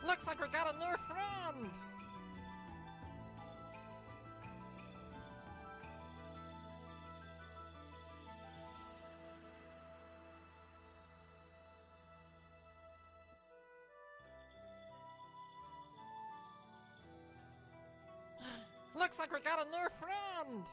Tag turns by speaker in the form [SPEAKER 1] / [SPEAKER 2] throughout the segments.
[SPEAKER 1] Looks like we got a new friend! Looks like we got a new friend!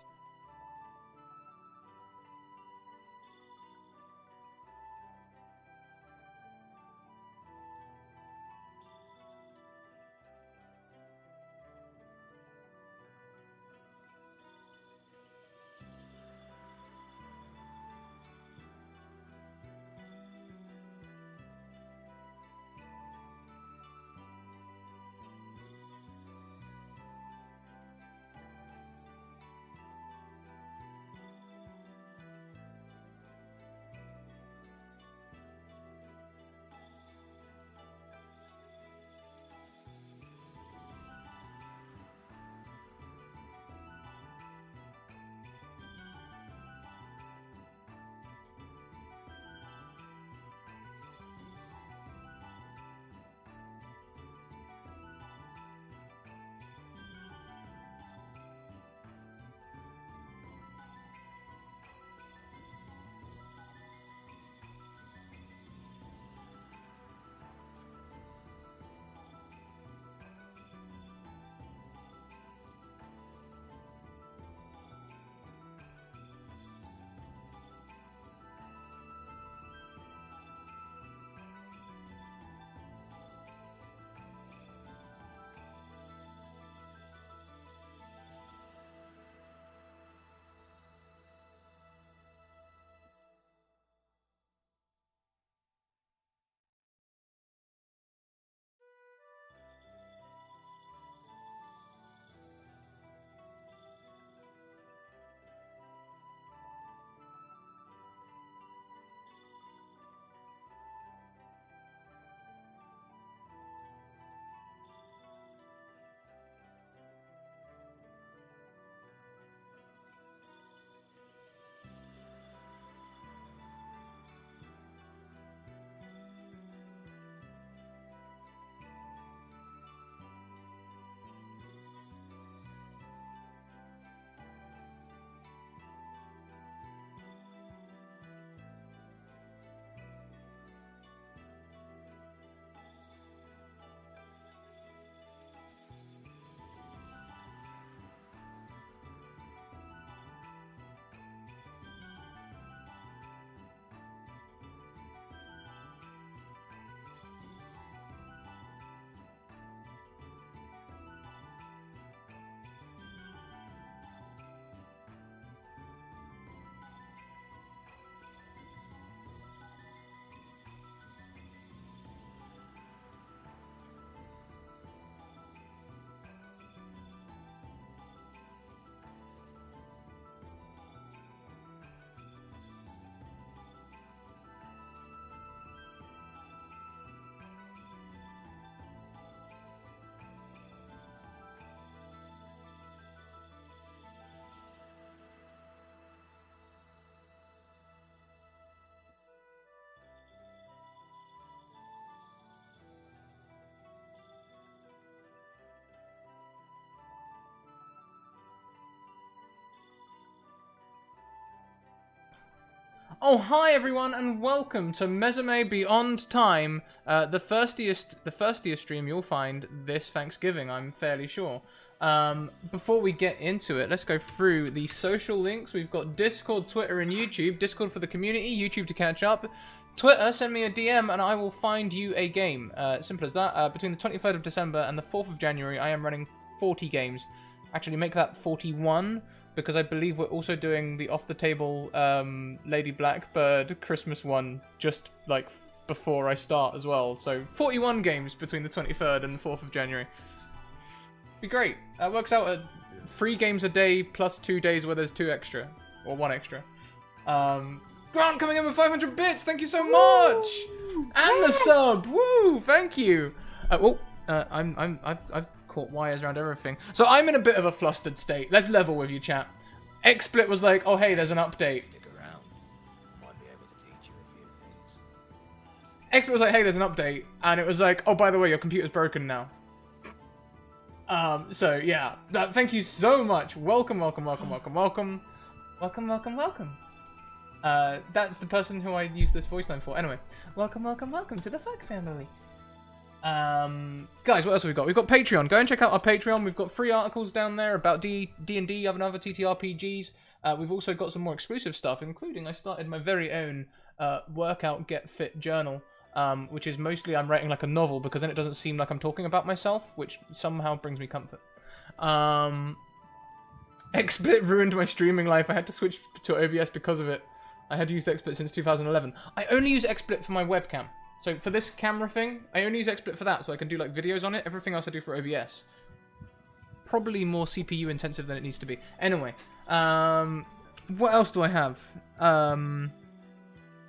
[SPEAKER 2] Oh, hi everyone, and welcome to Mezame Beyond Time, the firstiest stream you'll find this Thanksgiving, I'm fairly sure. Before we get into it, let's go through the social links. We've got Discord, Twitter, and YouTube. Discord for the community, YouTube to catch up. Twitter, send me a DM and I will find you a game. Simple as that. Between the 23rd of December and the 4th of January, I am running 40 games. Actually, make that 41. Because I believe we're also doing the off-the-table Lady Blackbird Christmas one just, like, before I start as well. So, 41 games between the 23rd and the 4th of January. Be great. That works out at 3 games a day plus 2 days where there's 2 extra. Or 1 extra. Grant coming in with 500 bits! Thank you so much! Woo! And the sub! Woo! Thank you! I've caught wires around everything. So I'm in a bit of a flustered state. Let's level with you, chat. XSplit was like, oh hey, there's an update.
[SPEAKER 3] Stick around. Might be able to teach you a few
[SPEAKER 2] XSplit was like, hey, there's an update, and it was like, oh, by the way, your computer's broken now. So yeah, thank you so much. Welcome. That's the person who I use this voice line for. Anyway, welcome to the FAG family. Guys, what else have we got? We've got Patreon. Go and check out our Patreon. We've got free articles down there about D&D, other TTRPGs. We've also got some more exclusive stuff, including I started my very own workout get fit journal, which is mostly I'm writing like a novel because then it doesn't seem like I'm talking about myself, which somehow brings me comfort. XSplit ruined my streaming life. I had to switch to OBS because of it. I had used XSplit since 2011. I only use XSplit for my webcam. So for this camera thing, I only use XSplit for that, so I can do like videos on it. Everything else I do for OBS. Probably more CPU intensive than it needs to be. Anyway, what else do I have?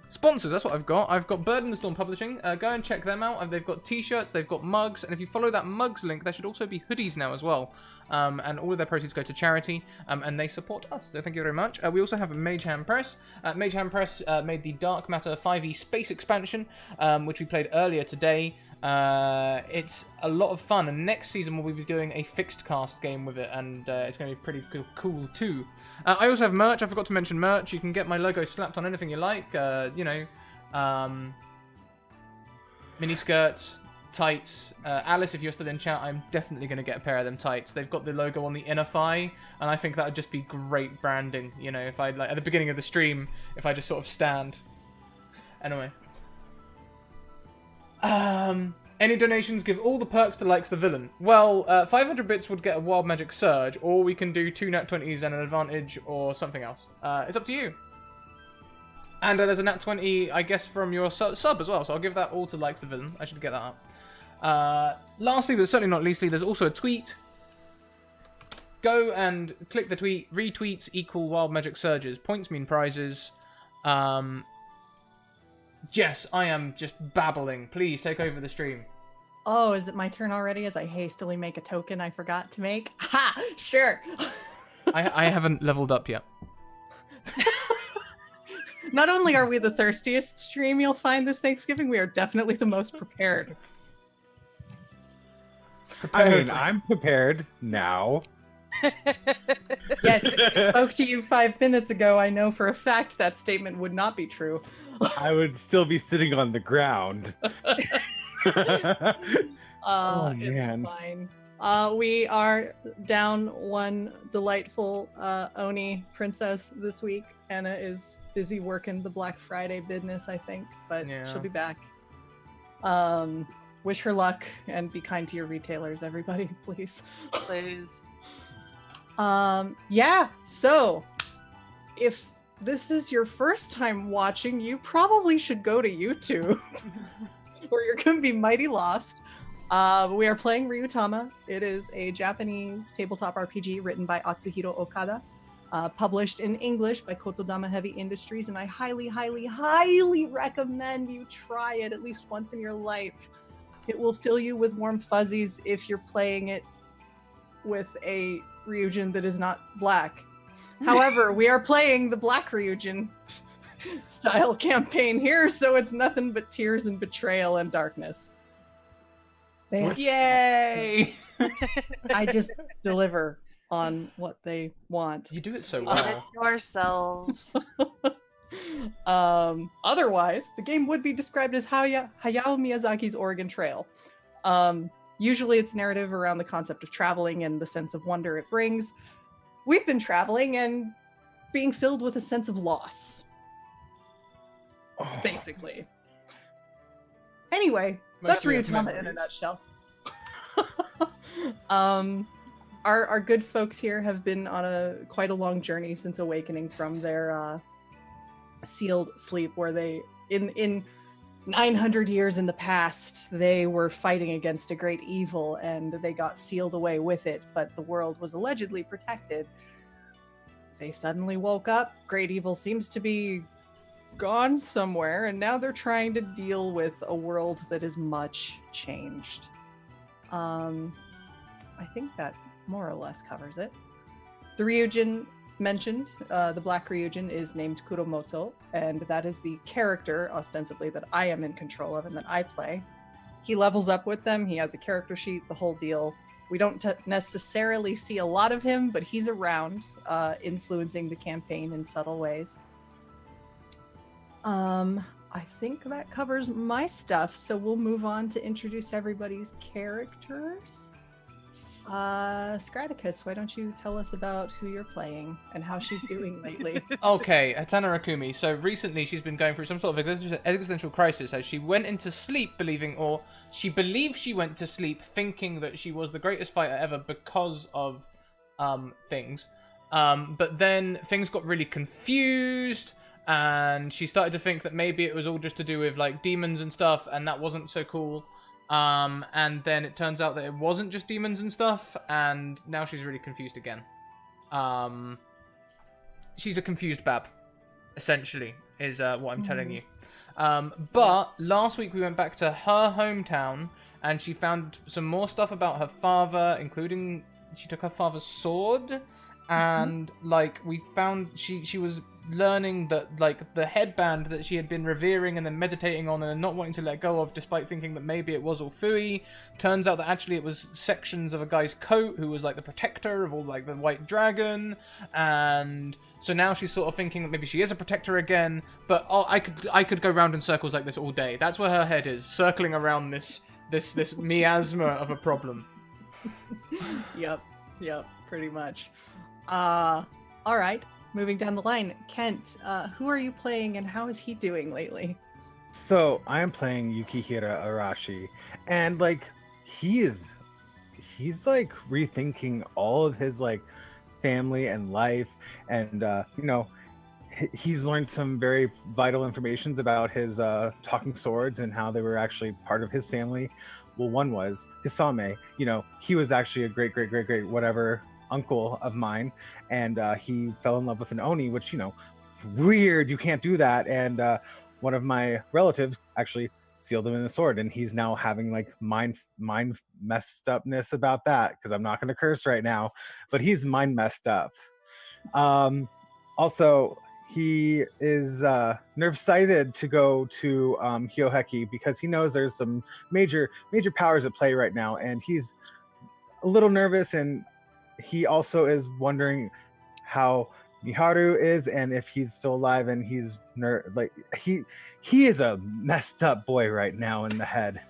[SPEAKER 2] Sponsors, that's what I've got. I've got Bird and the Storm Publishing. Go and check them out. They've got t-shirts, they've got mugs, and if you follow that mugs link, there should also be hoodies now as well. And all of their proceeds go to charity, and they support us, so thank you very much. We also have Mage Hand Press. Mage Hand Press made the Dark Matter 5e Space Expansion, which we played earlier today. It's a lot of fun, and next season we'll be doing a fixed cast game with it, and it's going to be pretty cool too. I also have merch. I forgot to mention merch. You can get my logo slapped on anything you like. Mini skirts, tights. Alice, if you're still in chat, I'm definitely going to get a pair of them tights. They've got the logo on the inner thigh, and I think that would just be great branding. You know, if I like at the beginning of the stream, if I just sort of stand. Anyway. Any donations give all the perks to Likes the Villain. Well, 500 bits would get a Wild Magic Surge, or we can do 2 Nat 20s and an advantage, or something else. It's up to you. And there's a Nat 20, I guess, from your sub as well, so I'll give that all to Likes the Villain. I should get that up. Lastly, but certainly not leastly, there's also a tweet. Go and click the tweet. Retweets equal Wild Magic Surges. Points mean prizes. Jess, I am just babbling. Please take over the stream.
[SPEAKER 3] Oh, is it my turn already as I hastily make a token I forgot to make? Ha! Sure!
[SPEAKER 2] I haven't leveled up yet.
[SPEAKER 3] Not only are we the thirstiest stream you'll find this Thanksgiving, we are definitely the most prepared.
[SPEAKER 4] I mean, I'm prepared now.
[SPEAKER 3] Yes, I spoke to you 5 minutes ago. I know for a fact that statement would not be true.
[SPEAKER 4] I would still be sitting on the ground.
[SPEAKER 3] Oh,
[SPEAKER 4] man.
[SPEAKER 3] It's fine. We are down one delightful Oni princess this week. Anna is busy working the Black Friday business, I think, but
[SPEAKER 2] Yeah.
[SPEAKER 3] she'll be back. Wish her luck and be kind to your retailers, everybody, please.
[SPEAKER 5] Please.
[SPEAKER 3] Yeah, so if this is your first time watching, you probably should go to YouTube or you're going to be mighty lost. We are playing Ryutama. It is a Japanese tabletop RPG written by Atsuhiro Okada, published in English by Kotodama Heavy Industries, and I highly, highly, highly recommend you try it at least once in your life. It will fill you with warm fuzzies if you're playing it with a Ryujin that is not black. However, we are playing the Black Ryujin style campaign here, so it's nothing but tears and betrayal and darkness.
[SPEAKER 2] Yay!
[SPEAKER 3] I just deliver on what they want.
[SPEAKER 2] You do it so
[SPEAKER 5] Let
[SPEAKER 2] well.
[SPEAKER 5] it yourselves.
[SPEAKER 3] Otherwise, the game would be described as Hayao Miyazaki's Oregon Trail. Usually it's narrative around the concept of traveling and the sense of wonder it brings. We've been traveling and being filled with a sense of loss. Basically. Anyway, that's Ryutama in a nutshell. Our good folks here have been on quite a long journey since awakening from their sealed sleep, where they in 900 years in the past they were fighting against a great evil and they got sealed away with it, but the world was allegedly protected. They suddenly woke up, great evil seems to be gone somewhere, and now they're trying to deal with a world that is much changed. I think that more or less covers it. The Ryujin mentioned, the Black Ryujin is named Kuromoto, and that is the character, ostensibly, that I am in control of and that I play. He levels up with them. He has a character sheet, the whole deal. We don't necessarily see a lot of him, but he's around, influencing the campaign in subtle ways. I think that covers my stuff, so we'll move on to introduce everybody's characters. Scraticus, why don't you tell us about who you're playing and how she's doing lately?
[SPEAKER 2] Okay, Hatana Rakumi. So recently she's been going through some sort of existential crisis as she went into sleep she believed she went to sleep thinking that she was the greatest fighter ever because of things. But then things got really confused and she started to think that maybe it was all just to do with like demons and stuff, and that wasn't so cool. And then it turns out that it wasn't just demons and stuff, and now she's really confused again. She's a confused bab, essentially, is what I'm telling you. But last week we went back to her hometown, and she found some more stuff about her father, including she took her father's sword, and like we found she was learning that like the headband that she had been revering and then meditating on and not wanting to let go of, despite thinking that maybe it was all fooey, turns out that actually it was sections of a guy's coat who was like the protector of all like the white dragon. And so now she's sort of thinking that maybe she is a protector again. But I could go round in circles like this all day. That's where her head is, circling around this miasma of a problem.
[SPEAKER 3] Yep, pretty much. All right. Moving down the line, Kent, who are you playing and how is he doing lately?
[SPEAKER 4] So I am playing Yukihira Arashi, and like he's like rethinking all of his like family and life, and he's learned some very vital informations about his talking swords and how they were actually part of his family. Well, one was Hisame. He was actually a great whatever uncle of mine, and he fell in love with an oni, which weird, you can't do that. And one of my relatives actually sealed him in the sword, and he's now having like mind messed upness about that, because I'm not going to curse right now, but he's mind messed up. Also, he is nerve-sighted to go to Hyoheki because he knows there's some major powers at play right now, and he's a little nervous, and he also is wondering how Miharu is and if he's still alive, and he's he is a messed up boy right now in the head.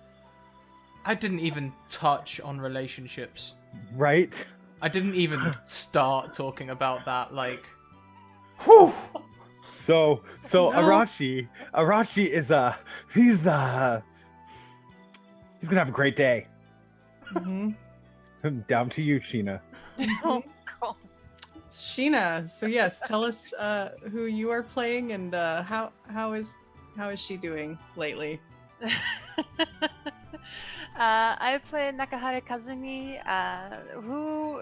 [SPEAKER 2] I didn't even touch on relationships.
[SPEAKER 4] Right?
[SPEAKER 2] I didn't even start talking about that, like whew.
[SPEAKER 4] So
[SPEAKER 3] No.
[SPEAKER 4] Arashi is he's gonna have a great day.
[SPEAKER 3] Mm-hmm.
[SPEAKER 4] Down to you, Sheena.
[SPEAKER 5] Oh, God.
[SPEAKER 3] Sheena, so yes, tell us who you are playing and how is she doing lately?
[SPEAKER 5] I play Nakahara Kazumi, who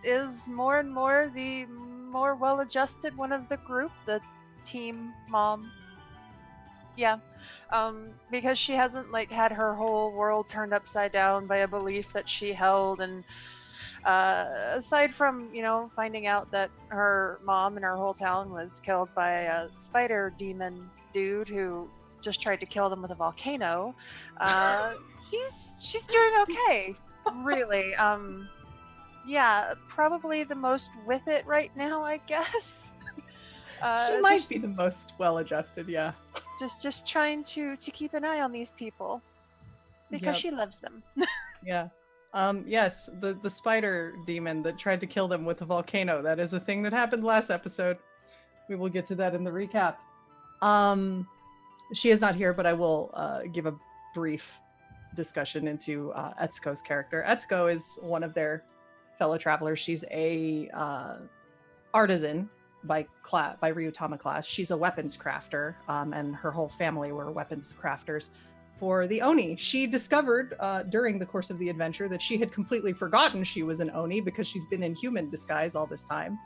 [SPEAKER 5] is more and more the more well-adjusted one of the group, the team mom. Yeah, because she hasn't like had her whole world turned upside down by a belief that she held, and aside from finding out that her mom and her whole town was killed by a spider demon dude who just tried to kill them with a volcano, she's doing okay, really. Yeah, probably the most with it right now, I guess.
[SPEAKER 3] She might be the most well-adjusted, yeah.
[SPEAKER 5] Just trying to keep an eye on these people because she loves them.
[SPEAKER 3] Yeah. Yes, the spider demon that tried to kill them with a volcano. That is a thing that happened last episode. We will get to that in the recap. She is not here, but I will give a brief discussion into Etsuko's character. Etsuko is one of their fellow travelers. She's a artisan by Ryutama class. She's a weapons crafter, and her whole family were weapons crafters for the Oni. She discovered during the course of the adventure that she had completely forgotten she was an Oni because she's been in human disguise all this time.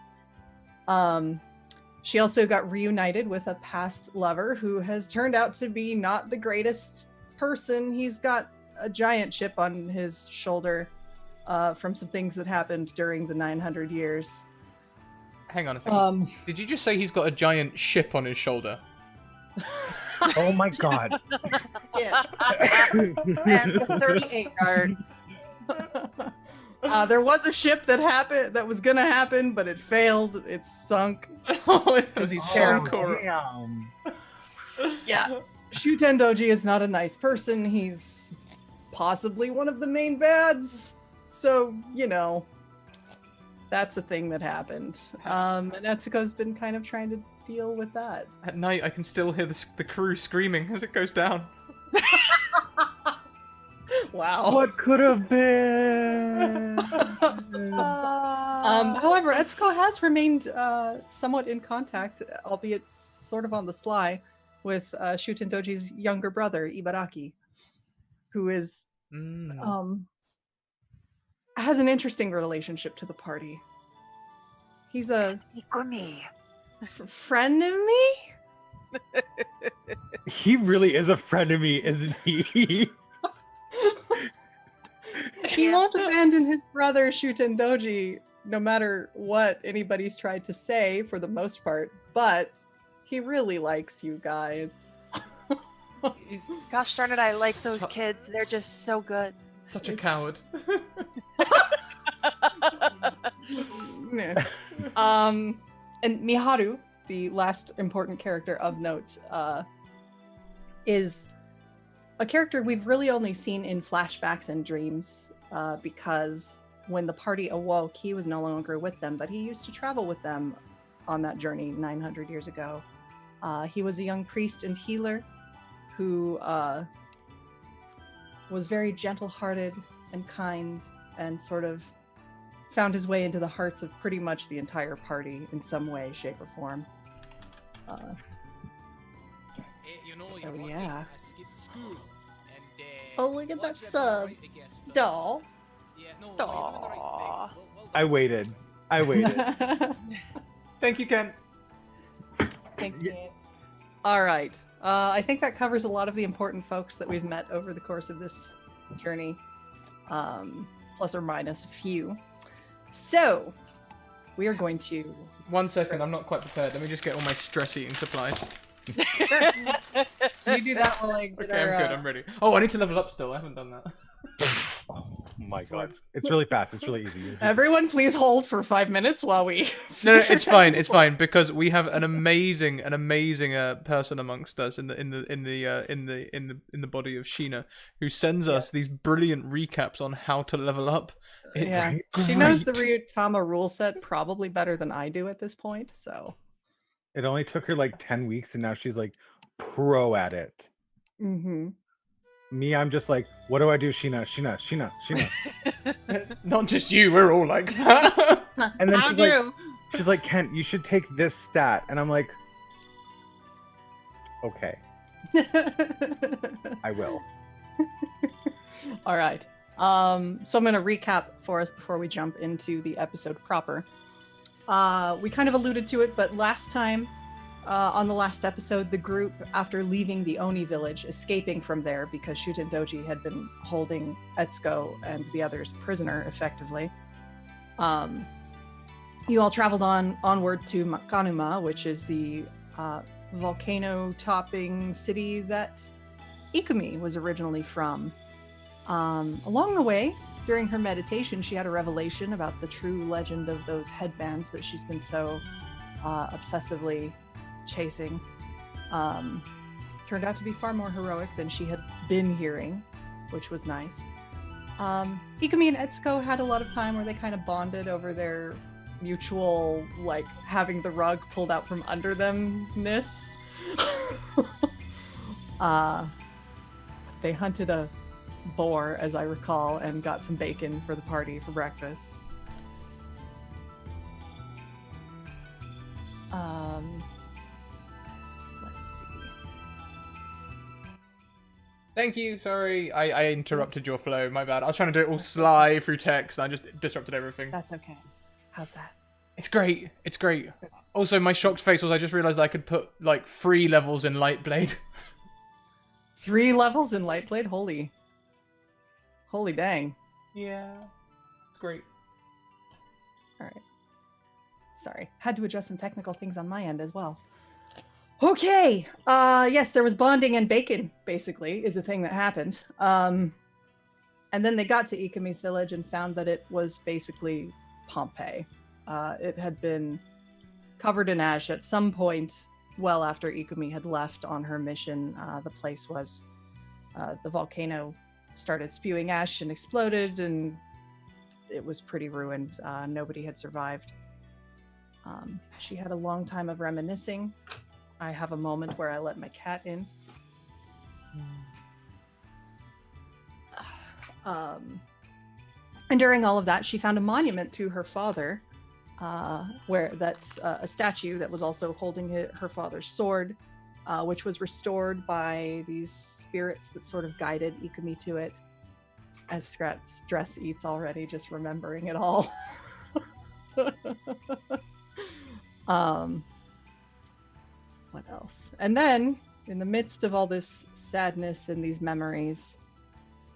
[SPEAKER 3] She also got reunited with a past lover who has turned out to be not the greatest person. He's got a giant chip on his shoulder from some things that happened during the 900 years.
[SPEAKER 2] Hang on a second. Did you just say he's got a giant ship on his shoulder?
[SPEAKER 4] Oh my god.
[SPEAKER 3] Yeah.
[SPEAKER 5] And 38 guards.
[SPEAKER 3] There was a ship that was gonna happen, but it failed. It sunk.
[SPEAKER 2] Because he's
[SPEAKER 3] terrible.
[SPEAKER 2] so
[SPEAKER 4] Damn.
[SPEAKER 3] Yeah. Shuten Doji is not a nice person. He's possibly one of the main bads. So, that's a thing that happened. And Etsuko's been kind of trying to deal with that.
[SPEAKER 2] At night, I can still hear the crew screaming as it goes down.
[SPEAKER 3] Wow.
[SPEAKER 4] What could have been?
[SPEAKER 3] However, Etsuko has remained somewhat in contact, albeit sort of on the sly, with Shuten Doji's younger brother, Ibaraki, who is has an interesting relationship to the party. He's a
[SPEAKER 5] Ikumi.
[SPEAKER 3] friend of me?
[SPEAKER 4] He really is a friend of me, isn't he?
[SPEAKER 3] He won't abandon his brother Shuten Doji, no matter what anybody's tried to say, for the most part, but he really likes you guys.
[SPEAKER 5] Gosh darn it, I like those kids. They're just so good.
[SPEAKER 2] Such a coward.
[SPEAKER 3] And Miharu, the last important character of note, is a character we've really only seen in flashbacks and dreams, because when the party awoke, he was no longer with them, but he used to travel with them on that journey 900 years ago. He was a young priest and healer who was very gentle-hearted and kind, and sort of found his way into the hearts of pretty much the entire party in some way, shape, or form. So yeah. Oh, look at that sub. Doll.
[SPEAKER 5] Aww.
[SPEAKER 4] I waited.
[SPEAKER 2] Thank you, Ken.
[SPEAKER 3] Thanks, Kate. All right. I think that covers a lot of the important folks that we've met over the course of this journey, plus or minus a few. So, we are going to...
[SPEAKER 2] 1 second, I'm not quite prepared. Let me just get all my stress-eating supplies.
[SPEAKER 3] You do that while I get
[SPEAKER 2] Okay, I'm good, I'm ready. Oh, I need to level up still. I haven't done that.
[SPEAKER 4] Oh my god. It's really fast. It's really easy.
[SPEAKER 3] Everyone, please hold for 5 minutes while we...
[SPEAKER 2] No, it's fine. It's fine because we have an amazing person amongst us in the body of Sheena, who sends us these brilliant recaps on how to level up. It's great.
[SPEAKER 3] She knows the Ryutama rule set probably better than I do at this point, so...
[SPEAKER 4] It only took her like 10 weeks and now she's like pro at it.
[SPEAKER 3] Mm-hmm.
[SPEAKER 4] Me, I'm just like, what do I do, Sheena?
[SPEAKER 2] Not just you, we're all like that.
[SPEAKER 4] And then she's like, Kent, you should take this stat. And I'm like, okay, I will.
[SPEAKER 3] All right. So I'm going to recap for us before we jump into the episode proper. We kind of alluded to it, but last time, on the last episode, the group, after leaving the Oni village, escaping from there because Shuten Doji had been holding Etsuko and the others prisoner, effectively, you all traveled onward to Makanuma, which is the volcano-topping city that Ikumi was originally from. Along the way, during her meditation, she had a revelation about the true legend of those headbands that she's been so obsessively chasing. Turned out to be far more heroic than she had been hearing, which was nice. Ikumi and Etsuko had a lot of time where they kind of bonded over their mutual, like, having the rug pulled out from under them-ness. They hunted a boar, as I recall, and got some bacon for the party for breakfast. Let's see.
[SPEAKER 2] Thank you. Sorry, I interrupted your flow. My bad. I was trying to do it all sly through text. I just disrupted everything.
[SPEAKER 3] That's okay. How's that?
[SPEAKER 2] It's great. It's great. Also, my shocked face was I just realized I could put like 3 levels in Lightblade.
[SPEAKER 3] 3 levels in Lightblade? Holy dang.
[SPEAKER 2] Yeah. It's great.
[SPEAKER 3] All right. Sorry, had to adjust some technical things on my end as well. Okay. Yes, there was bonding and bacon, basically, is a thing that happened. And then they got to Ikami's village and found that it was basically Pompeii. It had been covered in ash at some point well after Ikami had left on her mission. The place was, the volcano started spewing ash and exploded, and it was pretty ruined. Nobody had survived. She had a long time of reminiscing. I have a moment where I let my cat in. And during all of that, she found a monument to her father, where that's a statue that was also holding her father's sword, which was restored by these spirits that sort of guided Ikami to it. As stress eats already, just remembering it all. What else? And then, in the midst of all this sadness and these memories,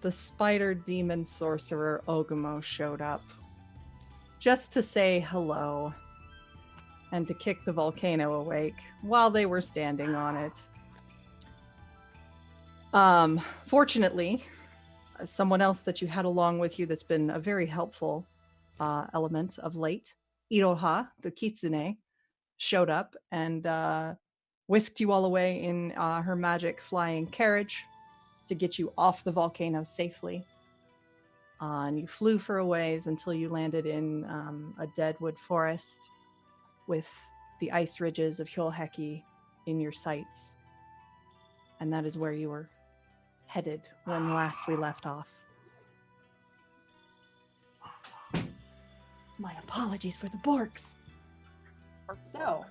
[SPEAKER 3] the spider demon sorcerer Ogumo showed up just to say hello and to kick the volcano awake while they were standing on it. Fortunately, someone else that you had along with you that's been a very helpful element of late, Iroha, the kitsune, showed up and whisked you all away in her magic flying carriage to get you off the volcano safely. And you flew for a ways until you landed in a deadwood forest with the ice ridges of Hyoheki in your sights. And that is where you were headed when last we left off. My apologies for the Borks. So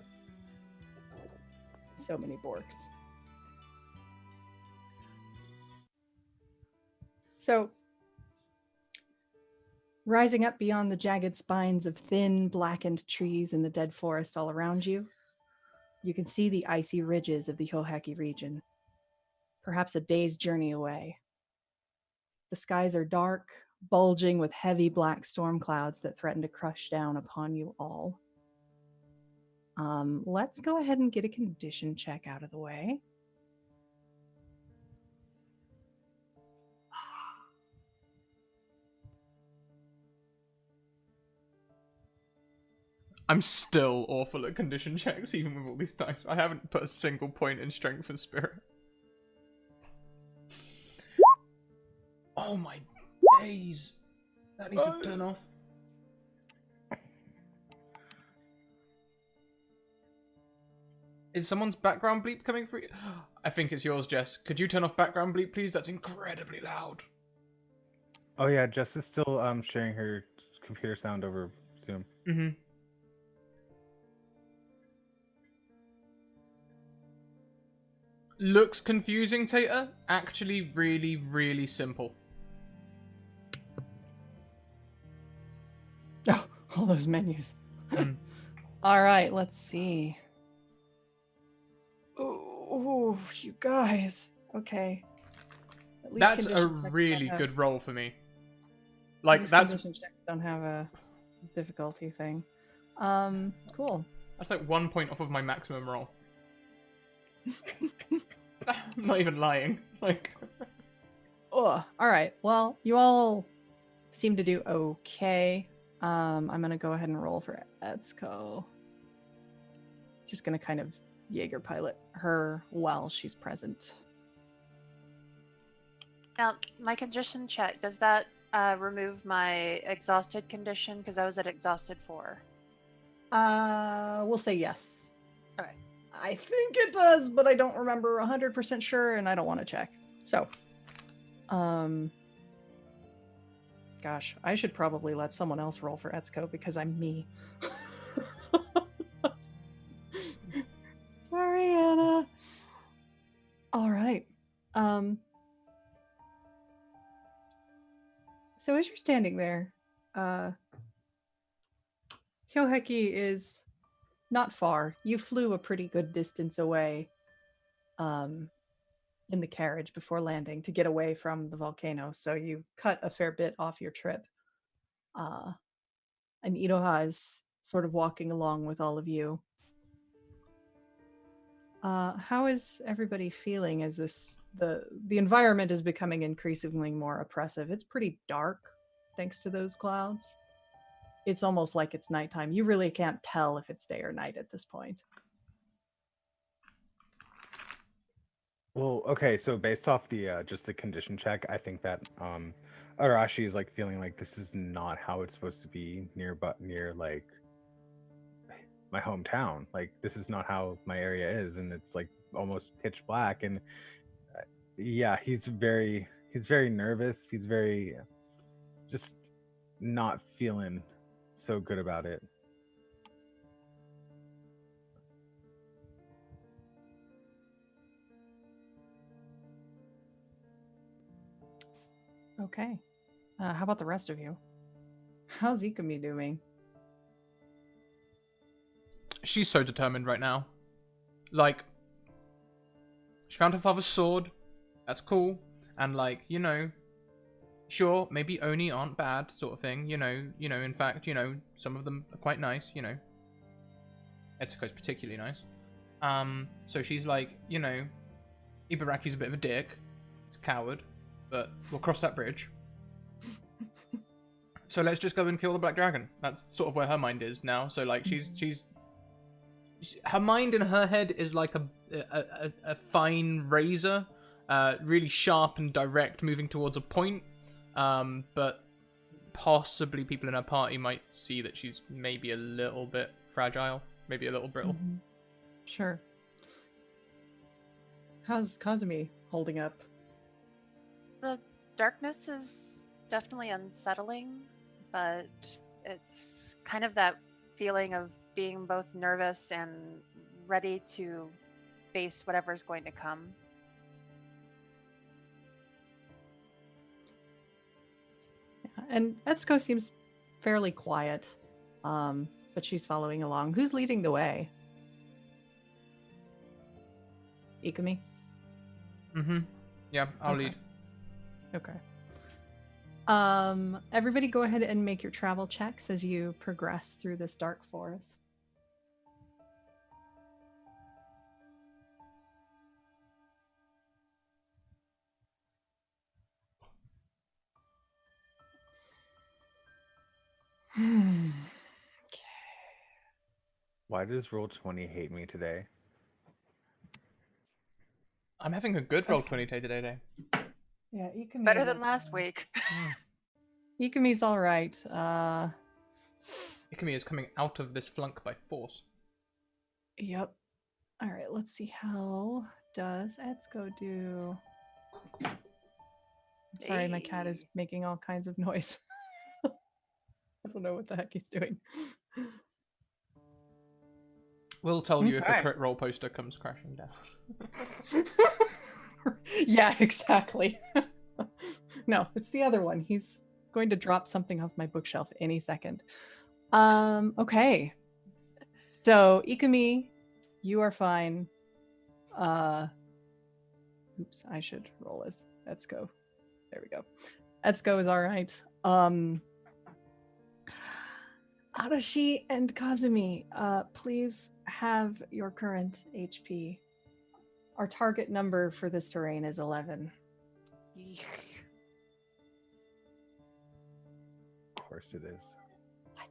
[SPEAKER 3] many Borks. So, rising up beyond the jagged spines of thin, blackened trees in the dead forest all around you, you can see the icy ridges of the Hyoheki region, perhaps a day's journey away. The skies are dark, bulging with heavy black storm clouds that threaten to crush down upon you all. Let's go ahead and get a condition check out of the way.
[SPEAKER 2] I'm still awful at condition checks, even with all these dice. I haven't put a single point in strength and spirit. Oh my days. That needs to turn off. Is someone's background bleep coming through? I think it's yours, Jess. Could you turn off background bleep, please? That's incredibly loud.
[SPEAKER 4] Oh yeah, Jess is still sharing her computer sound over Zoom.
[SPEAKER 2] Mm-hmm. Looks confusing, Tater. Actually really, really simple.
[SPEAKER 3] Oh, all those menus. All right, let's see. Oh, you guys. Okay. At least
[SPEAKER 2] That's a
[SPEAKER 3] condition checks
[SPEAKER 2] really
[SPEAKER 3] don't
[SPEAKER 2] good
[SPEAKER 3] have-
[SPEAKER 2] roll for me.
[SPEAKER 3] at
[SPEAKER 2] Like,
[SPEAKER 3] least
[SPEAKER 2] that's
[SPEAKER 3] condition checks don't have a difficulty thing. Cool.
[SPEAKER 2] that's like 1 point off of my maximum roll. I'm not even lying. Like,
[SPEAKER 3] Oh, all right. Well, you all seem to do okay. I'm gonna go ahead and roll for Etsuko. Just gonna kind of Jaeger pilot her while she's present.
[SPEAKER 5] Now, my condition check, does that remove my exhausted condition? Because I was at exhausted 4.
[SPEAKER 3] We'll say yes.
[SPEAKER 5] Okay.
[SPEAKER 3] I think it does, but I don't remember 100% sure, and I don't want to check. So, gosh, I should probably let someone else roll for Etsuko because I'm me. Sorry, Anna. All right. So as you're standing there, Hyoheki is not far. You flew a pretty good distance away in the carriage before landing to get away from the volcano. So you cut a fair bit off your trip. And Iroha is sort of walking along with all of you. How is everybody feeling as the environment is becoming increasingly more oppressive? It's pretty dark thanks to those clouds. It's almost like it's nighttime. You really can't tell if it's day or night at this point.
[SPEAKER 4] Well, okay, so based off the just the condition check, I think that Arashi is like feeling like this is not how it's supposed to be near like my hometown. Like this is not how my area is, and it's like almost pitch black. And yeah, he's very nervous. He's very just not feeling so good about it.
[SPEAKER 3] Okay. How about the rest of you? How's Ikumi doing?
[SPEAKER 2] She's so determined right now. Like, she found her father's sword. That's cool. And like, you know, sure, maybe Oni aren't bad, sort of thing. You know, in fact, some of them are quite nice, Etsuko's particularly nice. So she's like, Ibaraki's a bit of a dick. He's a coward. But we'll cross that bridge. So let's just go and kill the Black Dragon. That's sort of where her mind is now. So like her mind in her head is like a fine razor, really sharp and direct, moving towards a point. But possibly people in her party might see that she's maybe a little bit fragile, maybe a little brittle.
[SPEAKER 3] Mm-hmm. Sure. How's Kazumi holding up?
[SPEAKER 5] The darkness is definitely unsettling, but it's kind of that feeling of being both nervous and ready to face whatever's going to come.
[SPEAKER 3] Yeah, and Etsuko seems fairly quiet, but she's following along. Who's leading the way? Ikumi?
[SPEAKER 2] Mm-hmm. Yeah, I'll lead.
[SPEAKER 3] Okay. Everybody go ahead and make your travel checks as you progress through this dark forest. Okay.
[SPEAKER 4] Why does Roll20 hate me today?
[SPEAKER 2] I'm having a good roll 20 today.
[SPEAKER 3] Yeah, Ikumi.
[SPEAKER 5] Better than last week.
[SPEAKER 3] Ikumi's all right.
[SPEAKER 2] Ikumi is coming out of this flunk by force.
[SPEAKER 3] Yep. All right, let's see how does Etsuko do. I'm sorry, my cat is making all kinds of noise. I don't know what the heck he's doing.
[SPEAKER 2] We'll tell you if the
[SPEAKER 3] Okay.
[SPEAKER 2] crit roll poster comes crashing down.
[SPEAKER 3] Yeah, exactly. No, it's the other one. He's going to drop something off my bookshelf any second. Okay. So, Ikumi, you are fine. Oops, I should roll as Etsuko. There we go. Etsuko is all right. Arashi and Kazumi, please have your current HP. Our target number for this terrain is 11.
[SPEAKER 4] Of course it is.
[SPEAKER 3] What?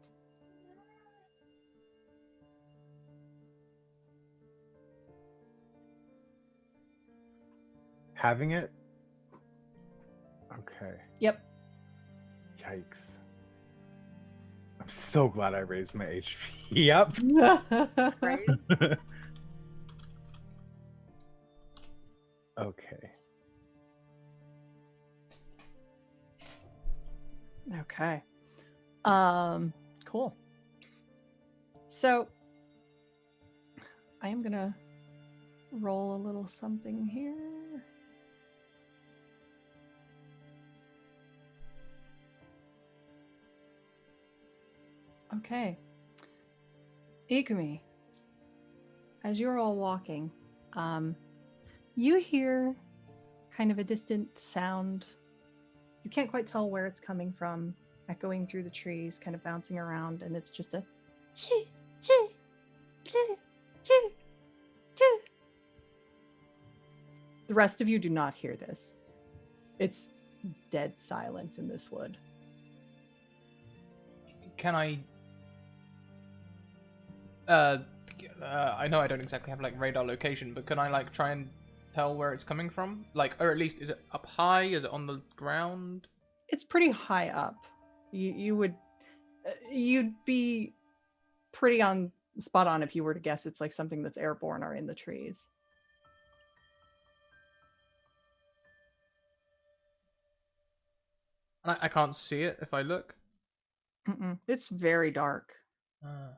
[SPEAKER 4] Having it? Okay.
[SPEAKER 3] Yep.
[SPEAKER 4] Yikes. I'm so glad I raised my HP. Yep.
[SPEAKER 5] Right?
[SPEAKER 4] Okay.
[SPEAKER 3] Okay. Cool. So I am gonna roll a little something here. Okay. Ikumi, as you're all walking, you hear kind of a distant sound. You can't quite tell where it's coming from, echoing through the trees, kind of bouncing around, and it's just a
[SPEAKER 5] Choo, choo, choo, choo, choo.
[SPEAKER 3] The rest of you do not hear this. It's dead silent in this wood.
[SPEAKER 2] Can I? I know I don't exactly have like radar location, but can I like try and tell where it's coming from? Like, or at least is it up high? Is it on the ground?
[SPEAKER 3] It's pretty high up. You'd be pretty on spot on if you were to guess it's like something that's airborne or in the trees.
[SPEAKER 2] And I can't see it if I look.
[SPEAKER 3] It's very dark.
[SPEAKER 2] Ah.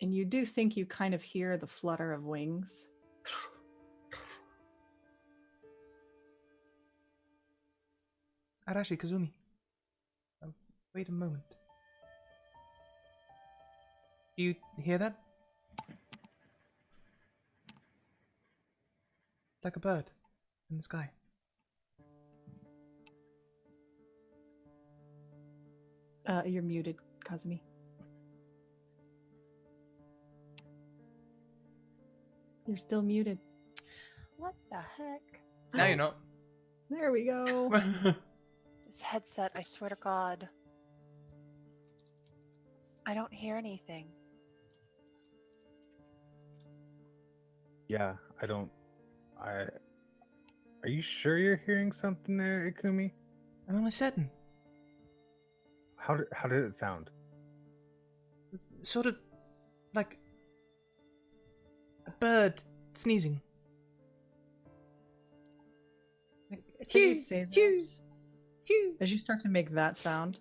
[SPEAKER 3] And you do think you kind of hear the flutter of wings.
[SPEAKER 2] Arashi Kazumi. Wait a moment. Do you hear that? Like a bird in the sky.
[SPEAKER 3] You're muted, Kazumi. You're still muted.
[SPEAKER 5] What the heck?
[SPEAKER 2] Now you're not.
[SPEAKER 3] There we go.
[SPEAKER 5] This headset, I swear to God. I don't hear anything.
[SPEAKER 4] Yeah, I don't. Are you sure you're hearing something there, Ikumi?
[SPEAKER 2] I'm almost certain.
[SPEAKER 4] How did it sound?
[SPEAKER 2] Sort of like a bird sneezing. Like,
[SPEAKER 3] As you say that,
[SPEAKER 2] chew, chew.
[SPEAKER 3] as you start to make that sound,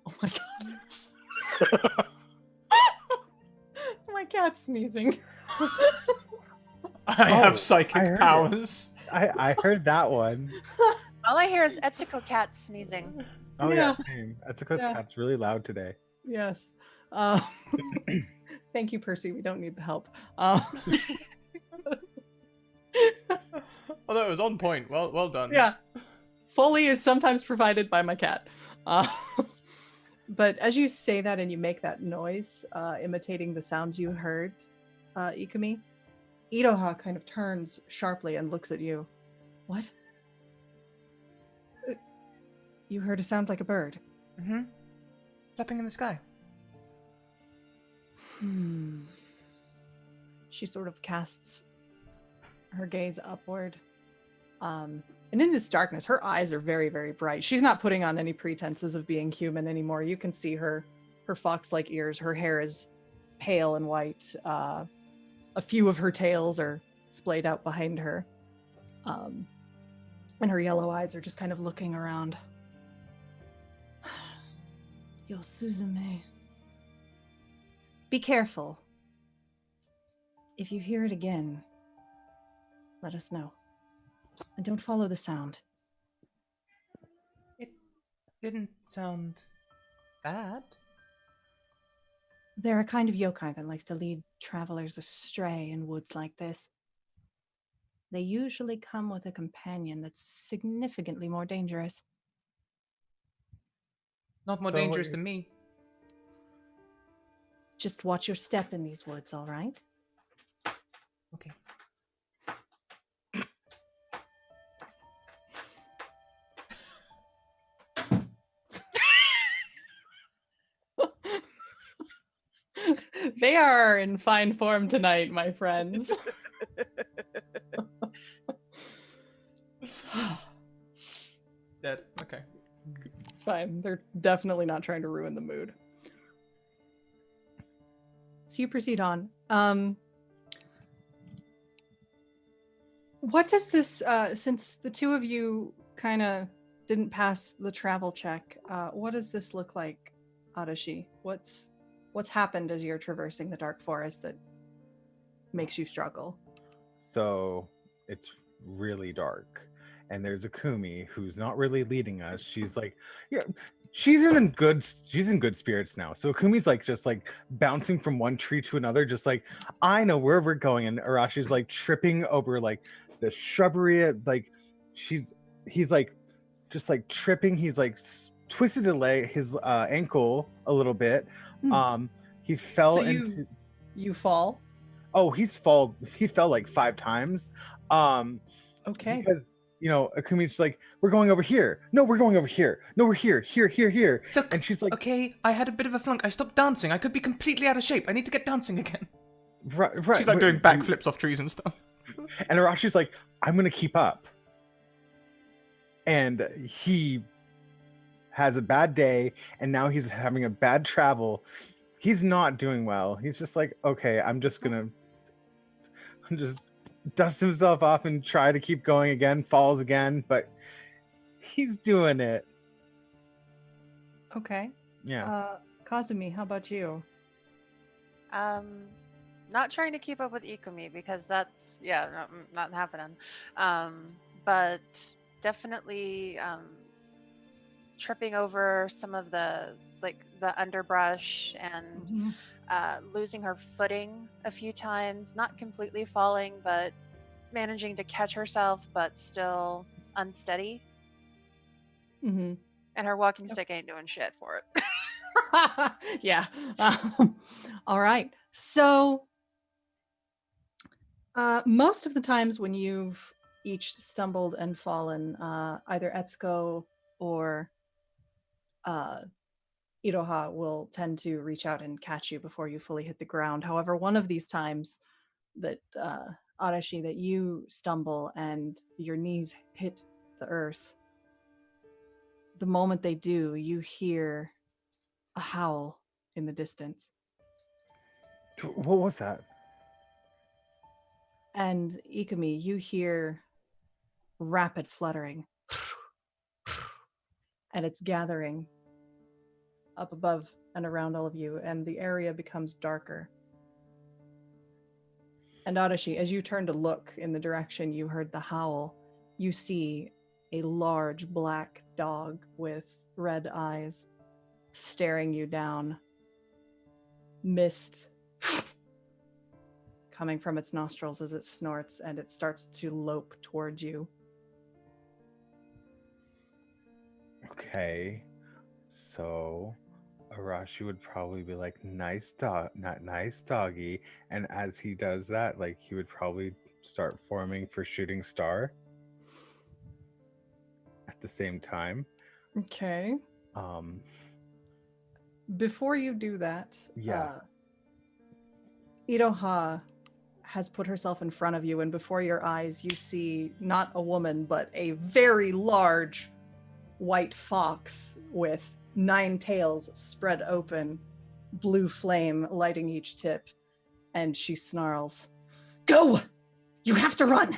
[SPEAKER 3] oh my god, my cat's sneezing.
[SPEAKER 2] I have
[SPEAKER 4] I
[SPEAKER 2] psychic
[SPEAKER 4] heard it.
[SPEAKER 2] powers.
[SPEAKER 4] I heard that one.
[SPEAKER 5] All I hear is Etsuko cat sneezing.
[SPEAKER 4] Oh
[SPEAKER 3] Yeah.
[SPEAKER 4] yeah, same. Etsuko's
[SPEAKER 3] Yeah.
[SPEAKER 4] cat's really loud today.
[SPEAKER 3] Yes. Thank you, Percy. We don't need the help.
[SPEAKER 2] Although it was on point. Well done.
[SPEAKER 3] Yeah. Foley is sometimes provided by my cat. But as you say that and you make that noise, imitating the sounds you heard, Ikumi, Iroha kind of turns sharply and looks at you. What? You heard a sound like a bird.
[SPEAKER 2] Mm-hmm. Flapping in the sky.
[SPEAKER 3] She sort of casts her gaze upward. And in this darkness, her eyes are very, very bright. She's not putting on any pretenses of being human anymore. You can see her fox-like ears. Her hair is pale and white. A few of her tails are splayed out behind her. And her yellow eyes are just kind of looking around. Yo, Suzume. Be careful. If you hear it again, let us know. And don't follow the sound.
[SPEAKER 2] It didn't sound bad.
[SPEAKER 3] They're a kind of yokai that likes to lead travelers astray in woods like this. They usually come with a companion that's significantly more dangerous.
[SPEAKER 2] Not more
[SPEAKER 4] So
[SPEAKER 2] dangerous
[SPEAKER 4] you-
[SPEAKER 2] than me.
[SPEAKER 3] Just watch your step in these woods, all right?
[SPEAKER 2] Okay.
[SPEAKER 3] They are in fine form tonight, my friends.
[SPEAKER 2] Dead. Okay.
[SPEAKER 3] It's fine. They're definitely not trying to ruin the mood. So you proceed on. What does this, since the two of you kind of didn't pass the travel check, what does this look like, Adashi? What's happened as you're traversing the dark forest that makes you struggle?
[SPEAKER 4] So it's really dark, and there's Akumi who's not really leading us. She's like, yeah, she's in good spirits now. So Akumi's like just like bouncing from one tree to another, just like, I know where we're going. And Arashi's like tripping over like the shrubbery, like he's like just like tripping. He's like twisted his ankle a little bit.
[SPEAKER 3] Hmm.
[SPEAKER 4] He fell
[SPEAKER 3] So
[SPEAKER 4] into.
[SPEAKER 3] you fall.
[SPEAKER 4] Oh, he fell like 5 times.
[SPEAKER 3] Okay.
[SPEAKER 4] Because Akumi's like, we're going over here. No, we're going over here. No, we're here, here, here, here.
[SPEAKER 2] Look,
[SPEAKER 4] And she's like,
[SPEAKER 2] okay, I had a bit of a flunk. I stopped dancing. I could be completely out of shape. I need to get dancing again.
[SPEAKER 4] right.
[SPEAKER 2] She's like doing backflips off trees and stuff.
[SPEAKER 4] And Arashi's like, I'm gonna keep up. And he has a bad day, and now he's having a bad travel. He's not doing well. He's just like, okay, I'm just dust himself off and try to keep going again, falls again, but he's doing it.
[SPEAKER 3] Okay.
[SPEAKER 4] Yeah.
[SPEAKER 3] Kazumi, how about you?
[SPEAKER 5] Not trying to keep up with Ikumi because that's not happening. But definitely tripping over some of the underbrush and losing her footing a few times, not completely falling, but managing to catch herself, but still unsteady.
[SPEAKER 3] Mm-hmm.
[SPEAKER 5] And her walking stick ain't doing shit for it.
[SPEAKER 3] Yeah. All right. So most of the times when you've each stumbled and fallen, either Etsuko or Iroha will tend to reach out and catch you before you fully hit the ground. However, one of these times that Arashi, that you stumble and your knees hit the earth, the moment they do, you hear a howl in the distance.
[SPEAKER 4] What was that?
[SPEAKER 3] And Ikumi, you hear rapid fluttering. And it's gathering up above and around all of you, and the area becomes darker. And Arashi, as you turn to look in the direction you heard the howl, you see a large black dog with red eyes staring you down. Mist coming from its nostrils as it snorts, and it starts to lope towards you.
[SPEAKER 4] Okay, so Arashi would probably be like, nice dog, not nice doggy. And as he does that, like, he would probably start forming for shooting star at the same time.
[SPEAKER 3] Okay. Before you do that, Iroha has put herself in front of you, and before your eyes you see not a woman, but a very large white fox with 9 tails spread open, blue flame lighting each tip, and she snarls, "Go! You have to run!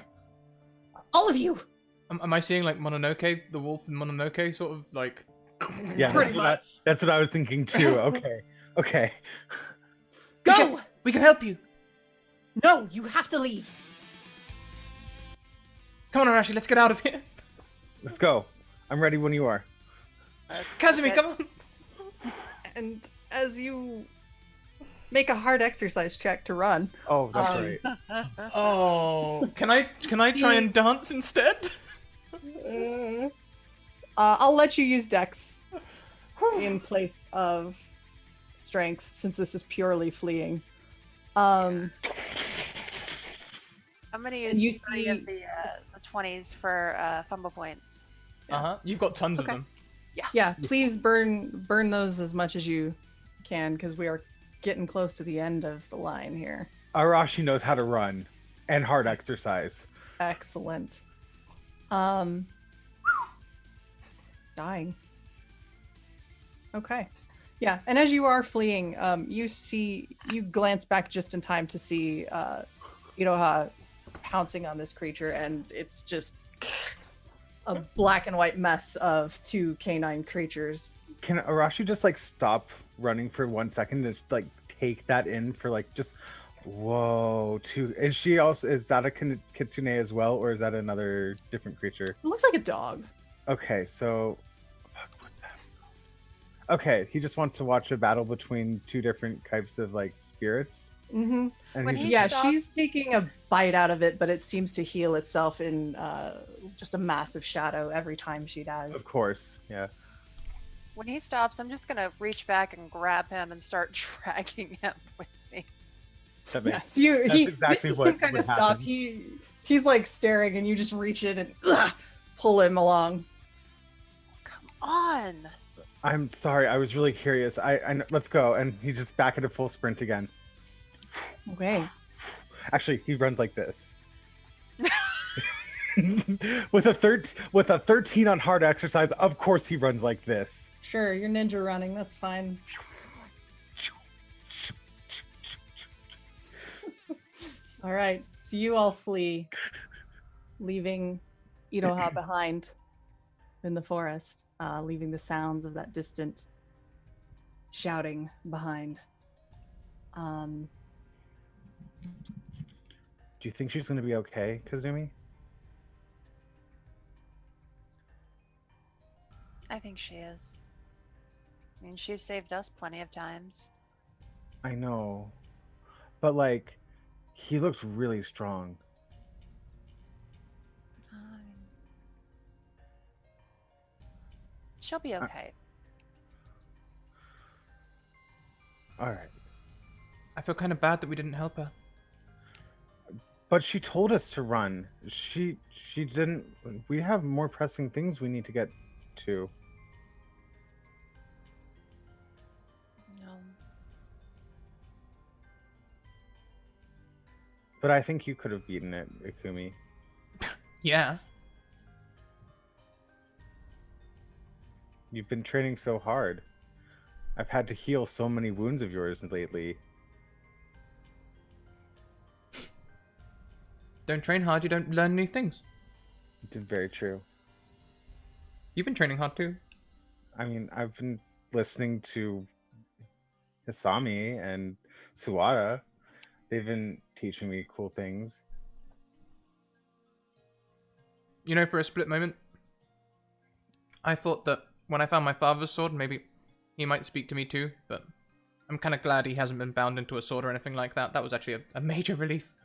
[SPEAKER 3] All of you!"
[SPEAKER 2] Am I seeing like Mononoke, the wolf in Mononoke, sort of like?
[SPEAKER 4] Yeah,
[SPEAKER 3] Pretty much.
[SPEAKER 4] That's what I was thinking too. Okay.
[SPEAKER 3] Go!
[SPEAKER 2] We can help you.
[SPEAKER 3] No, you have to leave.
[SPEAKER 2] Come on, Arashi, let's get out of here.
[SPEAKER 4] Let's go. I'm ready when you are.
[SPEAKER 2] Kazumi, come on.
[SPEAKER 3] And as you make a hard exercise check to run,
[SPEAKER 4] Oh, that's right.
[SPEAKER 2] Oh, can I try and dance instead?
[SPEAKER 3] I'll let you use Dex in place of strength, since this is purely fleeing.
[SPEAKER 5] I'm gonna use
[SPEAKER 3] you
[SPEAKER 5] 3
[SPEAKER 3] see-
[SPEAKER 5] of the 20s for fumble points.
[SPEAKER 2] You've got tons of
[SPEAKER 3] Okay.
[SPEAKER 2] them.
[SPEAKER 3] Yeah, please burn those as much as you can, because we are getting close to the end of the line here.
[SPEAKER 4] Arashi knows how to run and hard exercise.
[SPEAKER 3] Excellent. Dying. Okay. Yeah, and as you are fleeing, you glance back just in time to see Iroha pouncing on this creature, and it's just a black and white mess of 2 canine creatures.
[SPEAKER 4] Can Arashi just like stop running for 1 second and just like take that in for like just whoa? Is that a kitsune as well, or is that another different creature?
[SPEAKER 3] It looks like a dog.
[SPEAKER 4] Okay, so what's that? Okay, he just wants to watch a battle between 2 different types of like spirits.
[SPEAKER 3] Mm-hmm.
[SPEAKER 4] And
[SPEAKER 5] When
[SPEAKER 4] he's
[SPEAKER 5] he
[SPEAKER 4] just,
[SPEAKER 3] Yeah,
[SPEAKER 5] stops-
[SPEAKER 3] she's taking a bite out of it, but it seems to heal itself in just a massive shadow every time she does.
[SPEAKER 4] of course, yeah.
[SPEAKER 5] when he stops, I'm just gonna reach back and grab him and start dragging him with me.
[SPEAKER 4] That
[SPEAKER 3] Yes,
[SPEAKER 4] makes, that's
[SPEAKER 3] you
[SPEAKER 4] exactly
[SPEAKER 3] see
[SPEAKER 4] what
[SPEAKER 3] him kind
[SPEAKER 4] would
[SPEAKER 3] of stop.
[SPEAKER 4] happen.
[SPEAKER 3] He's like staring, and you just reach in and pull him along.
[SPEAKER 5] Come on.
[SPEAKER 4] I'm sorry, I was really curious. Let's go. And he's just back at a full sprint again.
[SPEAKER 3] Okay.
[SPEAKER 4] Actually, he runs like this. with a 13 on hard exercise, of course he runs like this.
[SPEAKER 3] Sure, you're ninja running. That's fine. All right. So you all flee, leaving Iroha behind in the forest, leaving the sounds of that distant shouting behind.
[SPEAKER 4] Do you think she's going to be okay, Kazumi?
[SPEAKER 5] I think she is. I mean, she's saved us plenty of times.
[SPEAKER 4] I know. But, like, he looks really strong.
[SPEAKER 5] She'll be okay.
[SPEAKER 4] All right.
[SPEAKER 2] I feel kind of bad that we didn't help her.
[SPEAKER 4] But she told us to run. She didn't. We have more pressing things we need to get to.
[SPEAKER 5] No.
[SPEAKER 4] But I think you could have beaten it, Ikumi.
[SPEAKER 2] Yeah.
[SPEAKER 4] You've been training so hard. I've had to heal so many wounds of yours lately.
[SPEAKER 2] Don't train hard, you don't learn new things.
[SPEAKER 4] It's very true.
[SPEAKER 2] You've been training hard too.
[SPEAKER 4] I mean, I've been listening to Hisami and Suwata. They've been teaching me cool things.
[SPEAKER 2] You know, for a split moment, I thought that when I found my father's sword, maybe he might speak to me too, but I'm kind of glad he hasn't been bound into a sword or anything like that. That was actually a major relief.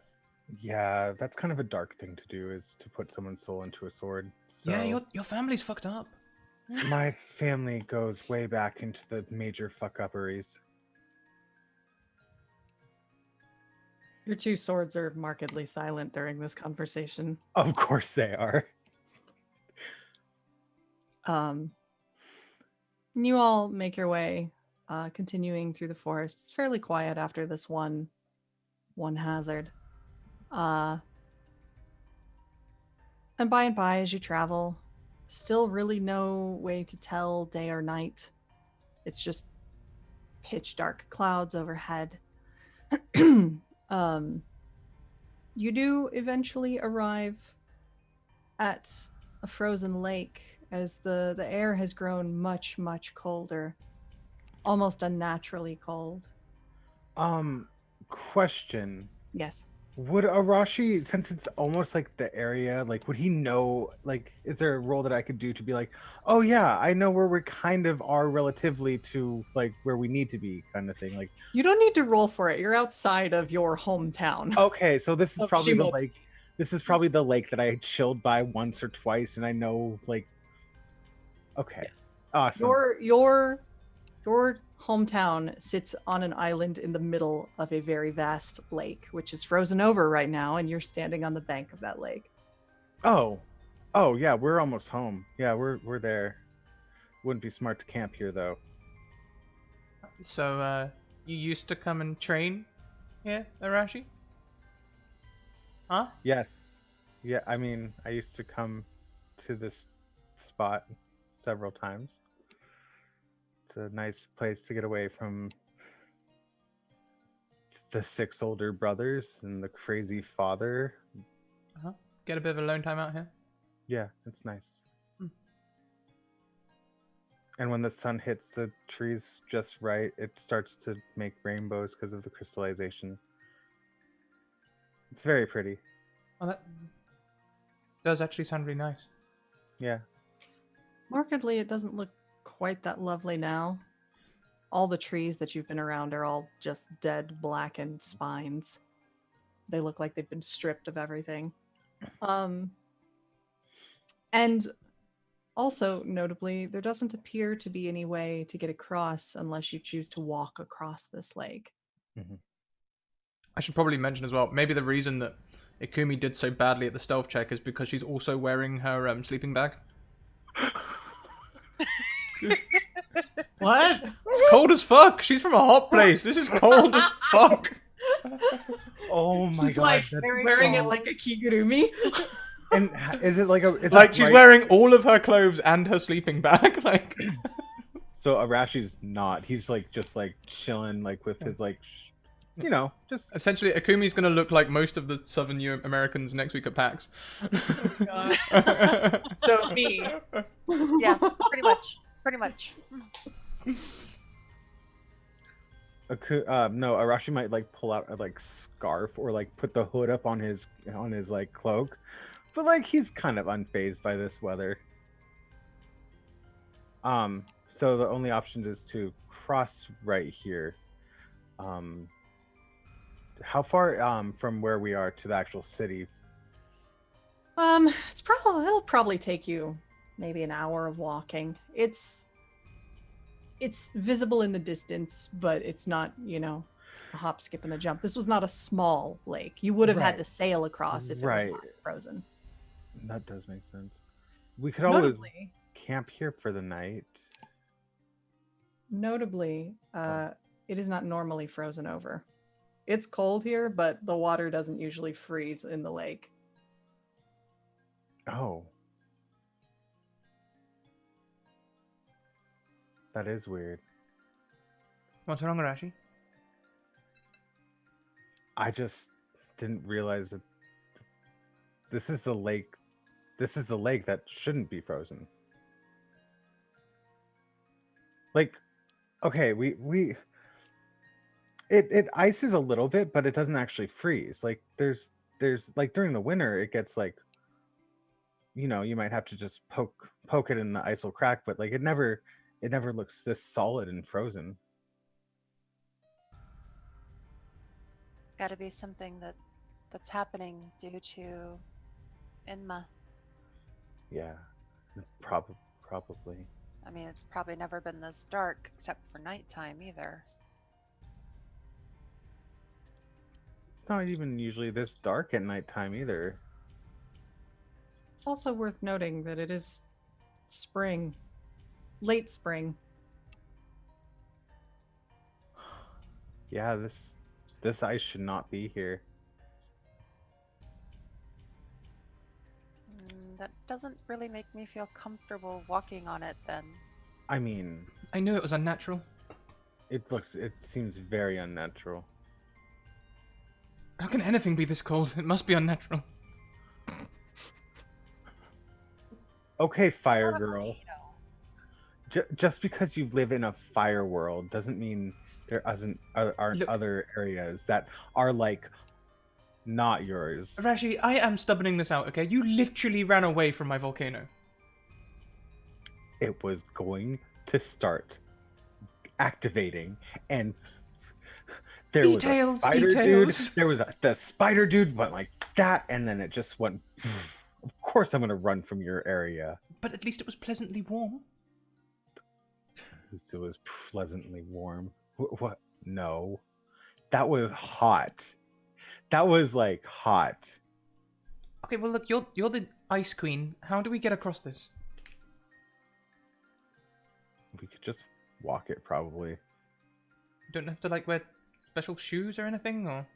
[SPEAKER 4] Yeah, that's kind of a dark thing to do, is to put someone's soul into a sword. So
[SPEAKER 2] Yeah, your family's fucked up.
[SPEAKER 4] my family goes way back into the major fuck-upperies.
[SPEAKER 3] Your two swords are markedly silent during this conversation.
[SPEAKER 4] Of course they are.
[SPEAKER 3] You all make your way, continuing through the forest. It's fairly quiet after this one hazard. And by as you travel, still really no way to tell day or night. It's just pitch dark clouds overhead. You do eventually arrive at a frozen lake as the air has grown much, much colder. Almost unnaturally cold.
[SPEAKER 4] Question.
[SPEAKER 3] Yes.
[SPEAKER 4] Would Arashi, since it's almost like the area, like, would he know, like, is there a role that I could do to be like, oh yeah, I know where we kind of are relatively to, like, where we need to be, kind of thing? Like,
[SPEAKER 3] You don't need to roll for it. You're outside of your hometown.
[SPEAKER 4] okay, so this is
[SPEAKER 3] Of
[SPEAKER 4] probably the
[SPEAKER 3] Shimotsu.
[SPEAKER 4] lake. This is probably the lake that I chilled by once or twice, and I know, like, okay,
[SPEAKER 3] Yes.
[SPEAKER 4] awesome.
[SPEAKER 3] Your hometown sits on an island in the middle of a very vast lake, which is frozen over right now, and you're standing on the bank of that lake.
[SPEAKER 4] Oh yeah, we're almost home. Yeah, we're there. Wouldn't be smart to camp here though.
[SPEAKER 2] So, you used to come and train here, Arashi? Huh?
[SPEAKER 4] Yes. Yeah, I mean, I used to come to this spot several times. It's a nice place to get away from the 6 older brothers and the crazy father.
[SPEAKER 2] Uh-huh. Get a bit of alone time out here.
[SPEAKER 4] Yeah, it's nice.
[SPEAKER 2] Hmm.
[SPEAKER 4] And when the sun hits the trees just right, it starts to make rainbows because of the crystallization. It's very pretty.
[SPEAKER 2] Oh, that does actually sound really nice.
[SPEAKER 4] Yeah.
[SPEAKER 3] Markedly, it doesn't look quite that lovely now. All the trees that you've been around are all just dead, blackened spines. They look like they've been stripped of everything. And Also, notably, there doesn't appear to be any way to get across unless you choose to walk across this lake.
[SPEAKER 2] I should probably mention as well, maybe the reason that Ikumi did so badly at the stealth check is because she's also wearing her sleeping bag.
[SPEAKER 3] What?
[SPEAKER 2] It's cold as fuck. She's from a hot place. This is cold as fuck.
[SPEAKER 4] Oh my
[SPEAKER 3] She's
[SPEAKER 4] god,
[SPEAKER 3] like
[SPEAKER 4] that's
[SPEAKER 3] wearing it
[SPEAKER 4] so-
[SPEAKER 3] like a kigurumi.
[SPEAKER 4] And is it like a? Is
[SPEAKER 2] Like
[SPEAKER 4] it
[SPEAKER 2] she's
[SPEAKER 4] right-
[SPEAKER 2] wearing all of her clothes and her sleeping bag. Like
[SPEAKER 4] So Arashi's not. He's like just like chilling, like with his like, you know, just
[SPEAKER 2] essentially, Akumi's gonna look like most of the Southern Americans next week at PAX.
[SPEAKER 3] So me.
[SPEAKER 5] Yeah, pretty much. Pretty much.
[SPEAKER 4] No, Arashi might like pull out a like scarf or like put the hood up on his like cloak, but like he's kind of unfazed by this weather. So the only option is to cross right here. How far from where we are to the actual city?
[SPEAKER 3] It'll probably take you maybe an hour of walking. It's visible in the distance, but it's not, a hop, skip, and a jump. This was not a small lake. You would have had
[SPEAKER 4] Right.
[SPEAKER 3] to sail across if it was
[SPEAKER 4] Right.
[SPEAKER 3] not frozen.
[SPEAKER 4] That does make sense. We could always
[SPEAKER 3] Notably,
[SPEAKER 4] camp here for the night.
[SPEAKER 3] notably, it is not normally frozen over. It's cold here, but the water doesn't usually freeze in the lake.
[SPEAKER 4] Oh. That is weird.
[SPEAKER 2] What's wrong, Arashi?
[SPEAKER 4] I just didn't realize that this is the lake. This is the lake that shouldn't be frozen. Like, okay, it ices a little bit, but it doesn't actually freeze. Like there's like during the winter it gets like, you might have to just poke it and the ice will crack, but like it never looks this solid and frozen.
[SPEAKER 5] Got to be something that's happening due to Enma.
[SPEAKER 4] Yeah, probably.
[SPEAKER 5] I mean, it's probably never been this dark except for nighttime either.
[SPEAKER 4] It's not even usually this dark at nighttime either.
[SPEAKER 3] Also worth noting that it is spring, late spring.
[SPEAKER 4] Yeah, this ice should not be here.
[SPEAKER 5] That doesn't really make me feel comfortable walking on it then.
[SPEAKER 4] I mean,
[SPEAKER 2] I knew it was unnatural.
[SPEAKER 4] it seems very unnatural.
[SPEAKER 2] How can anything be this cold? It must be unnatural.
[SPEAKER 4] Okay, fire
[SPEAKER 5] Not a
[SPEAKER 4] girl.
[SPEAKER 5] volcano.
[SPEAKER 4] Just because you live in a fire world doesn't mean there aren't
[SPEAKER 2] Look.
[SPEAKER 4] other areas that are like not yours.
[SPEAKER 2] Arashi, I am stubborning this out, okay? You literally ran away from my volcano.
[SPEAKER 4] It was going to start activating, and there was a
[SPEAKER 2] Details,
[SPEAKER 4] spider
[SPEAKER 2] details.
[SPEAKER 4] dude. The spider dude went like that, and then it just went. Of course, I'm gonna run from your area.
[SPEAKER 2] But at least it was pleasantly warm.
[SPEAKER 4] It was pleasantly warm. What? No, that was hot. That was like hot.
[SPEAKER 2] Okay, well look, you're the ice queen. How do we get across this?
[SPEAKER 4] We could just walk it, probably.
[SPEAKER 2] You don't have to like wear special shoes or anything, or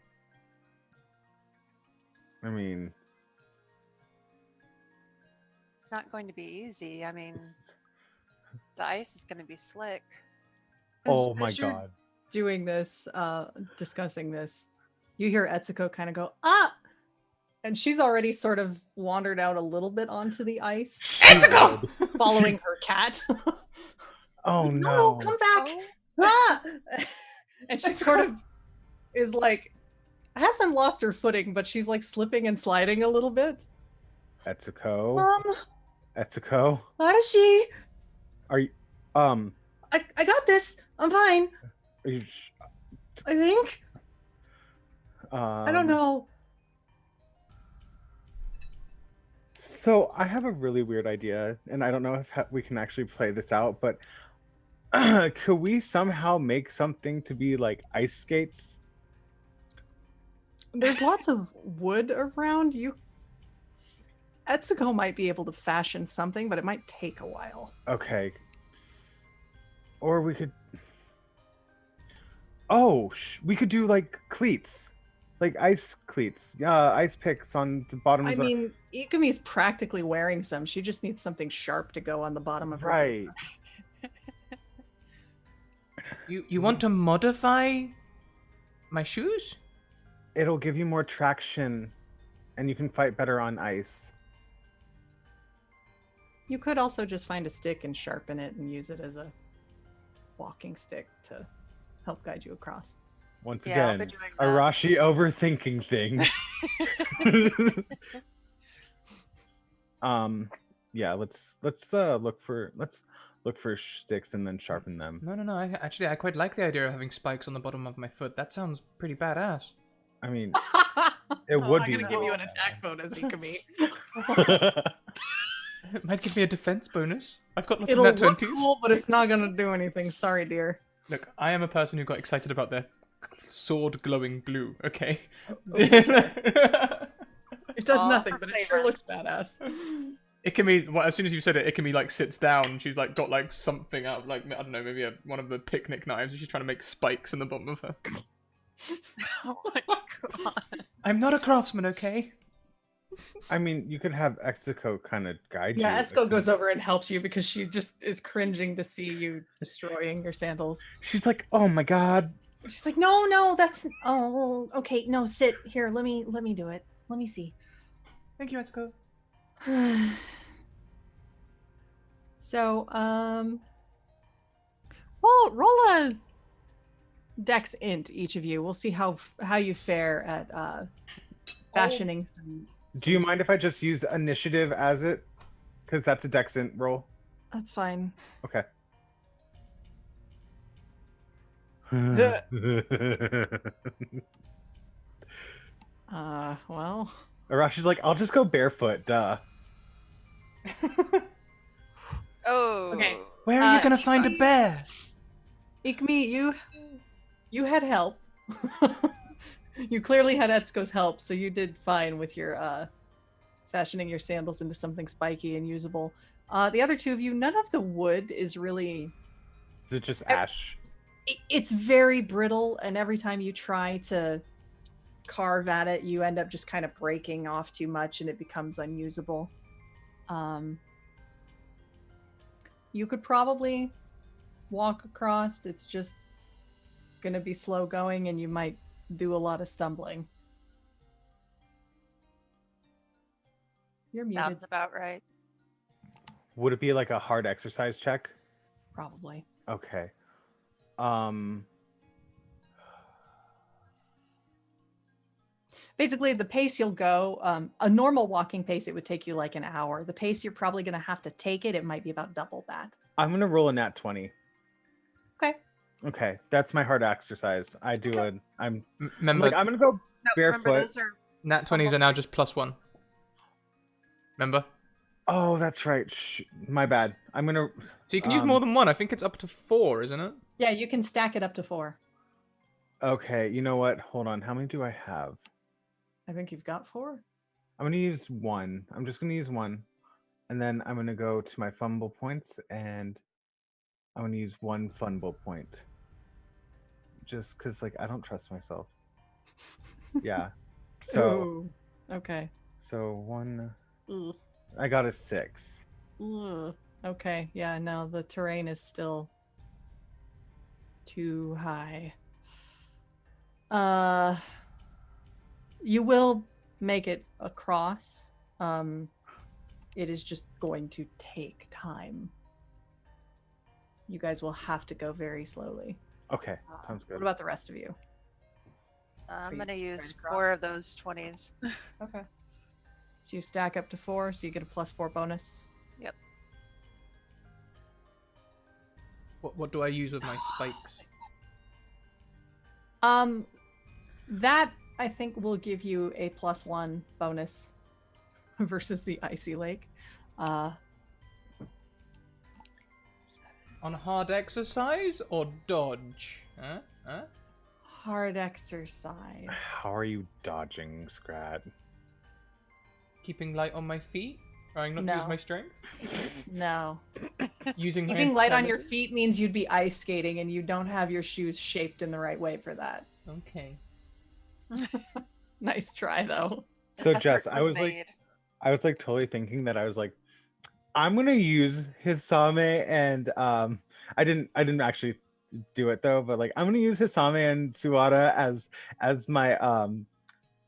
[SPEAKER 4] I mean,
[SPEAKER 5] Not going to be easy. I mean,
[SPEAKER 4] it's-
[SPEAKER 5] the ice is going to be slick.
[SPEAKER 4] oh my
[SPEAKER 3] as you're
[SPEAKER 4] god.
[SPEAKER 3] doing this, discussing this, you hear Etsuko kind of go, ah! And she's already sort of wandered out a little bit onto the ice,
[SPEAKER 2] Etsuko!
[SPEAKER 3] following her cat.
[SPEAKER 4] Oh
[SPEAKER 3] No,
[SPEAKER 4] no.
[SPEAKER 3] come back!
[SPEAKER 5] Oh,
[SPEAKER 3] Ah! And she sort of is like, hasn't lost her footing, but she's like slipping and sliding a little bit.
[SPEAKER 4] Etsuko. Etsuko.
[SPEAKER 3] Arashi,
[SPEAKER 4] Are you
[SPEAKER 3] I got this. I'm fine.
[SPEAKER 4] are you
[SPEAKER 3] I think. I don't know.
[SPEAKER 4] So I have a really weird idea, and I don't know if we can actually play this out, but could we somehow make something to be like ice skates?
[SPEAKER 3] There's lots of wood around. Etsuko might be able to fashion something, but it might take a while.
[SPEAKER 4] Okay. Or we could. Oh, we could do like cleats, like ice cleats. Yeah, ice picks on the bottoms.
[SPEAKER 3] I mean, Ikumi's practically wearing some. She just needs something sharp to go on the bottom of her.
[SPEAKER 4] Right.
[SPEAKER 2] You want to modify my shoes?
[SPEAKER 4] It'll give you more traction, and you can fight better on ice.
[SPEAKER 3] You could also just find a stick and sharpen it and use it as a walking stick to help guide you across.
[SPEAKER 4] Once
[SPEAKER 5] Yeah, I'll
[SPEAKER 4] again,
[SPEAKER 5] be doing that.
[SPEAKER 4] Arashi overthinking things. Yeah, let's look for sticks and then sharpen them.
[SPEAKER 2] No. I quite like the idea of having spikes on the bottom of my foot. That sounds pretty badass.
[SPEAKER 4] I mean,
[SPEAKER 3] It
[SPEAKER 4] would
[SPEAKER 3] not
[SPEAKER 4] be
[SPEAKER 3] going to give you an
[SPEAKER 4] nice.
[SPEAKER 3] attack bonus, Ikumi.
[SPEAKER 2] It might give me a defense bonus. I've got lots
[SPEAKER 3] It'll
[SPEAKER 2] of nat
[SPEAKER 3] look
[SPEAKER 2] 20s.
[SPEAKER 3] cool, but it's not going to do anything. Sorry, dear.
[SPEAKER 2] Look, I am a person who got excited about their sword glowing blue, okay?
[SPEAKER 3] It does
[SPEAKER 5] All
[SPEAKER 3] nothing,
[SPEAKER 5] for
[SPEAKER 3] but it
[SPEAKER 5] flavor.
[SPEAKER 3] sure looks badass.
[SPEAKER 2] Ikumi, well, as soon as you said it, Ikumi like sits down. She's like got like something out, like I don't know, maybe one of the picnic knives. And she's trying to make spikes in the bottom of her.
[SPEAKER 5] Oh my god.
[SPEAKER 2] I'm not a craftsman, okay?
[SPEAKER 4] I mean, you could have Etsuko kind of guide you.
[SPEAKER 3] Yeah, Etsuko goes over and helps you because she just is cringing to see you destroying your sandals.
[SPEAKER 4] She's like, "Oh my god."
[SPEAKER 6] She's like, no, that's okay. No, sit here. Let me do it. Let me see.
[SPEAKER 2] Thank you, Etsuko.
[SPEAKER 3] So, roll a Dex int, each of you. We'll see how you fare at fashioning some.
[SPEAKER 4] Do you mind if I just use initiative as it? Because that's a Dex int roll.
[SPEAKER 3] That's fine.
[SPEAKER 4] Okay.
[SPEAKER 3] Well.
[SPEAKER 4] Arashi's like, "I'll just go barefoot, duh."
[SPEAKER 5] Oh.
[SPEAKER 3] Okay.
[SPEAKER 2] Where are you gonna find a bear?
[SPEAKER 3] Ikumi, you had help. You clearly had Etsuko's help, so you did fine with your fashioning your sandals into something spiky and usable. The other two of you, none of the wood is really.
[SPEAKER 4] Is it just ash?
[SPEAKER 3] It's very brittle, and every time you try to carve at it, you end up just kind of breaking off too much, and it becomes unusable. You could probably walk across. It's just gonna be slow going, and you might do a lot of stumbling. You're muted,
[SPEAKER 5] Sounds about right.
[SPEAKER 4] Would it be like a hard exercise check?
[SPEAKER 3] probably.
[SPEAKER 4] Okay.
[SPEAKER 3] Basically, the pace you'll go, a normal walking pace, it would take you like an hour. The pace you're probably gonna have to take it might be about double that.
[SPEAKER 4] I'm gonna roll a nat 20.
[SPEAKER 3] Okay.
[SPEAKER 4] Okay, that's my hard exercise. I do it. I'm
[SPEAKER 2] Remember,
[SPEAKER 4] like, I'm gonna go
[SPEAKER 5] No,
[SPEAKER 4] barefoot.
[SPEAKER 5] remember those are
[SPEAKER 2] nat 20s are now just +1. Remember?
[SPEAKER 4] Oh, that's right. My bad. I'm gonna.
[SPEAKER 2] So you can use more than one. I think it's up to 4, isn't it?
[SPEAKER 3] Yeah, you can stack it up to 4.
[SPEAKER 4] Okay, you know what? Hold on. How many do I have?
[SPEAKER 3] I think you've got 4.
[SPEAKER 4] I'm gonna use 1. I'm just gonna use 1, and then I'm gonna go to my fumble points, and I'm gonna use 1 fumble point. Just because, like, I don't trust myself. Yeah. So.
[SPEAKER 3] Ooh, okay.
[SPEAKER 4] So 1.
[SPEAKER 3] Ugh.
[SPEAKER 4] I got a 6.
[SPEAKER 3] Ugh. Okay, yeah, no, the terrain is still too high. You will make it across. It is just going to take time. You guys will have to go very slowly.
[SPEAKER 4] Okay, sounds
[SPEAKER 3] What
[SPEAKER 4] good.
[SPEAKER 3] about the rest of you?
[SPEAKER 5] I'm
[SPEAKER 3] you
[SPEAKER 5] gonna
[SPEAKER 3] trying
[SPEAKER 5] use
[SPEAKER 3] to
[SPEAKER 5] 4 of
[SPEAKER 3] cross?
[SPEAKER 5] those 20s.
[SPEAKER 3] Okay. So you stack up to 4, so you get a +4 bonus.
[SPEAKER 5] Yep.
[SPEAKER 2] What do I use with my spikes?
[SPEAKER 3] That I think will give you a +1 bonus. versus the icy lake.
[SPEAKER 2] On hard exercise or dodge? Huh?
[SPEAKER 3] Hard exercise.
[SPEAKER 4] How are you dodging, Scrat?
[SPEAKER 2] Keeping light on my feet? Trying not to use
[SPEAKER 3] No.
[SPEAKER 2] my strength?
[SPEAKER 3] No.
[SPEAKER 2] Using my
[SPEAKER 3] Keeping light on your
[SPEAKER 2] intelligence?
[SPEAKER 3] feet means you'd be ice skating and you don't have your shoes shaped in the right way for that.
[SPEAKER 2] Okay.
[SPEAKER 3] Nice try though.
[SPEAKER 4] So
[SPEAKER 5] Effort
[SPEAKER 4] Jess, I was
[SPEAKER 5] made.
[SPEAKER 4] like totally thinking that I was like, I'm gonna use Hisame and I didn't actually do it though, but like I'm gonna use Hisame and Suwada as my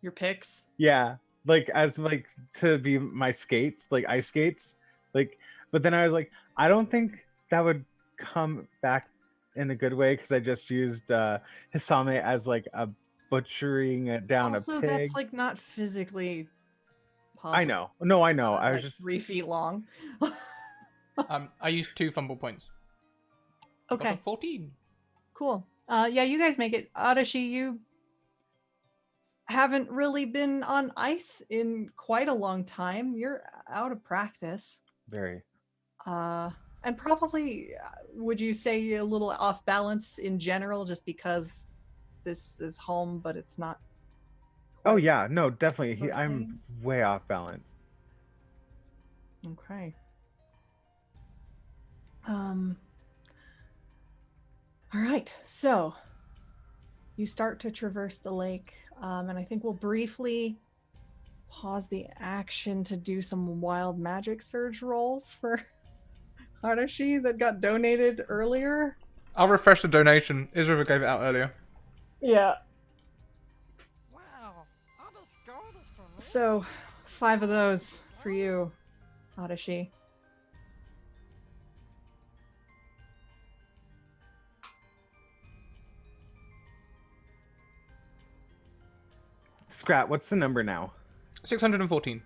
[SPEAKER 3] Your picks.
[SPEAKER 4] yeah, like as like to be my skates, like ice skates. Like but then I was like, I don't think that would come back in a good way because I just used Hisame as like a butchering down
[SPEAKER 3] Also,
[SPEAKER 4] a pig.
[SPEAKER 3] that's like not physically possible.
[SPEAKER 4] I know. No, I know.
[SPEAKER 3] It's
[SPEAKER 4] I was
[SPEAKER 3] like
[SPEAKER 4] just
[SPEAKER 3] 3 feet long.
[SPEAKER 2] I used 2 fumble points. Got a
[SPEAKER 3] Okay,
[SPEAKER 2] 14.
[SPEAKER 3] cool. Yeah, you guys make it. Adashi, you haven't really been on ice in quite a long time. You're out of practice.
[SPEAKER 4] very.
[SPEAKER 3] And probably, would you say you're a little off balance in general just because this is home, but it's not?
[SPEAKER 4] Oh
[SPEAKER 3] quite
[SPEAKER 4] yeah, no, definitely.
[SPEAKER 3] the
[SPEAKER 4] I'm
[SPEAKER 3] same?
[SPEAKER 4] way off balance.
[SPEAKER 3] Okay. All right. So you start to traverse the lake, and I think we'll briefly pause the action to do some wild magic surge rolls for Harashi that got donated earlier.
[SPEAKER 2] I'll refresh the donation. Israel gave it out earlier.
[SPEAKER 3] Yeah.
[SPEAKER 1] Wow, all this gold is for me.
[SPEAKER 3] So 5 of those for you, Harashi.
[SPEAKER 4] Scrat, what's the number now?
[SPEAKER 2] 614.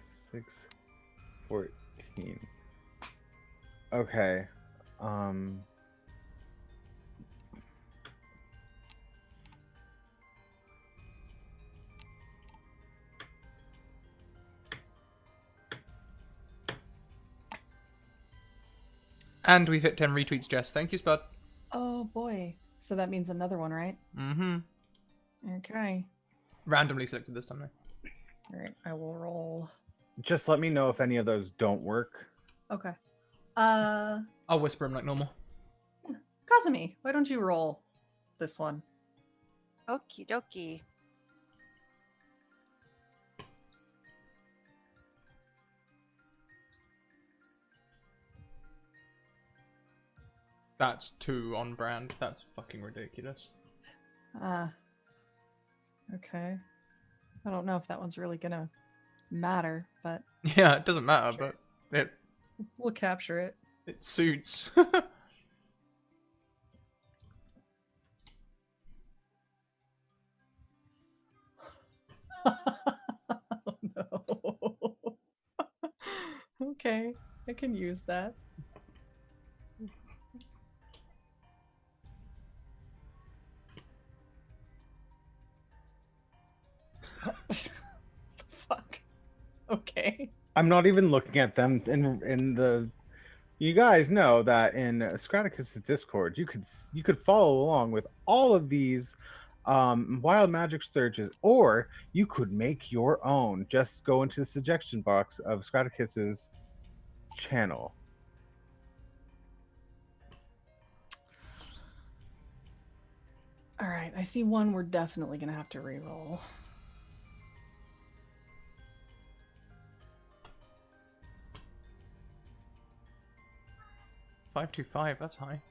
[SPEAKER 4] 614. Okay.
[SPEAKER 2] And we've hit 10 retweets, Jess. Thank you, Spud.
[SPEAKER 3] Oh boy. So that means another one, right?
[SPEAKER 2] Mm-hmm.
[SPEAKER 3] Okay.
[SPEAKER 2] Randomly selected this time, though.
[SPEAKER 3] All right. I will roll.
[SPEAKER 4] Just let me know if any of those don't work.
[SPEAKER 3] Okay.
[SPEAKER 2] I'll whisper them like normal.
[SPEAKER 3] Kazumi, why don't you roll this one?
[SPEAKER 5] Okie dokie.
[SPEAKER 2] That's 2 on brand. That's fucking ridiculous.
[SPEAKER 3] Okay. I don't know if that one's really gonna matter, but
[SPEAKER 2] Yeah, it doesn't matter, but
[SPEAKER 3] we'll capture it.
[SPEAKER 2] it suits.
[SPEAKER 3] Oh no. Okay, I can use that. Fuck. Okay.
[SPEAKER 4] I'm not even looking at them in the. You guys know that in Scraticus' Discord, you could follow along with all of these wild magic surges, or you could make your own. Just go into the suggestion box of Scraticus' channel.
[SPEAKER 3] All right, I see one we're definitely gonna have to re-roll.
[SPEAKER 2] $525, that's high.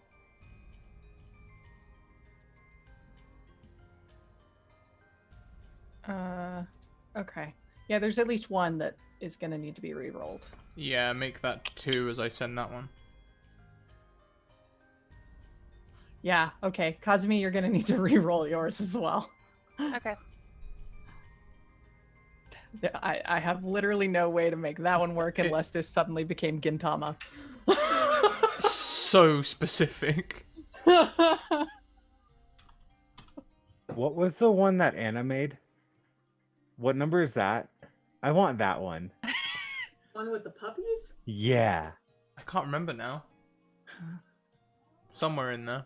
[SPEAKER 3] Okay. Yeah, there's at least one that is gonna need to be re-rolled.
[SPEAKER 2] Yeah, make that 2 as I send that one.
[SPEAKER 3] Yeah, okay. Kazumi, you're gonna need to re-roll yours as well.
[SPEAKER 5] Okay.
[SPEAKER 3] I have literally no way to make that one work unless this suddenly became Gintama.
[SPEAKER 2] So specific.
[SPEAKER 4] What was the one that Anna made? What number is that? I want that one.
[SPEAKER 7] One with the puppies?
[SPEAKER 4] Yeah.
[SPEAKER 2] I can't remember now. Somewhere in there.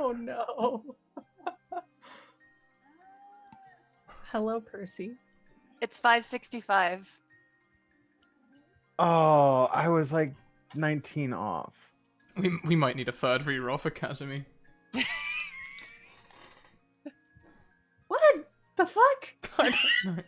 [SPEAKER 3] Oh no. Hello, Percy.
[SPEAKER 5] It's 565.
[SPEAKER 4] Oh, I was like 19 off.
[SPEAKER 2] We might need a third reroll for Kazumi.
[SPEAKER 3] What the fuck?
[SPEAKER 2] I don't know.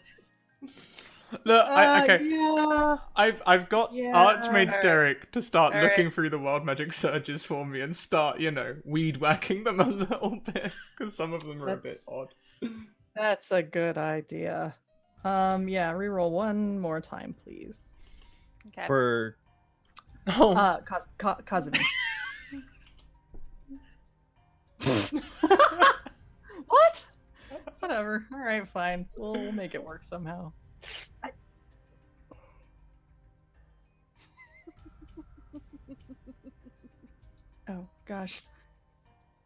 [SPEAKER 2] Look, okay.
[SPEAKER 3] Yeah.
[SPEAKER 2] I've got
[SPEAKER 3] Yeah.
[SPEAKER 2] Archmage
[SPEAKER 5] Alright.
[SPEAKER 2] Derek to start
[SPEAKER 5] Alright.
[SPEAKER 2] looking through the wild magic surges for me and start, weed whacking them a little bit because some of them are a bit
[SPEAKER 3] That's-
[SPEAKER 2] odd.
[SPEAKER 3] That's a good idea. Yeah, reroll one more time, please.
[SPEAKER 5] Okay.
[SPEAKER 4] For
[SPEAKER 2] Oh,
[SPEAKER 3] Kazumi. What? Whatever. All right, fine. We'll make it work somehow. Oh gosh.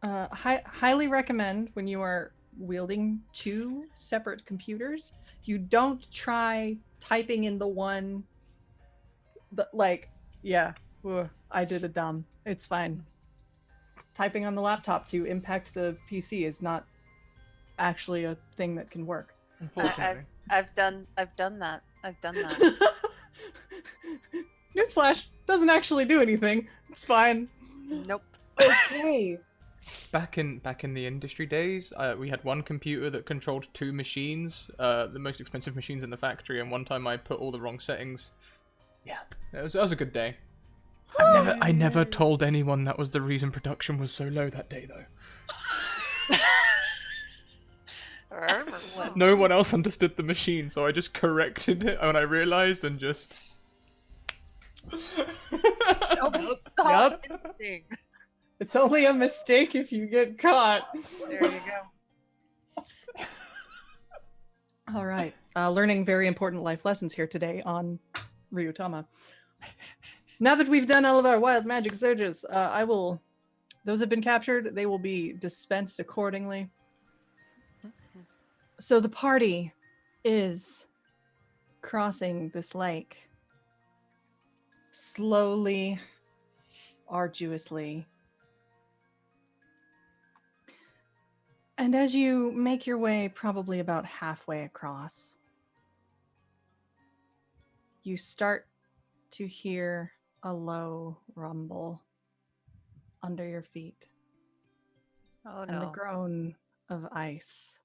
[SPEAKER 3] Highly recommend when you are wielding two separate computers, you don't try typing in the one. I did a dumb. It's fine. Typing on the laptop to impact the PC is not actually a thing that can work.
[SPEAKER 2] unfortunately.
[SPEAKER 5] I've done that. I've done that.
[SPEAKER 3] Newsflash, doesn't actually do anything. It's fine.
[SPEAKER 5] Nope.
[SPEAKER 3] Okay.
[SPEAKER 2] Back in the industry days, we had one computer that controlled two machines, the most expensive machines in the factory, and one time I put all the wrong settings. Yeah, that was a good day. I never told anyone that was the reason production was so low that day, though.
[SPEAKER 5] I remember when.
[SPEAKER 2] No one else understood the machine, so I just corrected it when I realized and just.
[SPEAKER 5] Nobody saw
[SPEAKER 3] Yep.
[SPEAKER 5] anything.
[SPEAKER 3] It's only a mistake if you get caught.
[SPEAKER 5] There you go.
[SPEAKER 3] All right. Learning very important life lessons here today on Ryutama. Now that we've done all of our wild magic surges, those have been captured. They will be dispensed accordingly. So the party is crossing this lake slowly, arduously. And as you make your way probably about halfway across, you start to hear a low rumble under your feet
[SPEAKER 5] Oh
[SPEAKER 3] and the
[SPEAKER 5] no.
[SPEAKER 3] groan of ice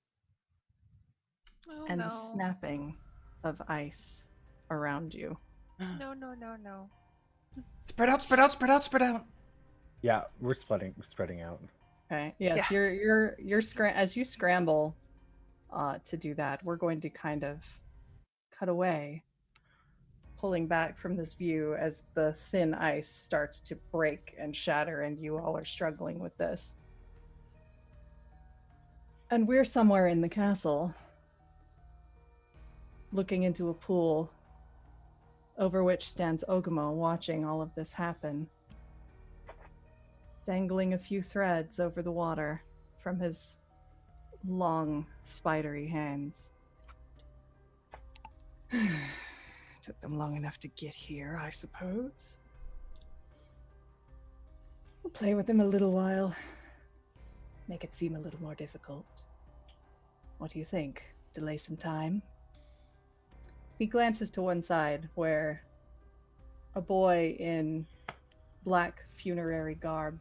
[SPEAKER 5] Oh
[SPEAKER 3] and
[SPEAKER 5] no.
[SPEAKER 3] the snapping of ice around you.
[SPEAKER 5] No.
[SPEAKER 2] Spread out, spread out, spread out, spread out.
[SPEAKER 4] yeah, we're spreading out.
[SPEAKER 3] Okay. Yes, you're as you scramble to do that, we're going to kind of cut away, pulling back from this view as the thin ice starts to break and shatter, and you all are struggling with this. And we're somewhere in the castle, looking into a pool over which stands Ogamo, watching all of this happen, dangling a few threads over the water from his long, spidery hands. Took them long enough to get here, I suppose. We'll play with them a little while. Make it seem a little more difficult. What do you think? Delay some time? He glances to one side where a boy in black funerary garb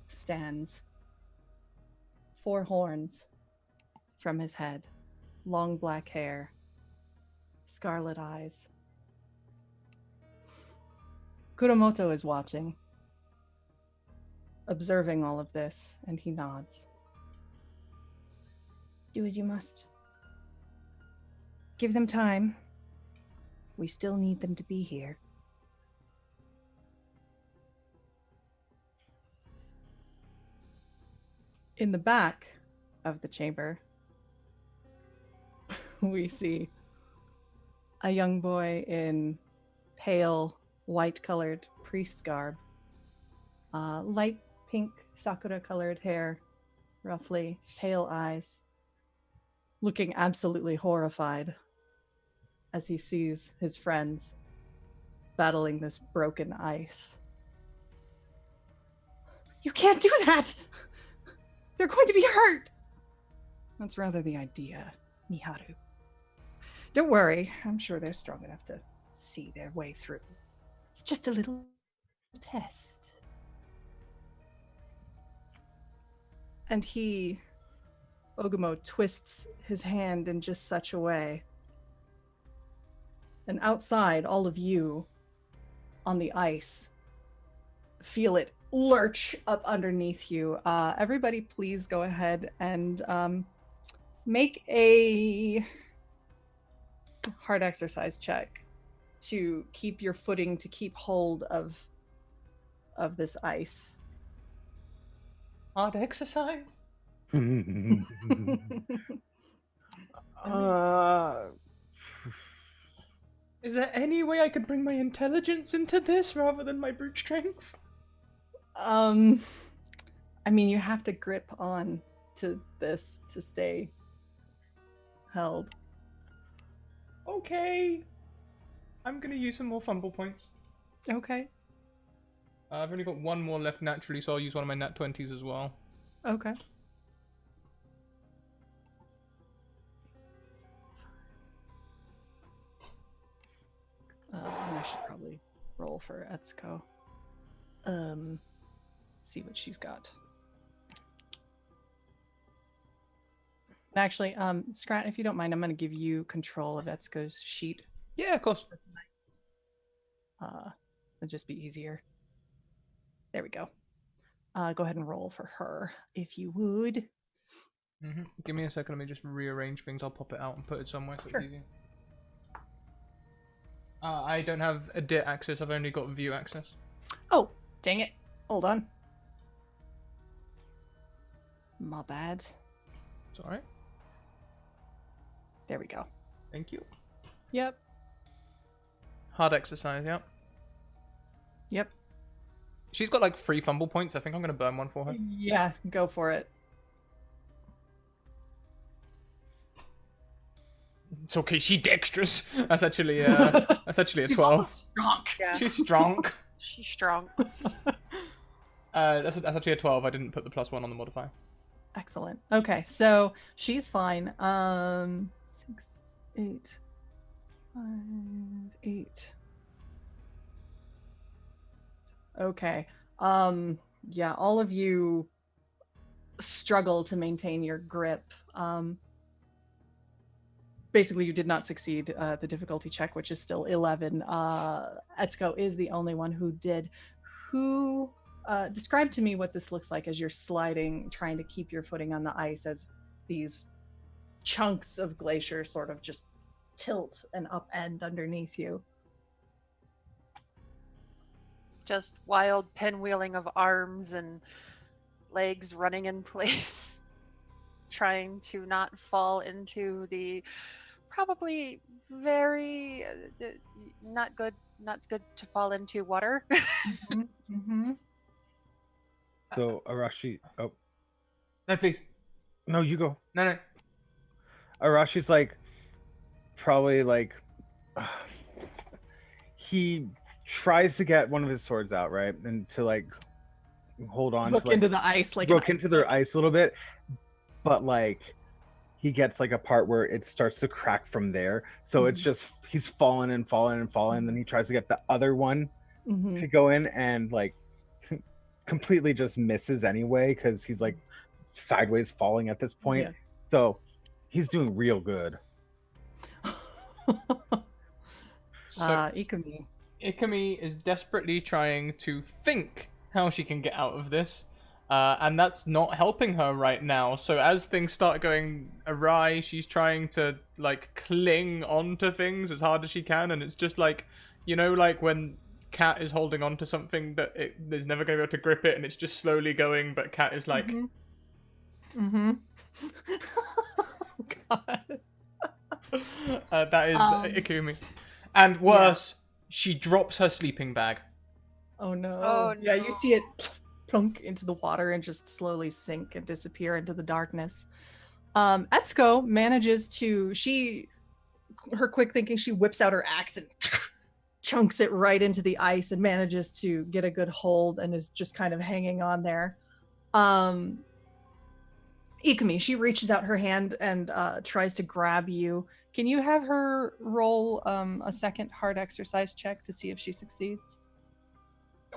[SPEAKER 3] stands. 4 horns from his head, long black hair, scarlet eyes. Kuromoto is watching, observing all of this, and he nods. Do as you must. Give them time. We still need them to be here. In the back of the chamber, we see a young boy in pale, white-colored priest garb, light pink sakura-colored hair, roughly, pale eyes, looking absolutely horrified as he sees his friends battling this broken ice. You can't do that! They're going to be hurt! That's rather the idea, Miharu. Don't worry, I'm sure they're strong enough to see their way through. It's just a little test. And Ogamo twists his hand in just such a way. And outside, all of you on the ice feel it lurch up underneath you. Everybody, please go ahead and make a hard exercise check to keep your footing, to keep hold of this ice.
[SPEAKER 2] Hard exercise? Is there any way I could bring my intelligence into this rather than my brute strength?
[SPEAKER 3] I mean, you have to grip on to this to stay held.
[SPEAKER 2] Okay. I'm gonna use some more fumble points.
[SPEAKER 3] Okay.
[SPEAKER 2] I've only got one more left naturally, so I'll use one of my nat 20s as well.
[SPEAKER 3] Okay. I should probably roll for Etsuko. See what she's got. Actually, Scrat, if you don't mind, I'm going to give you control of Etsuko's sheet.
[SPEAKER 2] Yeah, of course.
[SPEAKER 3] It'll just be easier. There we go. Go ahead and roll for her, if you would.
[SPEAKER 2] Mm-hmm. Give me a second, let me just rearrange things. I'll pop it out and put it somewhere so
[SPEAKER 3] Sure.
[SPEAKER 2] it's easy. I don't have a dit access, I've only got view access.
[SPEAKER 3] Oh, dang it. Hold on. My bad.
[SPEAKER 2] It's alright.
[SPEAKER 3] There we go.
[SPEAKER 2] Thank you.
[SPEAKER 3] Yep.
[SPEAKER 2] Hard exercise, yeah.
[SPEAKER 3] Yep.
[SPEAKER 2] She's got like 3 fumble points. I think I'm going to burn one for her.
[SPEAKER 3] Yeah, go for it.
[SPEAKER 2] It's okay, she dexterous. That's actually a
[SPEAKER 3] She's
[SPEAKER 2] 12.
[SPEAKER 3] also strong.
[SPEAKER 5] Yeah,
[SPEAKER 2] She's strong.
[SPEAKER 5] she's strong.
[SPEAKER 2] That's actually a 12. I didn't put the +1 on the modifier.
[SPEAKER 3] Excellent. Okay, so she's fine. 6, 8, 5, 8. Okay. Yeah, all of you struggle to maintain your grip. Basically, you did not succeed the difficulty check, which is still 11. Etsuko is the only one who did. Who describe to me what this looks like as you're sliding, trying to keep your footing on the ice as these chunks of glacier sort of just tilt and upend underneath you.
[SPEAKER 5] Just wild pinwheeling of arms and legs running in place, trying to not fall into the probably very not good to fall into water.
[SPEAKER 3] Mm-hmm.
[SPEAKER 4] So Arashi, oh
[SPEAKER 2] No, please.
[SPEAKER 4] no, you go.
[SPEAKER 2] No.
[SPEAKER 4] Arashi's like, probably like, he tries to get one of his swords out, right, and to like hold on,
[SPEAKER 3] Look
[SPEAKER 4] to, like,
[SPEAKER 3] into the ice like
[SPEAKER 4] look into their ice a little bit, but like he gets like a part where it starts to crack from there, so it's just he's falling and falling and falling, and then he tries to get the other one
[SPEAKER 3] Mm-hmm.
[SPEAKER 4] to go in and like completely just misses anyway because he's like sideways falling at this point.
[SPEAKER 3] Yeah.
[SPEAKER 4] So he's doing real good.
[SPEAKER 2] So
[SPEAKER 3] Ikumi.
[SPEAKER 2] Ikumi is desperately trying to think how she can get out of this. And that's not helping her right now. So as things start going awry, she's trying to like cling onto things as hard as she can, and it's just like, you know, like when Cat is holding on to something that is never going to be able to grip it, and it's just slowly going, but Cat is like,
[SPEAKER 3] Mm-hmm. God.
[SPEAKER 2] that is Ikumi. And worse, she drops her sleeping bag.
[SPEAKER 3] Oh no.
[SPEAKER 5] Oh,
[SPEAKER 3] Yeah,
[SPEAKER 5] no.
[SPEAKER 3] you see it plunk into the water and just slowly sink and disappear into the darkness. Etsuko manages to her quick thinking, she whips out her axe and chunks it right into the ice and manages to get a good hold and is just kind of hanging on there. Ikumi, she reaches out her hand and tries to grab you. Can you have her roll a second hard exercise check to see if she succeeds?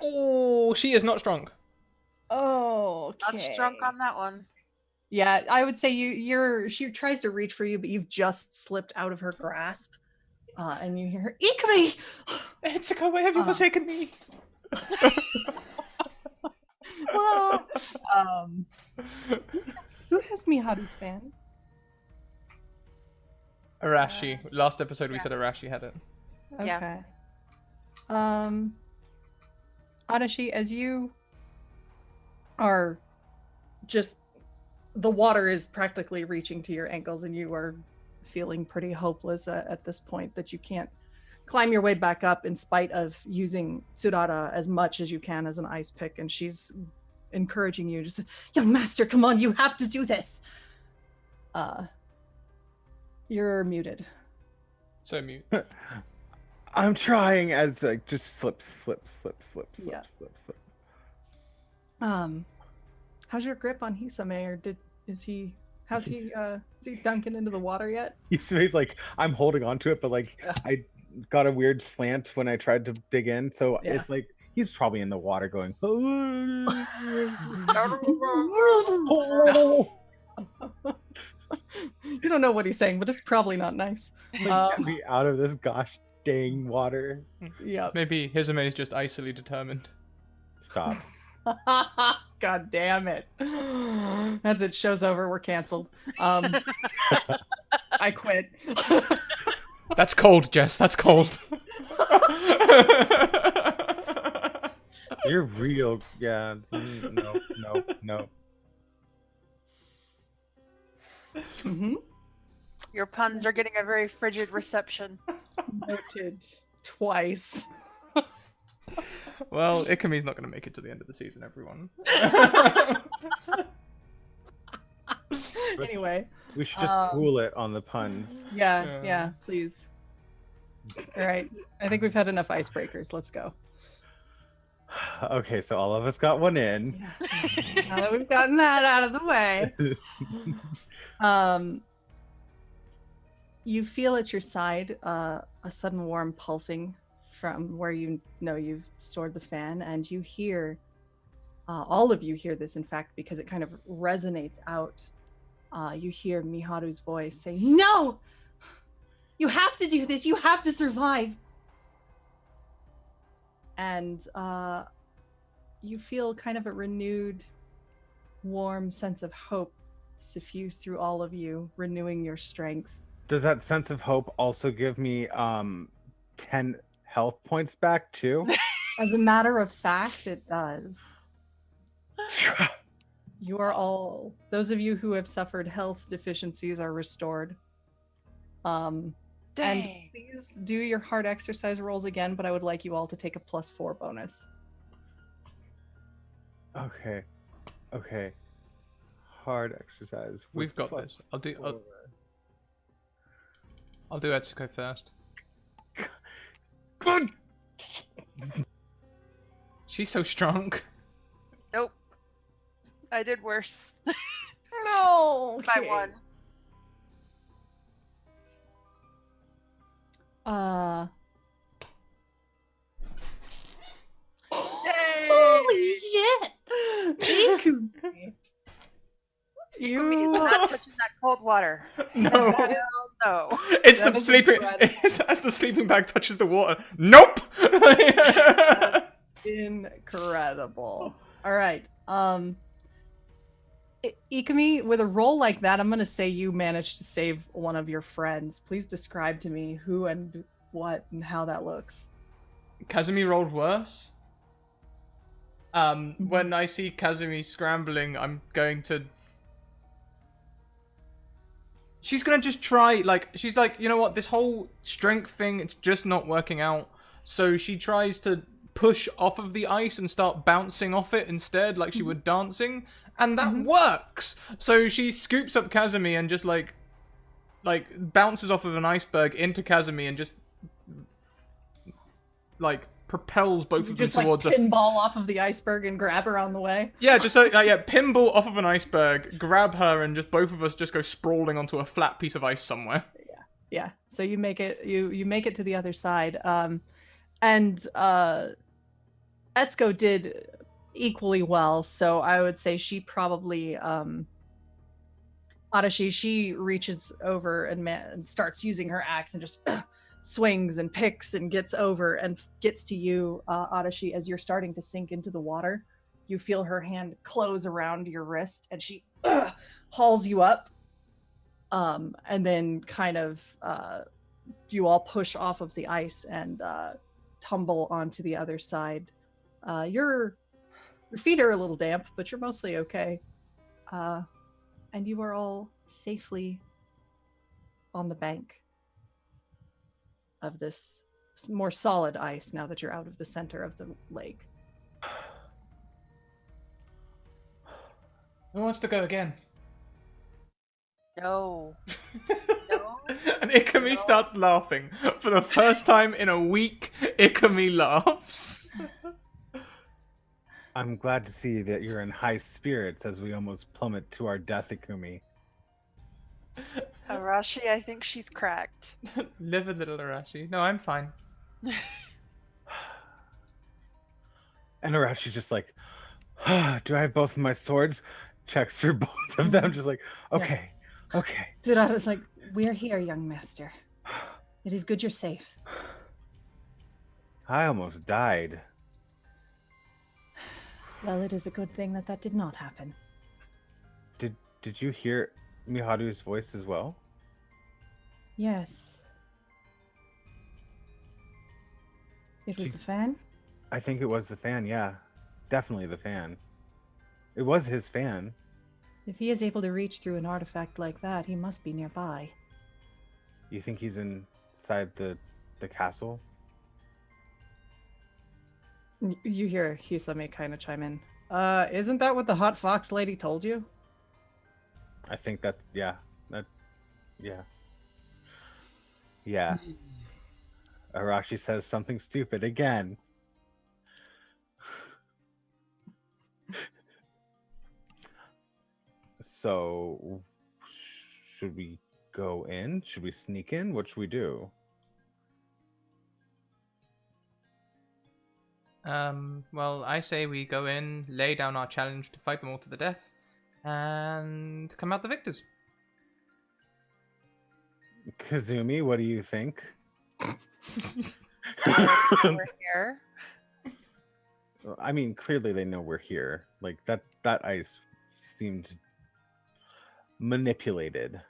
[SPEAKER 2] Oh, she is not strong.
[SPEAKER 3] Oh,
[SPEAKER 5] Not drunk on that one.
[SPEAKER 3] Yeah, I would say she tries to reach for you, but you've just slipped out of her grasp. And you hear her, Ikumi!
[SPEAKER 2] Etsuko, why have you forsaken me?
[SPEAKER 3] Well, who has Miharu's fan?
[SPEAKER 2] Arashi. Last episode we said Arashi had it.
[SPEAKER 3] Okay.
[SPEAKER 5] Yeah.
[SPEAKER 3] Adashi, as you are just, the water is practically reaching to your ankles and you are feeling pretty hopeless at this point that you can't climb your way back up in spite of using Tsurara as much as you can as an ice pick, and she's encouraging you, just, young master, come on, you have to do this. You're muted.
[SPEAKER 2] So mute.
[SPEAKER 4] I'm trying as like just slip.
[SPEAKER 3] How's your grip on Hisame, or is he dunking into the water yet?
[SPEAKER 4] He's like, I'm holding on to it, but like I got a weird slant when I tried to dig in, so
[SPEAKER 3] Yeah.
[SPEAKER 4] it's like he's probably in the water going.
[SPEAKER 3] You don't know what he's saying, but it's probably not nice.
[SPEAKER 4] Get me out of this gosh dang water.
[SPEAKER 3] Yeah.
[SPEAKER 2] Maybe Hizame is just icily determined.
[SPEAKER 4] Stop.
[SPEAKER 3] God damn it. That's it. Show's over. We're canceled. I quit.
[SPEAKER 2] That's cold, Jess. That's cold.
[SPEAKER 4] You're real. Yeah. No.
[SPEAKER 3] Mm-hmm.
[SPEAKER 5] Your puns are getting a very frigid reception.
[SPEAKER 3] Noted. Twice.
[SPEAKER 2] Well, Ikumi's not going to make it to the end of the season, everyone.
[SPEAKER 3] Anyway.
[SPEAKER 4] We should just cool it on the puns.
[SPEAKER 3] Yeah, please. All right. I think we've had enough icebreakers. Let's go.
[SPEAKER 4] Okay, so all of us got one in.
[SPEAKER 3] Yeah. Now that we've gotten that out of the way. You feel at your side a sudden warm pulsing from where you know you've stored the fan, and you hear, all of you hear this, in fact, because it kind of resonates out. You hear Miharu's voice say, "No! You have to do this! You have to survive!" And you feel kind of a renewed, warm sense of hope suffuse through all of you, renewing your strength.
[SPEAKER 4] Does that sense of hope also give me 10 health points back too?
[SPEAKER 3] As a matter of fact, it does. You are all, those of you who have suffered health deficiencies are restored. And
[SPEAKER 5] Dang.
[SPEAKER 3] please do your hard exercise rolls again, but I would like you all to take a +4 bonus.
[SPEAKER 4] Okay. Hard exercise.
[SPEAKER 2] We've got this. I'll do Etsuko first.
[SPEAKER 4] Good.
[SPEAKER 2] She's so strong.
[SPEAKER 5] Nope. I did worse.
[SPEAKER 3] No!
[SPEAKER 5] By one.
[SPEAKER 6] Holy shit!
[SPEAKER 3] Ikumi.
[SPEAKER 5] Ikumi is not touching that cold water.
[SPEAKER 2] No.
[SPEAKER 5] Hell no.
[SPEAKER 2] It's
[SPEAKER 3] That
[SPEAKER 2] the
[SPEAKER 3] is
[SPEAKER 2] sleeping.
[SPEAKER 3] incredible.
[SPEAKER 2] It's as the sleeping bag touches the water. Nope.
[SPEAKER 3] Incredible. All right. Ikumi, with a roll like that, I'm going to say you managed to save one of your friends. Please describe to me who and what and how that looks.
[SPEAKER 2] Kazumi rolled worse. When I see Kazumi scrambling, I'm going to. She's gonna just try, she's like, you know what, this whole strength thing, it's just not working out. So she tries to push off of the ice and start bouncing off it instead, like she would dancing. And that works! So she scoops up Kazumi and just like bounces off of an iceberg into Kazumi and just like propels both
[SPEAKER 3] You
[SPEAKER 2] of them
[SPEAKER 3] just like
[SPEAKER 2] towards a
[SPEAKER 3] pinball off of the iceberg and grab her on the way.
[SPEAKER 2] yeah, just so pinball off of an iceberg, grab her, and just both of us just go sprawling onto a flat piece of ice somewhere.
[SPEAKER 3] Yeah. So you make it. You make it to the other side. And Etsuko did equally well. So I would say she probably Adachi, she reaches over and starts using her axe and just swings and picks and gets over and gets to you, Adachi, as you're starting to sink into the water. You feel her hand close around your wrist and she hauls you up. And then kind of you all push off of the ice and tumble onto the other side. Your feet are a little damp, but you're mostly okay. And you are all safely on the bank of this more solid ice now that you're out of the center of the lake.
[SPEAKER 2] Who wants to go again?
[SPEAKER 5] No. No.
[SPEAKER 2] And Ikumi starts laughing. For the first time in a week, Ikumi laughs.
[SPEAKER 4] I'm glad to see that you're in high spirits as we almost plummet to our death, Ikumi.
[SPEAKER 5] Arashi, I think she's cracked.
[SPEAKER 2] Live a little, Arashi. No, I'm fine.
[SPEAKER 4] And Arashi's just like, do I have both of my swords? Checks for both of them, just like, okay, okay.
[SPEAKER 6] Tsurada's like, we're here, young master. It is good you're safe.
[SPEAKER 4] I almost died.
[SPEAKER 6] Well, it is a good thing that that did not happen.
[SPEAKER 4] Did you hear Miharu's voice as well?
[SPEAKER 6] Yes. It was the fan?
[SPEAKER 4] I think it was the fan, yeah. Definitely the fan. It was his fan.
[SPEAKER 6] If he is able to reach through an artifact like that, he must be nearby.
[SPEAKER 4] You think he's inside the castle?
[SPEAKER 3] You hear Hisame kind of chime in. Isn't that what the hot fox lady told you?
[SPEAKER 4] I think that, yeah. Yeah. Arashi says something stupid again. So, should we go in? Should we sneak in? What should we do?
[SPEAKER 2] Well, I say we go in, lay down our challenge to fight them all to the death, and come out the victors.
[SPEAKER 4] Kazumi, what do you think?
[SPEAKER 5] We're here.
[SPEAKER 4] I mean, clearly they know we're here. Like that ice seemed manipulated.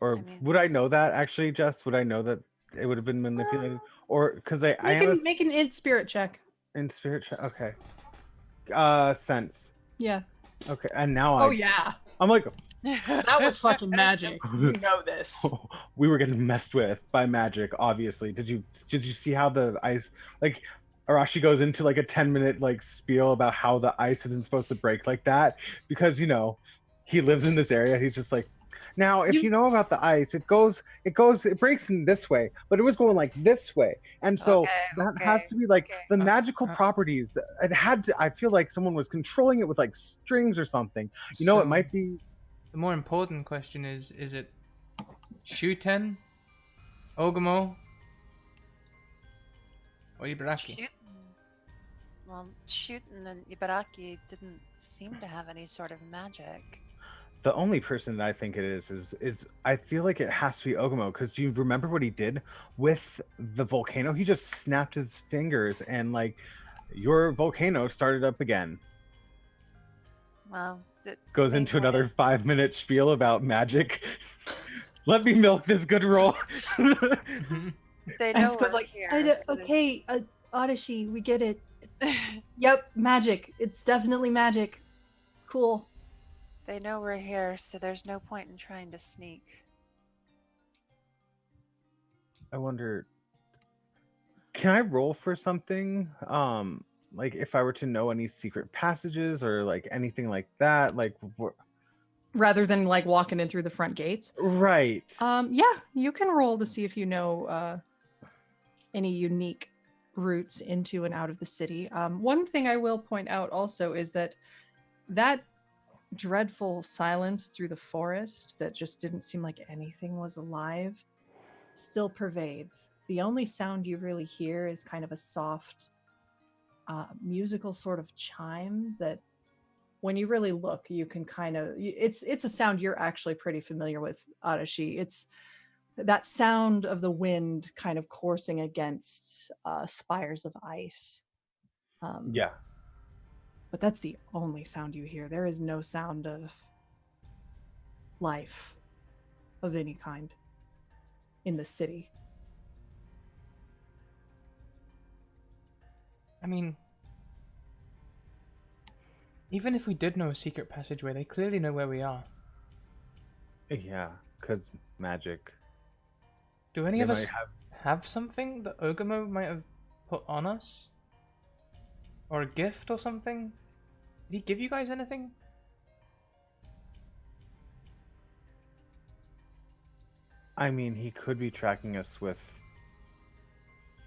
[SPEAKER 4] Or would I know that actually, Jess? Would I know that it would have been manipulated? Or because I
[SPEAKER 3] Make an int spirit check.
[SPEAKER 4] in spirit check. Okay. Sense.
[SPEAKER 3] Yeah.
[SPEAKER 4] Okay, and now
[SPEAKER 3] Oh yeah.
[SPEAKER 4] I'm like,
[SPEAKER 3] That was fucking magic. You know this.
[SPEAKER 4] we were getting messed with by magic. Obviously, did you see how the ice, like, Arashi goes into like a 10-minute like spiel about how the ice isn't supposed to break like that because he lives in this area. He's just like, now if you know about the ice, it breaks in this way, but it was going like this way, and so that has to be like the magical properties. It had to. I feel like someone was controlling it with like strings or something.
[SPEAKER 2] So,
[SPEAKER 4] it might be.
[SPEAKER 2] The more important question is it Shuten, Ogamo, or Ibaraki?
[SPEAKER 5] Well, Shuten and Ibaraki didn't seem to have any sort of magic.
[SPEAKER 4] The only person that I think it is I feel like it has to be Ogamo, because do you remember what he did with the volcano? He just snapped his fingers and like your volcano started up again.
[SPEAKER 5] Well,
[SPEAKER 4] goes into another 5-minute spiel about magic. Let me milk this good roll.
[SPEAKER 5] They know we're
[SPEAKER 6] like,
[SPEAKER 5] here.
[SPEAKER 6] okay, Adachi, we get it. Yep, magic. It's definitely magic. Cool.
[SPEAKER 5] They know we're here, so there's no point in trying to sneak.
[SPEAKER 4] I wonder, can I roll for something? like if I were to know any secret passages or like anything like that, like
[SPEAKER 3] Rather than like walking in through the front gates.
[SPEAKER 4] right.
[SPEAKER 3] Yeah, you can roll to see if you know any unique routes into and out of the city. One thing I will point out also is that dreadful silence through the forest that just didn't seem like anything was alive still pervades. The only sound you really hear is kind of a soft musical sort of chime that when you really look you can kind of it's a sound you're actually pretty familiar with, Adashi. It's that sound of the wind kind of coursing against spires of ice.
[SPEAKER 4] Yeah.
[SPEAKER 3] But that's the only sound you hear. There is no sound of life of any kind in the city.
[SPEAKER 2] I mean, even if we did know a secret passageway, they clearly know where we are.
[SPEAKER 4] Yeah, because magic.
[SPEAKER 2] Do any
[SPEAKER 4] They
[SPEAKER 2] of
[SPEAKER 4] might
[SPEAKER 2] us have something that Ogamo might have put on us? Or a gift or something? Did he give you guys anything?
[SPEAKER 4] I mean, he could be tracking us with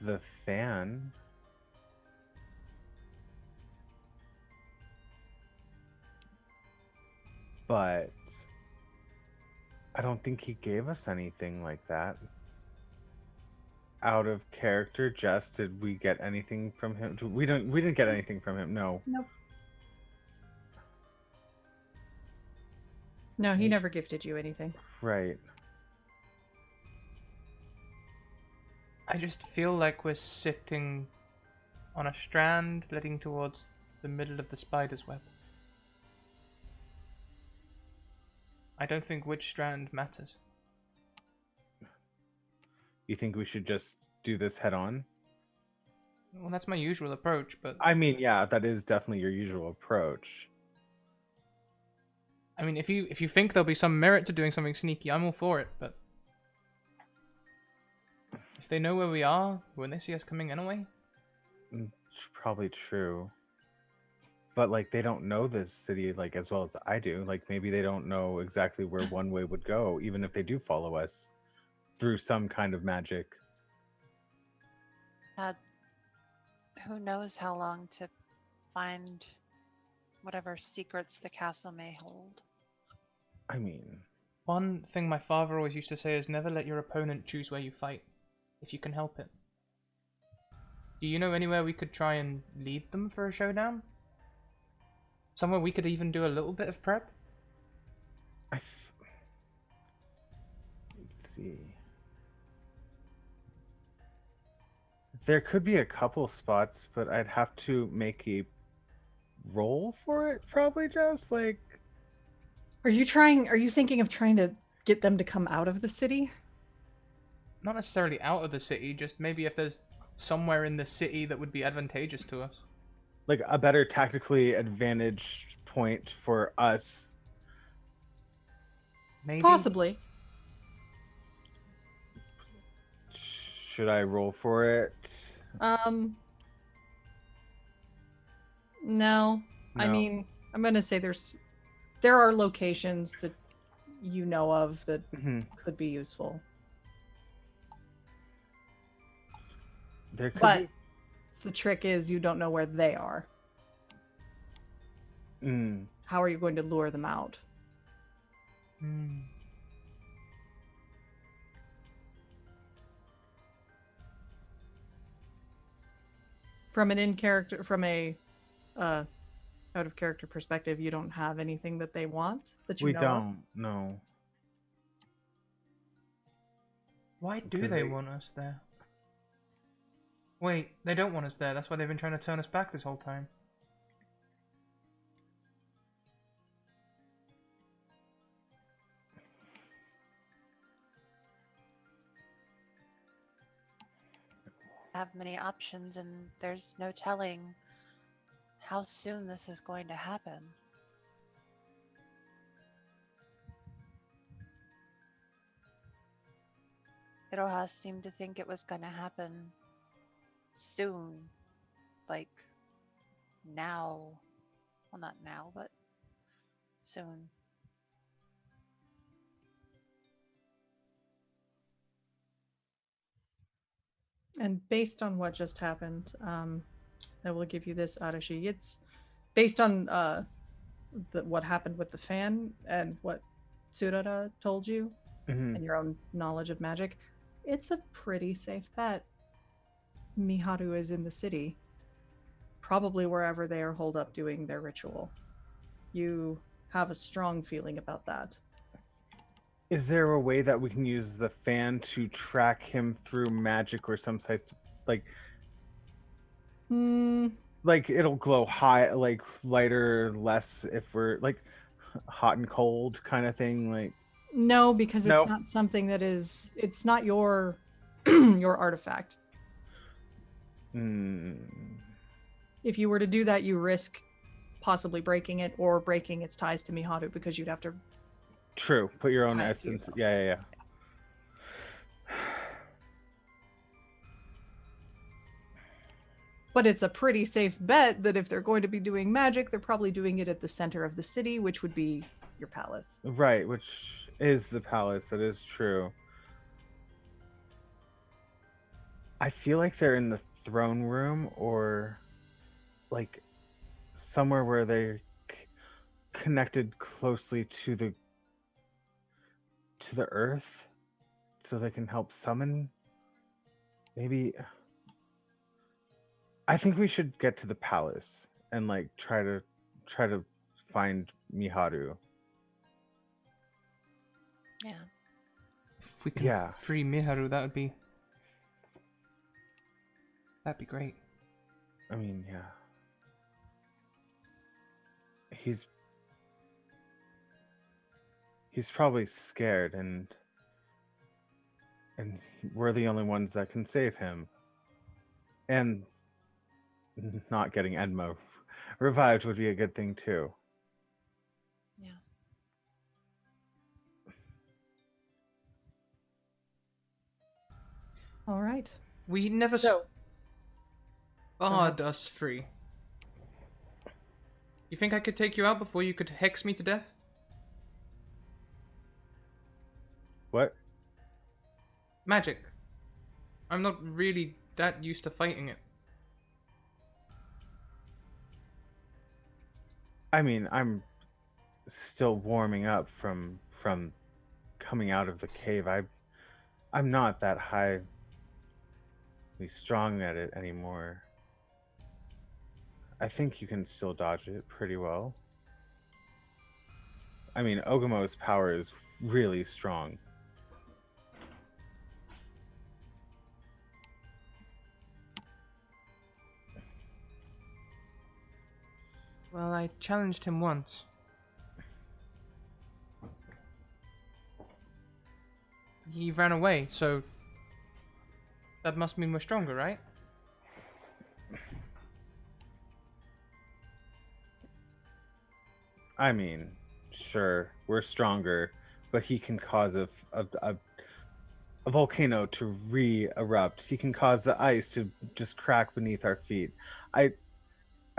[SPEAKER 4] the fan. But I don't think he gave us anything like that. Out of character, Jess, did we get anything from him? We didn't get anything from him. No.
[SPEAKER 6] Nope.
[SPEAKER 3] No, he never gifted you anything.
[SPEAKER 4] Right.
[SPEAKER 2] I just feel like we're sitting on a strand leading towards the middle of the spider's web. I don't think which strand matters.
[SPEAKER 4] You think we should just do this head on?
[SPEAKER 2] Well, that's my usual approach, but...
[SPEAKER 4] I mean, yeah, that is definitely your usual approach.
[SPEAKER 2] I mean, if you think there'll be some merit to doing something sneaky, I'm all for it, but... If they know where we are, won't they see us coming anyway?
[SPEAKER 4] It's probably true. But, like, they don't know this city, like, as well as I do. Like, maybe they don't know exactly where one way would go, even if they do follow us through some kind of magic.
[SPEAKER 5] Who knows how long to find whatever secrets the castle may hold.
[SPEAKER 4] I mean...
[SPEAKER 2] One thing my father always used to say is never let your opponent choose where you fight, if you can help it. Do you know anywhere we could try and lead them for a showdown? Somewhere we could even do a little bit of prep?
[SPEAKER 4] Let's see. There could be a couple spots, but I'd have to make a roll for it, probably, just like...
[SPEAKER 3] Are you thinking of trying to get them to come out of the city?
[SPEAKER 2] Not necessarily out of the city, just maybe if there's somewhere in the city that would be advantageous to us.
[SPEAKER 4] Like a better tactically advantaged point for us.
[SPEAKER 2] Maybe?
[SPEAKER 3] Possibly.
[SPEAKER 4] Should I roll for it?
[SPEAKER 3] No. I
[SPEAKER 4] No.
[SPEAKER 3] mean, I'm gonna say there are locations that you know of that
[SPEAKER 4] Mhm.
[SPEAKER 3] could be useful.
[SPEAKER 4] There could
[SPEAKER 3] But the trick is you don't know where they are.
[SPEAKER 4] be...
[SPEAKER 3] How are you going to lure them out?
[SPEAKER 2] Hmm.
[SPEAKER 3] From a out of character perspective, you don't have anything that they want that you
[SPEAKER 4] We
[SPEAKER 3] know
[SPEAKER 4] don't, no.
[SPEAKER 2] Why do
[SPEAKER 4] Because
[SPEAKER 2] they
[SPEAKER 4] they-
[SPEAKER 2] want us there? Wait, they don't want us there. That's why they've been trying to turn us back this whole time.
[SPEAKER 5] Have many options, and there's no telling how soon this is going to happen. Iroha seemed to think it was going to happen soon, like now. Well, not now, but soon.
[SPEAKER 3] And based on what just happened, I will give you this, Arashi. It's based on what happened with the fan and what Tsurara told you
[SPEAKER 4] Mhm.
[SPEAKER 3] and your own knowledge of magic. It's a pretty safe bet. Miharu is in the city, probably wherever they are holed up doing their ritual. You have a strong feeling about that.
[SPEAKER 4] Is there a way that we can use the fan to track him through magic or some sites like
[SPEAKER 3] Hmm.
[SPEAKER 4] like it'll glow high, like lighter, less if we're like hot and cold kind of thing, like
[SPEAKER 3] No, because it's
[SPEAKER 4] No.
[SPEAKER 3] not something that is. It's not your your artifact. If you were to do that, you risk possibly breaking it or breaking its ties to Miharu because you'd have to.
[SPEAKER 4] True. Put your own
[SPEAKER 3] Tie it to
[SPEAKER 4] essence.
[SPEAKER 3] yourself.
[SPEAKER 4] Yeah.
[SPEAKER 3] But it's a pretty safe bet that if they're going to be doing magic, they're probably doing it at the center of the city, which would be your palace.
[SPEAKER 4] Right, which is the palace. That is true. I feel like they're in the throne room or like somewhere where they're connected closely to the earth so they can help summon. Maybe I think we should get to the palace and like try to find Miharu.
[SPEAKER 5] Yeah.
[SPEAKER 2] If we can
[SPEAKER 4] Yeah.
[SPEAKER 2] free Miharu, that'd be great.
[SPEAKER 4] I mean, yeah. He's probably scared and we're the only ones that can save him. And not getting Enma revived would be a good thing too.
[SPEAKER 5] Yeah.
[SPEAKER 3] All right.
[SPEAKER 2] We never
[SPEAKER 3] So,
[SPEAKER 2] barred us free. You think I could take you out before you could hex me to death?
[SPEAKER 4] What?
[SPEAKER 2] Magic. I'm not really that used to fighting it.
[SPEAKER 4] I mean, I'm still warming up from coming out of the cave. I'm not that highly strong at it anymore. I think you can still dodge it pretty well. I mean, Ogamo's power is really strong.
[SPEAKER 2] Well, I challenged him once. He ran away, so that must mean we're stronger, right?
[SPEAKER 4] I mean, sure, we're stronger, but he can cause a volcano to re-erupt. He can cause the ice to just crack beneath our feet. I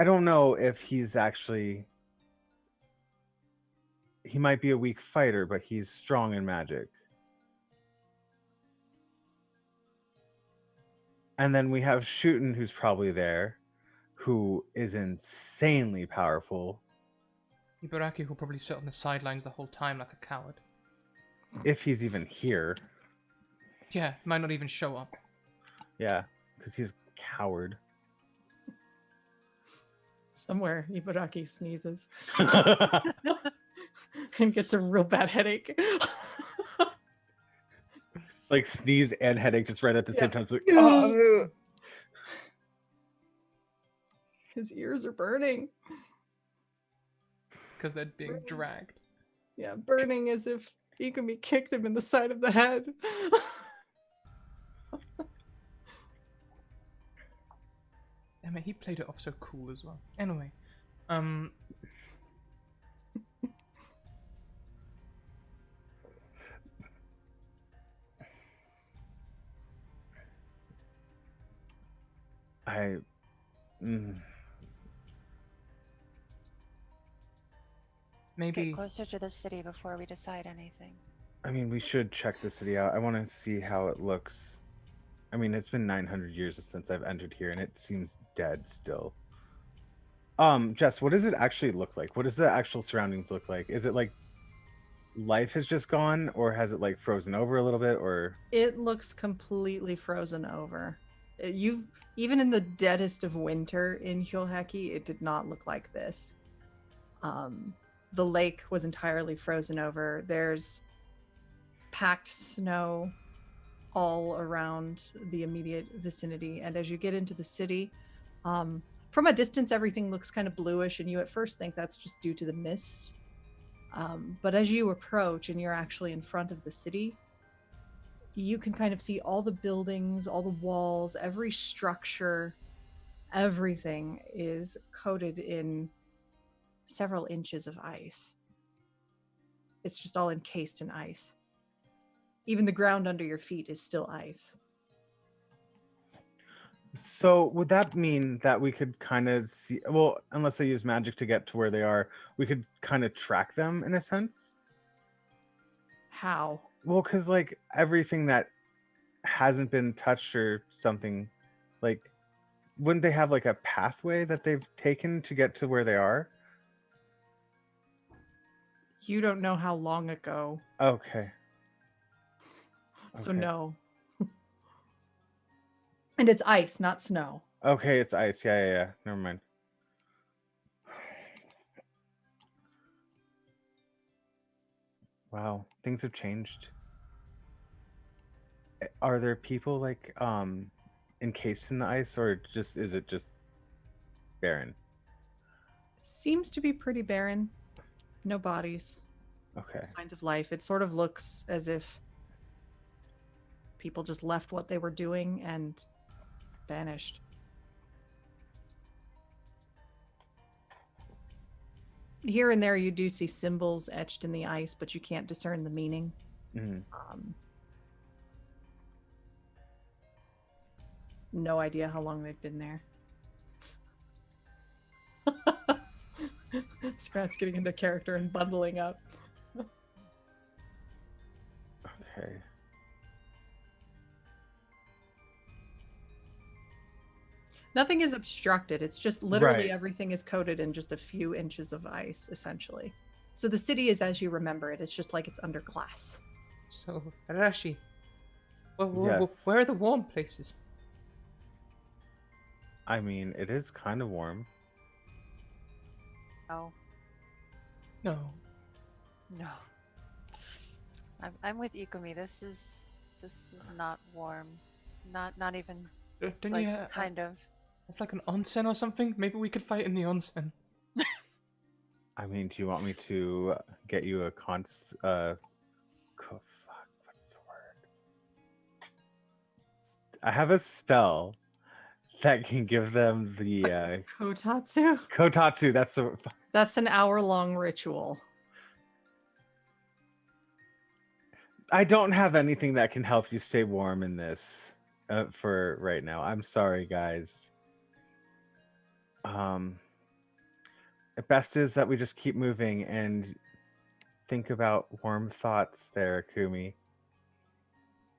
[SPEAKER 4] don't know if he's actually. He might be a weak fighter, but he's strong in magic. And then we have Shooten, who's probably there, who is insanely powerful.
[SPEAKER 2] Ibaraki will probably sit on the sidelines the whole time like a coward.
[SPEAKER 4] If he's even here.
[SPEAKER 2] Yeah, might not even show up.
[SPEAKER 4] Yeah, because he's a coward.
[SPEAKER 3] somewhere, Ibaraki sneezes and gets a real bad headache.
[SPEAKER 4] Like sneeze and headache just right at the same time. It's like,
[SPEAKER 3] His ears are burning.
[SPEAKER 2] Because they're being dragged.
[SPEAKER 3] Yeah, burning as if Ikumi kicked him in the side of the head.
[SPEAKER 2] I mean, he played it off so cool as well. Anyway, Maybe.
[SPEAKER 5] Get closer to the city before we decide anything.
[SPEAKER 4] I mean, we should check the city out. I want to see how it looks. I mean, it's been 900 years since I've entered here, and it seems dead still. Jess, what does it actually look like? What does the actual surroundings look like? Is it like life has just gone, or has it like frozen over a little bit, or?
[SPEAKER 3] It looks completely frozen over. You've even in the deadest of winter in Hyolheki, it did not look like this. The lake was entirely frozen over. There's packed snow all around the immediate vicinity, and as you get into the city, from a distance, everything looks kind of bluish, and you at first think that's just due to the mist. But as you approach and you're actually in front of the city, you can kind of see all the buildings, all the walls, every structure, everything is coated in several inches of ice. It's just all encased in ice. Even the ground under your feet is still ice.
[SPEAKER 4] So would that mean that we could kind of see, well, unless they use magic to get to where they are, we could kind of track them in a sense?
[SPEAKER 3] How?
[SPEAKER 4] Well, because like everything that hasn't been touched or something, like, wouldn't they have like a pathway that they've taken to get to where they are?
[SPEAKER 3] You don't know how long ago,
[SPEAKER 4] Okay.
[SPEAKER 3] so
[SPEAKER 4] Okay.
[SPEAKER 3] no. And it's ice, not snow.
[SPEAKER 4] Okay, it's ice. Yeah. Never mind. Wow, things have changed. Are there people like encased in the ice, or is it just barren?
[SPEAKER 3] Seems to be pretty barren. No bodies.
[SPEAKER 4] Okay.
[SPEAKER 3] Signs of life. It sort of looks as if people just left what they were doing and vanished. Here and there you do see symbols etched in the ice, but you can't discern the meaning.
[SPEAKER 4] Mhm.
[SPEAKER 3] No idea how long they've been there. Scrat's getting into character and bundling up.
[SPEAKER 4] Okay.
[SPEAKER 3] Nothing is obstructed. It's just literally
[SPEAKER 4] Right.
[SPEAKER 3] everything is coated in just a few inches of ice, essentially. So the city is as you remember it. It's just like it's under glass.
[SPEAKER 2] So, Arashi,
[SPEAKER 4] Yes.
[SPEAKER 2] where are the warm places?
[SPEAKER 4] I mean, it is kind of warm.
[SPEAKER 5] No,
[SPEAKER 2] No.
[SPEAKER 5] no. I'm with Ikumi. This is not warm. Not even
[SPEAKER 2] Don't
[SPEAKER 5] like
[SPEAKER 2] you have
[SPEAKER 5] kind of.
[SPEAKER 2] like an onsen or something? Maybe we could fight in the onsen.
[SPEAKER 4] I mean, do you want me to get you a what's the word? I have a spell that can give them the
[SPEAKER 3] Kotatsu?
[SPEAKER 4] kotatsu. That's the
[SPEAKER 3] That's an hour-long ritual.
[SPEAKER 4] I don't have anything that can help you stay warm in this for right now. I'm sorry, guys. The best is that we just keep moving and think about warm thoughts there, Kumi.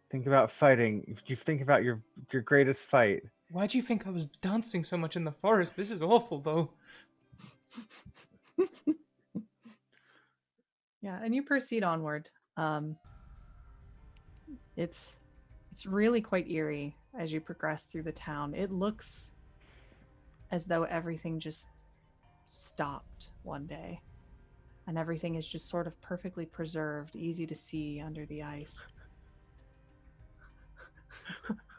[SPEAKER 4] Think about fighting. If you think about your greatest fight.
[SPEAKER 2] Why do you think I was dancing so much in the forest? This is awful, though.
[SPEAKER 3] Yeah, and you proceed onward. It's really quite eerie as you progress through the town. It looks as though everything just stopped one day, and everything is just sort of perfectly preserved, easy to see under the ice.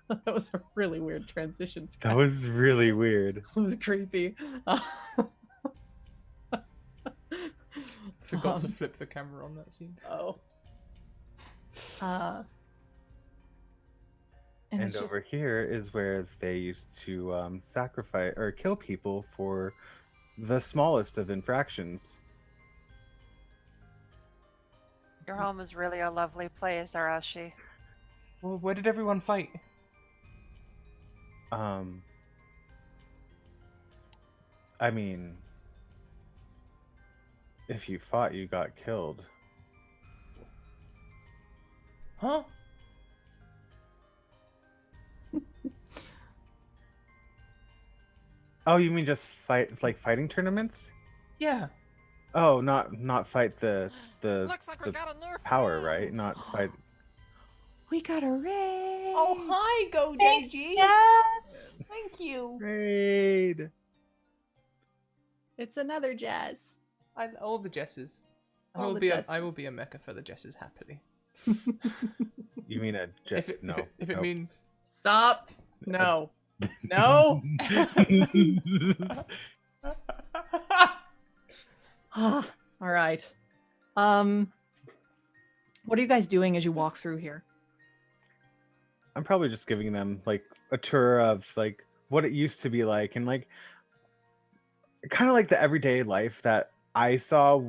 [SPEAKER 3] That was a really weird transition. Scott.
[SPEAKER 4] That was really weird.
[SPEAKER 3] It was creepy.
[SPEAKER 2] Forgot to flip the camera on that scene.
[SPEAKER 3] Oh. And
[SPEAKER 4] And
[SPEAKER 3] it's just,
[SPEAKER 4] over here is where they used to sacrifice or kill people for the smallest of infractions.
[SPEAKER 5] Your home is really a lovely place, Arashi.
[SPEAKER 2] Well, where did everyone fight?
[SPEAKER 4] I mean, If you fought, you got killed.
[SPEAKER 2] Huh?
[SPEAKER 4] Oh, you mean just fight, like fighting tournaments?
[SPEAKER 2] Yeah.
[SPEAKER 4] Oh, not fight the
[SPEAKER 1] Looks like we
[SPEAKER 4] the
[SPEAKER 1] got a new
[SPEAKER 4] power,
[SPEAKER 1] friend.
[SPEAKER 4] right? Not fight.
[SPEAKER 6] We got a raid.
[SPEAKER 8] Oh, hi, Go
[SPEAKER 6] Thanks,
[SPEAKER 8] JG.
[SPEAKER 6] Jess.
[SPEAKER 8] Thank you.
[SPEAKER 4] Raid.
[SPEAKER 6] It's another Jess.
[SPEAKER 2] All the Jesses.
[SPEAKER 6] All the Jesses.
[SPEAKER 2] I will be a mecha for the Jesses happily.
[SPEAKER 4] You mean a jet? No.
[SPEAKER 2] If it
[SPEAKER 4] Nope.
[SPEAKER 2] means.
[SPEAKER 3] Stop. No. No. All right. What are you guys doing as you walk through here?
[SPEAKER 4] I'm probably just giving them like a tour of like what it used to be like, and like kind of like the everyday life that I saw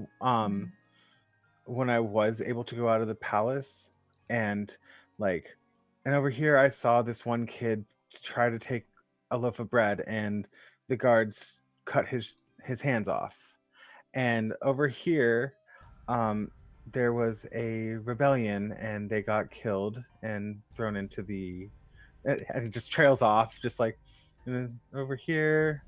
[SPEAKER 4] when I was able to go out of the palace. And like, and over here I saw this one kid try to take a loaf of bread, and the guards cut his hands off. And over here there was a rebellion, and they got killed and thrown into the, and it just trails off just like, and then over here.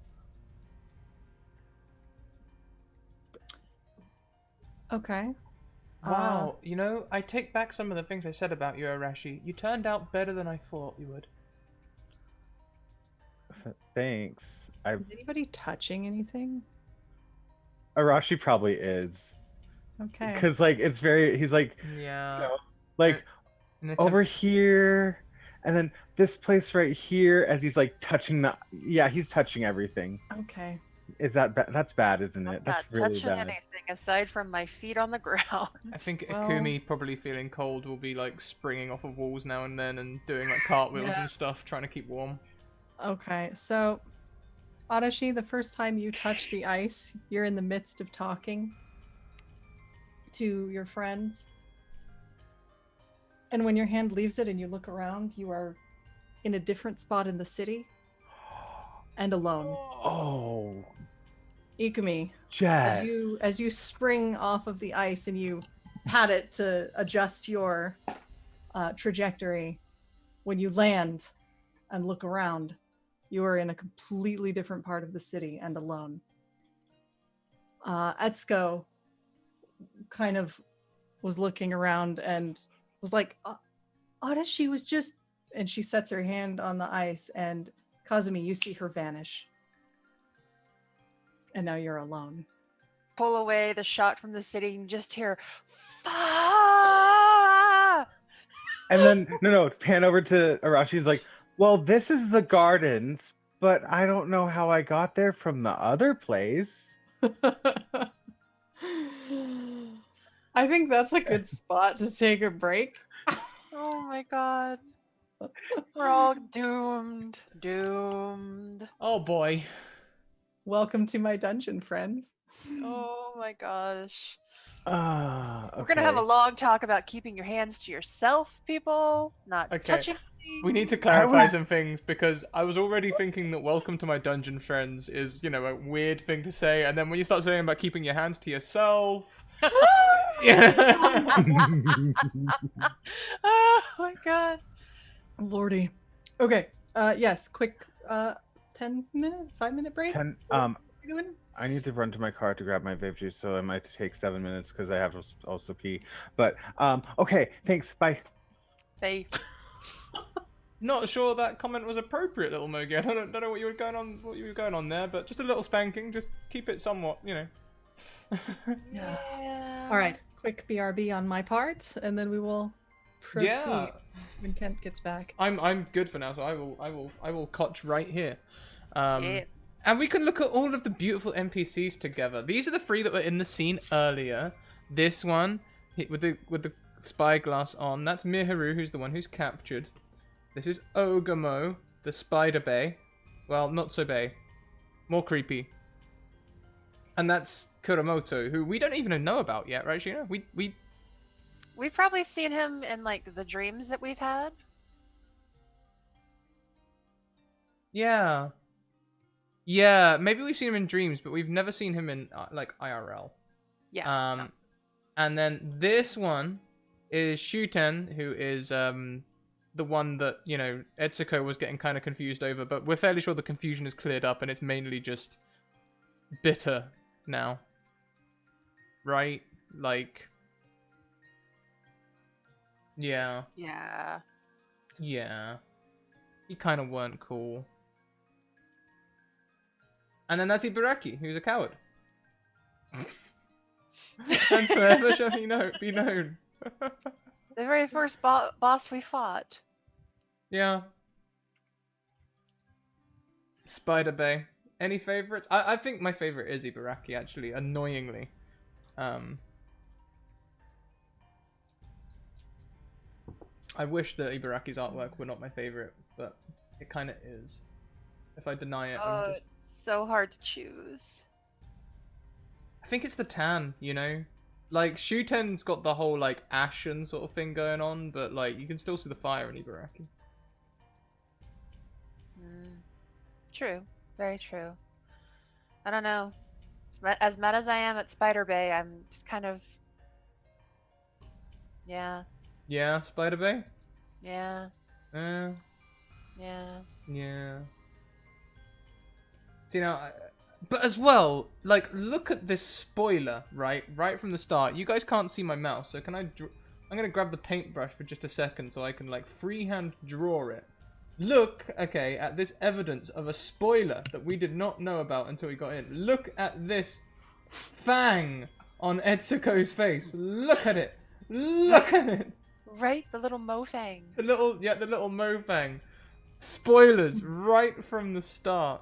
[SPEAKER 3] Okay.
[SPEAKER 2] Wow, you know, I take back some of the things I said about you, Arashi. You turned out better than I thought you would.
[SPEAKER 4] Thanks.
[SPEAKER 3] Is anybody touching anything?
[SPEAKER 4] Arashi probably is,
[SPEAKER 3] Okay.
[SPEAKER 4] because like it's very, he's like,
[SPEAKER 2] Yeah.
[SPEAKER 4] you know, like over here, and then this place right here, as he's like touching the, yeah, he's touching everything.
[SPEAKER 3] Okay.
[SPEAKER 4] Is that that's bad, isn't
[SPEAKER 5] I'm
[SPEAKER 4] it? That's
[SPEAKER 5] not
[SPEAKER 4] really
[SPEAKER 5] touching
[SPEAKER 4] bad.
[SPEAKER 5] anything aside from my feet on the ground.
[SPEAKER 2] I think
[SPEAKER 3] Well-
[SPEAKER 2] Akumi, probably feeling cold, will be like springing off of walls now and then and doing like cartwheels
[SPEAKER 3] Yeah.
[SPEAKER 2] and stuff, trying to keep warm.
[SPEAKER 3] Okay. So, Adachi, the first time you touch the ice, you're in the midst of talking to your friends. And when your hand leaves it and you look around, you are in a different spot in the city and alone.
[SPEAKER 4] Oh,
[SPEAKER 3] Ikumi,
[SPEAKER 4] Jess.
[SPEAKER 3] as you spring off of the ice and you pat it to adjust your trajectory, when you land and look around, you are in a completely different part of the city and alone. Etsuko kind of was looking around and was like, Adachi was just, and she sets her hand on the ice, and Kazumi, you see her vanish. And now you're alone.
[SPEAKER 5] Pull away the shot from the city and just hear, "Fah!"
[SPEAKER 4] And then no, it's pan over to Arashi's like, well, this is the gardens, but I don't know how I got there from the other place.
[SPEAKER 3] I think that's a good spot to take a break.
[SPEAKER 5] Oh my god. We're all doomed. Doomed.
[SPEAKER 2] Oh boy.
[SPEAKER 3] Welcome to my dungeon, friends.
[SPEAKER 5] Oh my gosh.
[SPEAKER 4] Okay.
[SPEAKER 5] We're gonna have a long talk about keeping your hands to yourself, people. Not
[SPEAKER 2] Okay.
[SPEAKER 5] touching
[SPEAKER 2] We need to
[SPEAKER 5] things.
[SPEAKER 2] clarify some things, because I was already thinking that welcome to my dungeon friends is, you know, a weird thing to say, and then when you start saying about keeping your hands to yourself. Yeah.
[SPEAKER 5] Oh my god.
[SPEAKER 3] Lordy. Okay. Yes. Quick. 10-minute, 5-minute break.
[SPEAKER 4] 10.
[SPEAKER 3] What are we doing?
[SPEAKER 4] I need to run to my car to grab my vape juice, so it might take 7 minutes because I have to also pee. But okay, thanks. Bye.
[SPEAKER 5] They
[SPEAKER 2] Not sure that comment was appropriate, little Mogi. I don't know what you were going on there, but just a little spanking. Just keep it somewhat, you know.
[SPEAKER 5] yeah.
[SPEAKER 3] All right. Quick BRB on my part, and then we will proceed
[SPEAKER 2] Yeah.
[SPEAKER 3] when Kent gets back.
[SPEAKER 2] I'm good for now, so I will cotch right here.
[SPEAKER 5] Yeah.
[SPEAKER 2] And we can look at all of the beautiful NPCs together. These are the 3 that were in the scene earlier. This one with the spyglass on. That's Miharu, who's the one who's captured. This is Ogamo, the spider bay. Well, not so bay. More creepy. And that's Kuramoto, who we don't even know about yet, right, Shina?
[SPEAKER 5] We've probably seen him in like the dreams that we've had.
[SPEAKER 2] Yeah. Yeah, maybe we've seen him in dreams, but we've never seen him in like IRL.
[SPEAKER 5] Yeah. No.
[SPEAKER 2] And then this one is Shuten, who is the one that, you know, Etsuko was getting kind of confused over, but we're fairly sure the confusion is cleared up and it's mainly just bitter now. Right? Like, yeah.
[SPEAKER 5] Yeah.
[SPEAKER 2] Yeah. He kind of weren't cool. And then that's Ibaraki, who's a coward. And forever shall he be known.
[SPEAKER 5] The very first boss we fought.
[SPEAKER 2] Yeah. Spider Bay. Any favorites? I think my favorite is Ibaraki, actually, annoyingly. I wish that Ibaraki's artwork were not my favorite, but it kind of is. If I deny it, I'm just...
[SPEAKER 5] It's so hard to choose.
[SPEAKER 2] I think it's the tan, you know? Like, Shuten's got the whole, like, ashen sort of thing going on, but, like, you can still see the fire in Ibaraki.
[SPEAKER 5] True. Very true. I don't know. As mad as I am at Spider Bay, I'm just kind of... Yeah.
[SPEAKER 2] Yeah, Spider Bay?
[SPEAKER 5] Yeah.
[SPEAKER 2] Yeah.
[SPEAKER 5] Yeah.
[SPEAKER 2] See, now... But as well, like, look at this spoiler, right? Right from the start. You guys can't see my mouse, so can I... I'm gonna grab the paintbrush for just a second so I can, like, freehand draw it. Look, okay, at this evidence of a spoiler that we did not know about until we got in. Look at this fang on Etsuko's face. Look at it. Look at it.
[SPEAKER 5] Right? The little mofang.
[SPEAKER 2] The little mofang. Spoilers right from the start.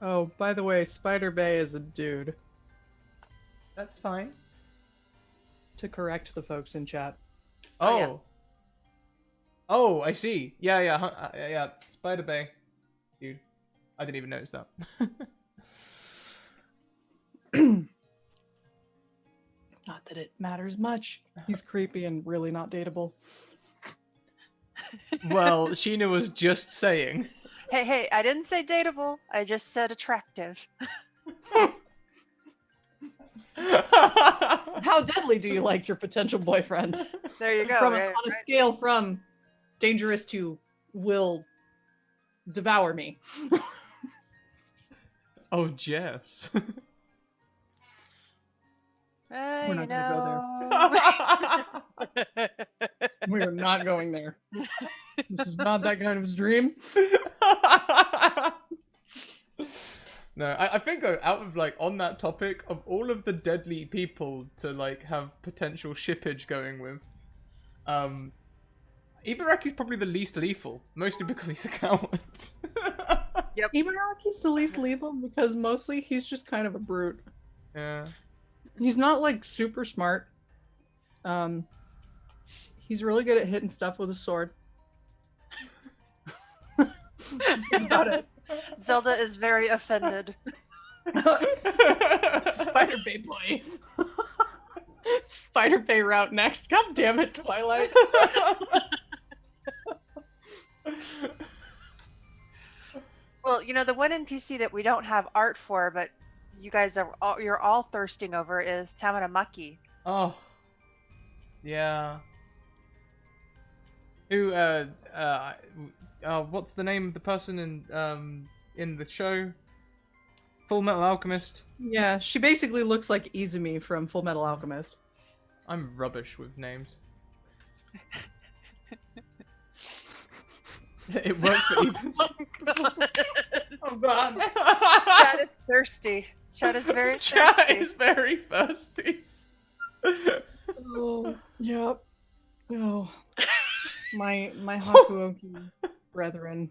[SPEAKER 3] Oh, by the way, Spider Bay is a dude.
[SPEAKER 2] That's fine.
[SPEAKER 3] To correct the folks in chat.
[SPEAKER 2] Oh.
[SPEAKER 5] Yeah.
[SPEAKER 2] Oh, I see. Yeah. Spider Bay. Dude. I didn't even notice that.
[SPEAKER 3] Not that it matters much. He's creepy and really not dateable.
[SPEAKER 2] Well, Sheena was just saying.
[SPEAKER 5] Hey, I didn't say dateable. I just said attractive.
[SPEAKER 3] How deadly do you like your potential boyfriend?
[SPEAKER 5] There you go.
[SPEAKER 3] On
[SPEAKER 5] right,
[SPEAKER 3] a
[SPEAKER 5] right.
[SPEAKER 3] scale from dangerous to will devour me.
[SPEAKER 2] Oh, Jess.
[SPEAKER 3] We're not gonna
[SPEAKER 5] go
[SPEAKER 3] We are not going there. This is not that kind of dream.
[SPEAKER 2] No, I think though, out of like on that topic of all of the deadly people to like have potential shippage going with, Ibaraki's probably the least lethal, mostly because he's a coward.
[SPEAKER 5] Yep.
[SPEAKER 3] Ibaraki's the least lethal because mostly he's just kind of a brute.
[SPEAKER 2] Yeah.
[SPEAKER 3] He's not like super smart. He's really good at hitting stuff with a sword. About it.
[SPEAKER 5] Zelda is very offended.
[SPEAKER 3] Spider Bay boy. Spider Bay route next. God damn it, Twilight.
[SPEAKER 5] Well, you know, the one NPC that we don't have art for, but you guys you're all thirsting over is Tamaramaki.
[SPEAKER 2] Oh. Yeah. Who, what's the name of the person in the show? Full Metal Alchemist.
[SPEAKER 3] Yeah, she basically looks like Izumi from Full Metal Alchemist.
[SPEAKER 2] I'm rubbish with names. It worked for even.
[SPEAKER 3] Oh god.
[SPEAKER 5] Chad is thirsty. Chad is very thirsty.
[SPEAKER 2] Chat is very thirsty.
[SPEAKER 3] Oh, yep. Oh. My Hakuoki brethren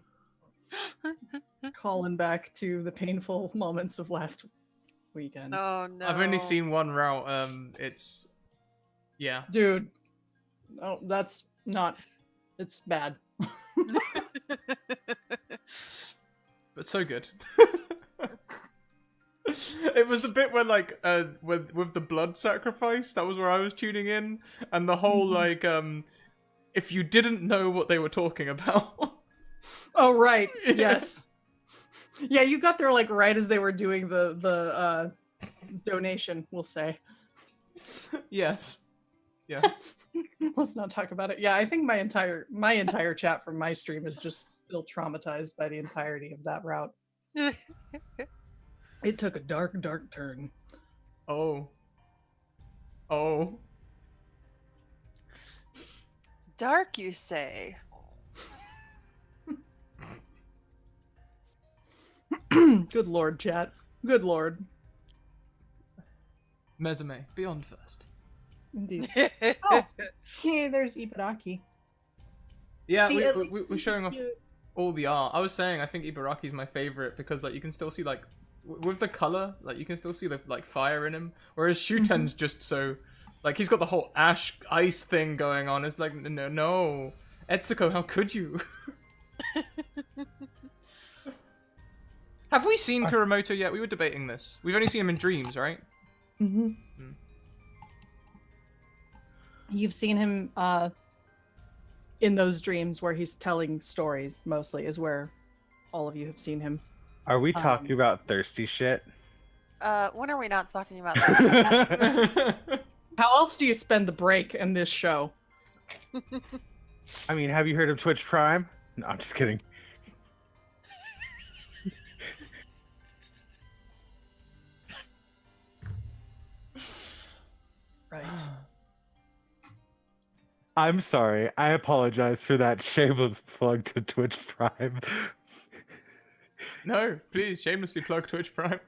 [SPEAKER 3] calling back to the painful moments of last weekend.
[SPEAKER 5] Oh no.
[SPEAKER 2] I've only seen one route. It's yeah.
[SPEAKER 3] Dude. Oh, that's not it's bad.
[SPEAKER 2] But so good. It was the bit where like with the blood sacrifice, that was where I was tuning in, and the whole like if you didn't know what they were talking about.
[SPEAKER 3] Oh right.
[SPEAKER 2] Yeah.
[SPEAKER 3] Yes. Yeah, you got there like right as they were doing the donation, we'll say.
[SPEAKER 2] Yes. Yes.
[SPEAKER 3] Let's not talk about it. Yeah, I think my entire chat from my stream is just still traumatized by the entirety of that route. It took a dark, dark turn.
[SPEAKER 2] Oh. Oh.
[SPEAKER 5] Dark, you say?
[SPEAKER 3] Good lord, chat. Good lord.
[SPEAKER 2] Mezame, beyond first.
[SPEAKER 3] Indeed.
[SPEAKER 6] Oh, hey, there's Ibaraki.
[SPEAKER 2] Yeah,
[SPEAKER 6] See, at
[SPEAKER 2] we're showing off all the art. I was saying I think Ibaraki's my favorite because like you can still see like with the color, like you can still see the like fire in him. Whereas Shuten's just so like he's got the whole ash ice thing going on. It's like no, Etsuko, how could you? Have we seen Kuramoto yet? We were debating this. We've only seen him in dreams, right?
[SPEAKER 3] Mm-hmm.
[SPEAKER 2] Mm.
[SPEAKER 3] You've seen him in those dreams where he's telling stories, mostly, is where all of you have seen him.
[SPEAKER 4] Are we talking about thirsty shit?
[SPEAKER 5] When are we not talking about that?
[SPEAKER 3] How else do you spend the break in this show?
[SPEAKER 4] I mean, have you heard of Twitch Prime? No, I'm just kidding.
[SPEAKER 3] Right.
[SPEAKER 4] I'm sorry. I apologize for that shameless plug to Twitch Prime.
[SPEAKER 2] No, please, shamelessly plug Twitch Prime.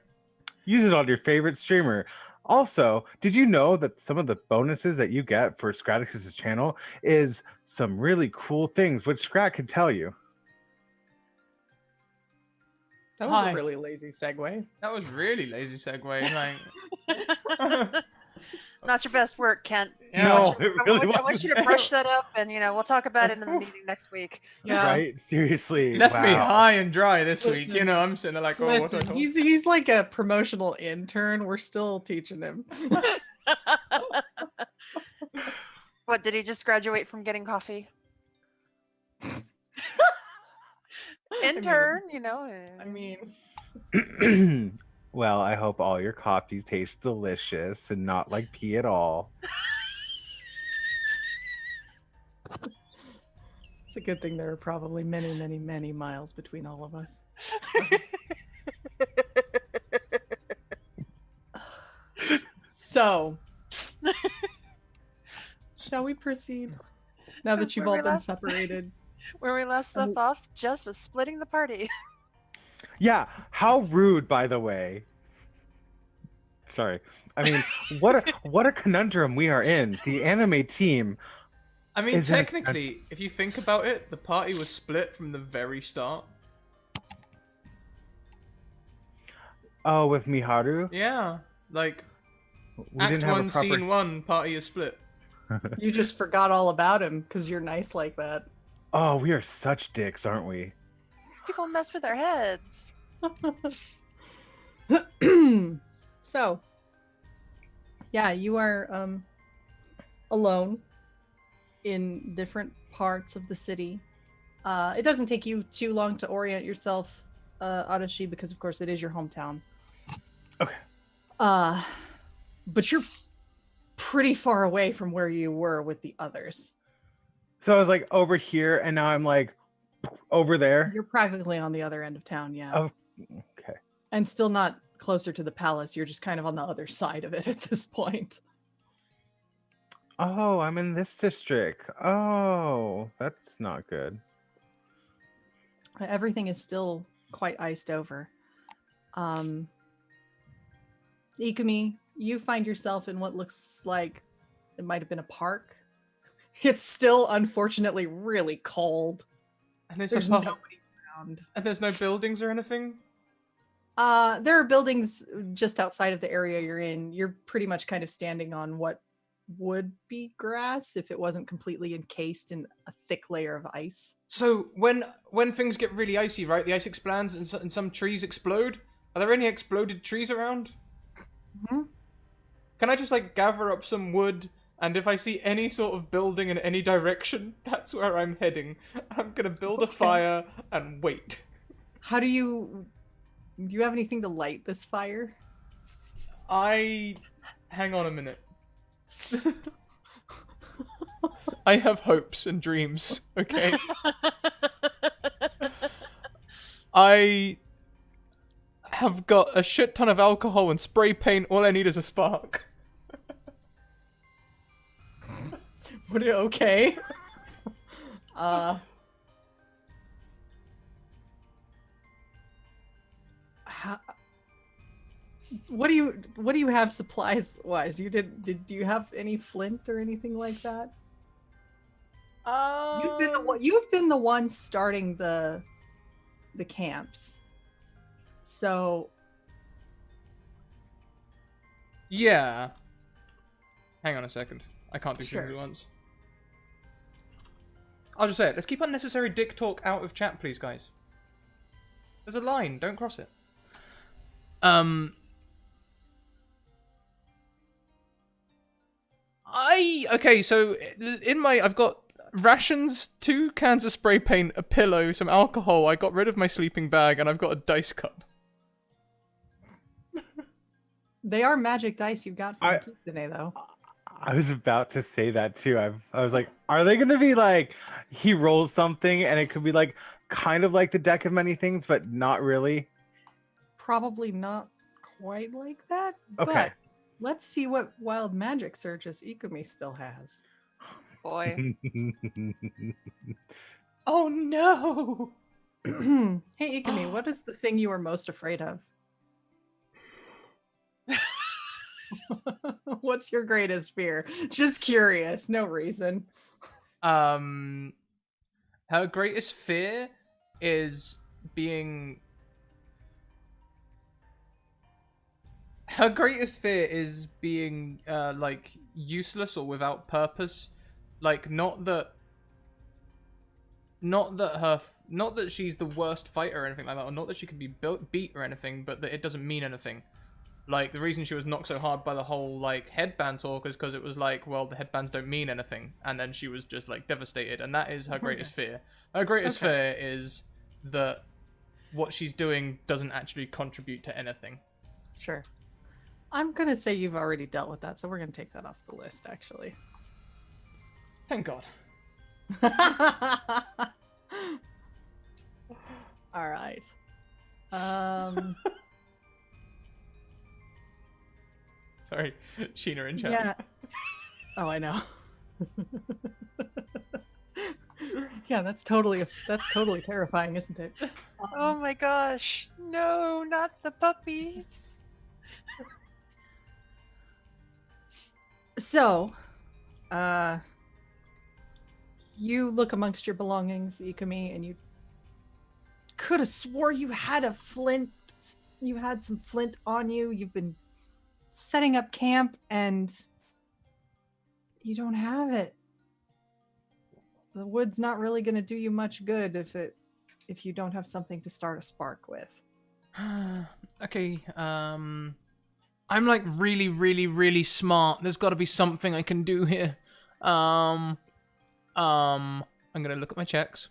[SPEAKER 4] Use it on your favorite streamer. Also, did you know that some of the bonuses that you get for Scraticus's channel is some really cool things, which Scrat can tell you?
[SPEAKER 3] That was
[SPEAKER 2] Hi.
[SPEAKER 3] a really lazy segue.
[SPEAKER 2] That was really lazy segue. Like,
[SPEAKER 5] Not your best work, Kent.
[SPEAKER 2] yeah.
[SPEAKER 4] No,
[SPEAKER 5] I
[SPEAKER 4] it really
[SPEAKER 5] want
[SPEAKER 4] wasn't.
[SPEAKER 5] you to brush that up, and we'll talk about it in the meeting next week.
[SPEAKER 3] Yeah.
[SPEAKER 4] Right? Seriously.
[SPEAKER 2] Left me
[SPEAKER 4] wow.
[SPEAKER 2] high and dry this week.
[SPEAKER 3] Listen.
[SPEAKER 2] You know, I'm sitting there like, oh, what do I
[SPEAKER 3] Listen,
[SPEAKER 2] talk?
[SPEAKER 3] he's like a promotional intern. We're still teaching him.
[SPEAKER 5] What, did he just graduate from getting coffee? Intern,
[SPEAKER 3] I mean,
[SPEAKER 4] Well, I hope all your coffee tastes delicious and not like pee at all.
[SPEAKER 3] it's a good thing there are probably many, many, many miles between all of us. So, shall we proceed? Now that you've all been separated.
[SPEAKER 5] Where we last left off, Jess was splitting the party.
[SPEAKER 4] Yeah, how rude, by the way. Sorry. I mean, what a conundrum we are in. The anime team.
[SPEAKER 2] I mean,
[SPEAKER 4] Isn't it-
[SPEAKER 2] technically, if you think about it, the party was split from the very start.
[SPEAKER 4] Oh, with Miharu?
[SPEAKER 2] Yeah, like
[SPEAKER 4] We
[SPEAKER 2] Act
[SPEAKER 4] didn't have
[SPEAKER 2] 1,
[SPEAKER 4] a proper.
[SPEAKER 2] Scene 1, party is split.
[SPEAKER 3] You just forgot all about him because you're nice like that.
[SPEAKER 4] Oh, we are such dicks, aren't we?
[SPEAKER 5] People mess with their heads.
[SPEAKER 3] So, yeah, you are alone in different parts of the city. It doesn't take you too long to orient yourself, Adachi, because of course it is your hometown.
[SPEAKER 4] Okay.
[SPEAKER 3] But you're pretty far away from where you were with the others.
[SPEAKER 4] So I was like over here, and now I'm like over there.
[SPEAKER 3] You're practically on the other end of town, yeah.
[SPEAKER 4] Oh, okay.
[SPEAKER 3] And still not closer to the palace. You're just kind of on the other side of it at this point.
[SPEAKER 4] Oh, I'm in this district. Oh, that's not good.
[SPEAKER 3] Everything is still quite iced over. Ikumi, you find yourself in what looks like it might have been a park. It's still, unfortunately, really cold.
[SPEAKER 2] And there's,
[SPEAKER 3] There's
[SPEAKER 2] a park,
[SPEAKER 3] nobody around.
[SPEAKER 2] and there's no buildings or anything?
[SPEAKER 3] There are buildings just outside of the area you're in. You're pretty much kind of standing on what would be grass if it wasn't completely encased in a thick layer of ice.
[SPEAKER 2] So, when things get really icy, right, the ice expands and some trees explode? Are there any exploded trees around?
[SPEAKER 3] Mhm.
[SPEAKER 2] Can I just, like, gather up some wood, and if I see any sort of building in any direction, that's where I'm heading. I'm gonna build a
[SPEAKER 3] Okay.
[SPEAKER 2] fire and wait.
[SPEAKER 3] How do you have anything to light this fire?
[SPEAKER 2] Hang on a minute. I have hopes and dreams, okay? I have got a shit ton of alcohol and spray paint. All I need is a spark.
[SPEAKER 3] Okay. How, what do you have supplies wise? Did you have any flint or anything like that? You've been the one starting the camps. So
[SPEAKER 2] Yeah. Hang on a second. I can't do
[SPEAKER 3] Sure.
[SPEAKER 2] things at once. I'll just say it. Let's keep unnecessary dick talk out of chat, please, guys. There's a line. Don't cross it. Okay, so I've got rations, 2 cans of spray paint, a pillow, some alcohol. I got rid of my sleeping bag, and I've got a dice cup.
[SPEAKER 3] they are magic dice you got from today, though.
[SPEAKER 4] I was about to say that too. I was like, are they gonna be like he rolls something and it could be like kind of like the deck of many things, but not really?
[SPEAKER 3] Probably not quite like that.
[SPEAKER 4] Okay.
[SPEAKER 3] But let's see what wild magic searches Ikumi still has.
[SPEAKER 5] Boy.
[SPEAKER 2] Oh no!
[SPEAKER 3] Hey Ikumi, what is the thing you are most afraid of? What's your greatest fear? Just curious, no reason.
[SPEAKER 2] Her greatest fear is being. Her greatest fear is being like useless or without purpose. Like not that she's the worst fighter or anything like that, or not that she can be beat or anything, but that it doesn't mean anything. Like, the reason she was knocked so hard by the whole, like, headband talk is because it was like, well, the headbands don't mean anything. And then she was just, like, devastated. And that is her greatest fear. Her greatest fear is that what she's doing doesn't actually contribute to anything.
[SPEAKER 3] Sure. I'm going to say you've already dealt with that, so we're going to take that off the list, actually.
[SPEAKER 2] Thank God.
[SPEAKER 3] All right.
[SPEAKER 2] Sorry, Sheena in chat.
[SPEAKER 3] Yeah. Oh, I know. Yeah, that's totally terrifying, isn't it?
[SPEAKER 5] Oh my gosh. No, not the puppies.
[SPEAKER 3] So, you look amongst your belongings, Ikumi, and you could have swore you had a flint. You had some flint on you. You've been setting up camp, and you don't have it. The wood's not really going to do you much good if you don't have something to start a spark with.
[SPEAKER 2] Okay, I'm like really, really, really smart. There's got to be something I can do here. I'm gonna look at my checks.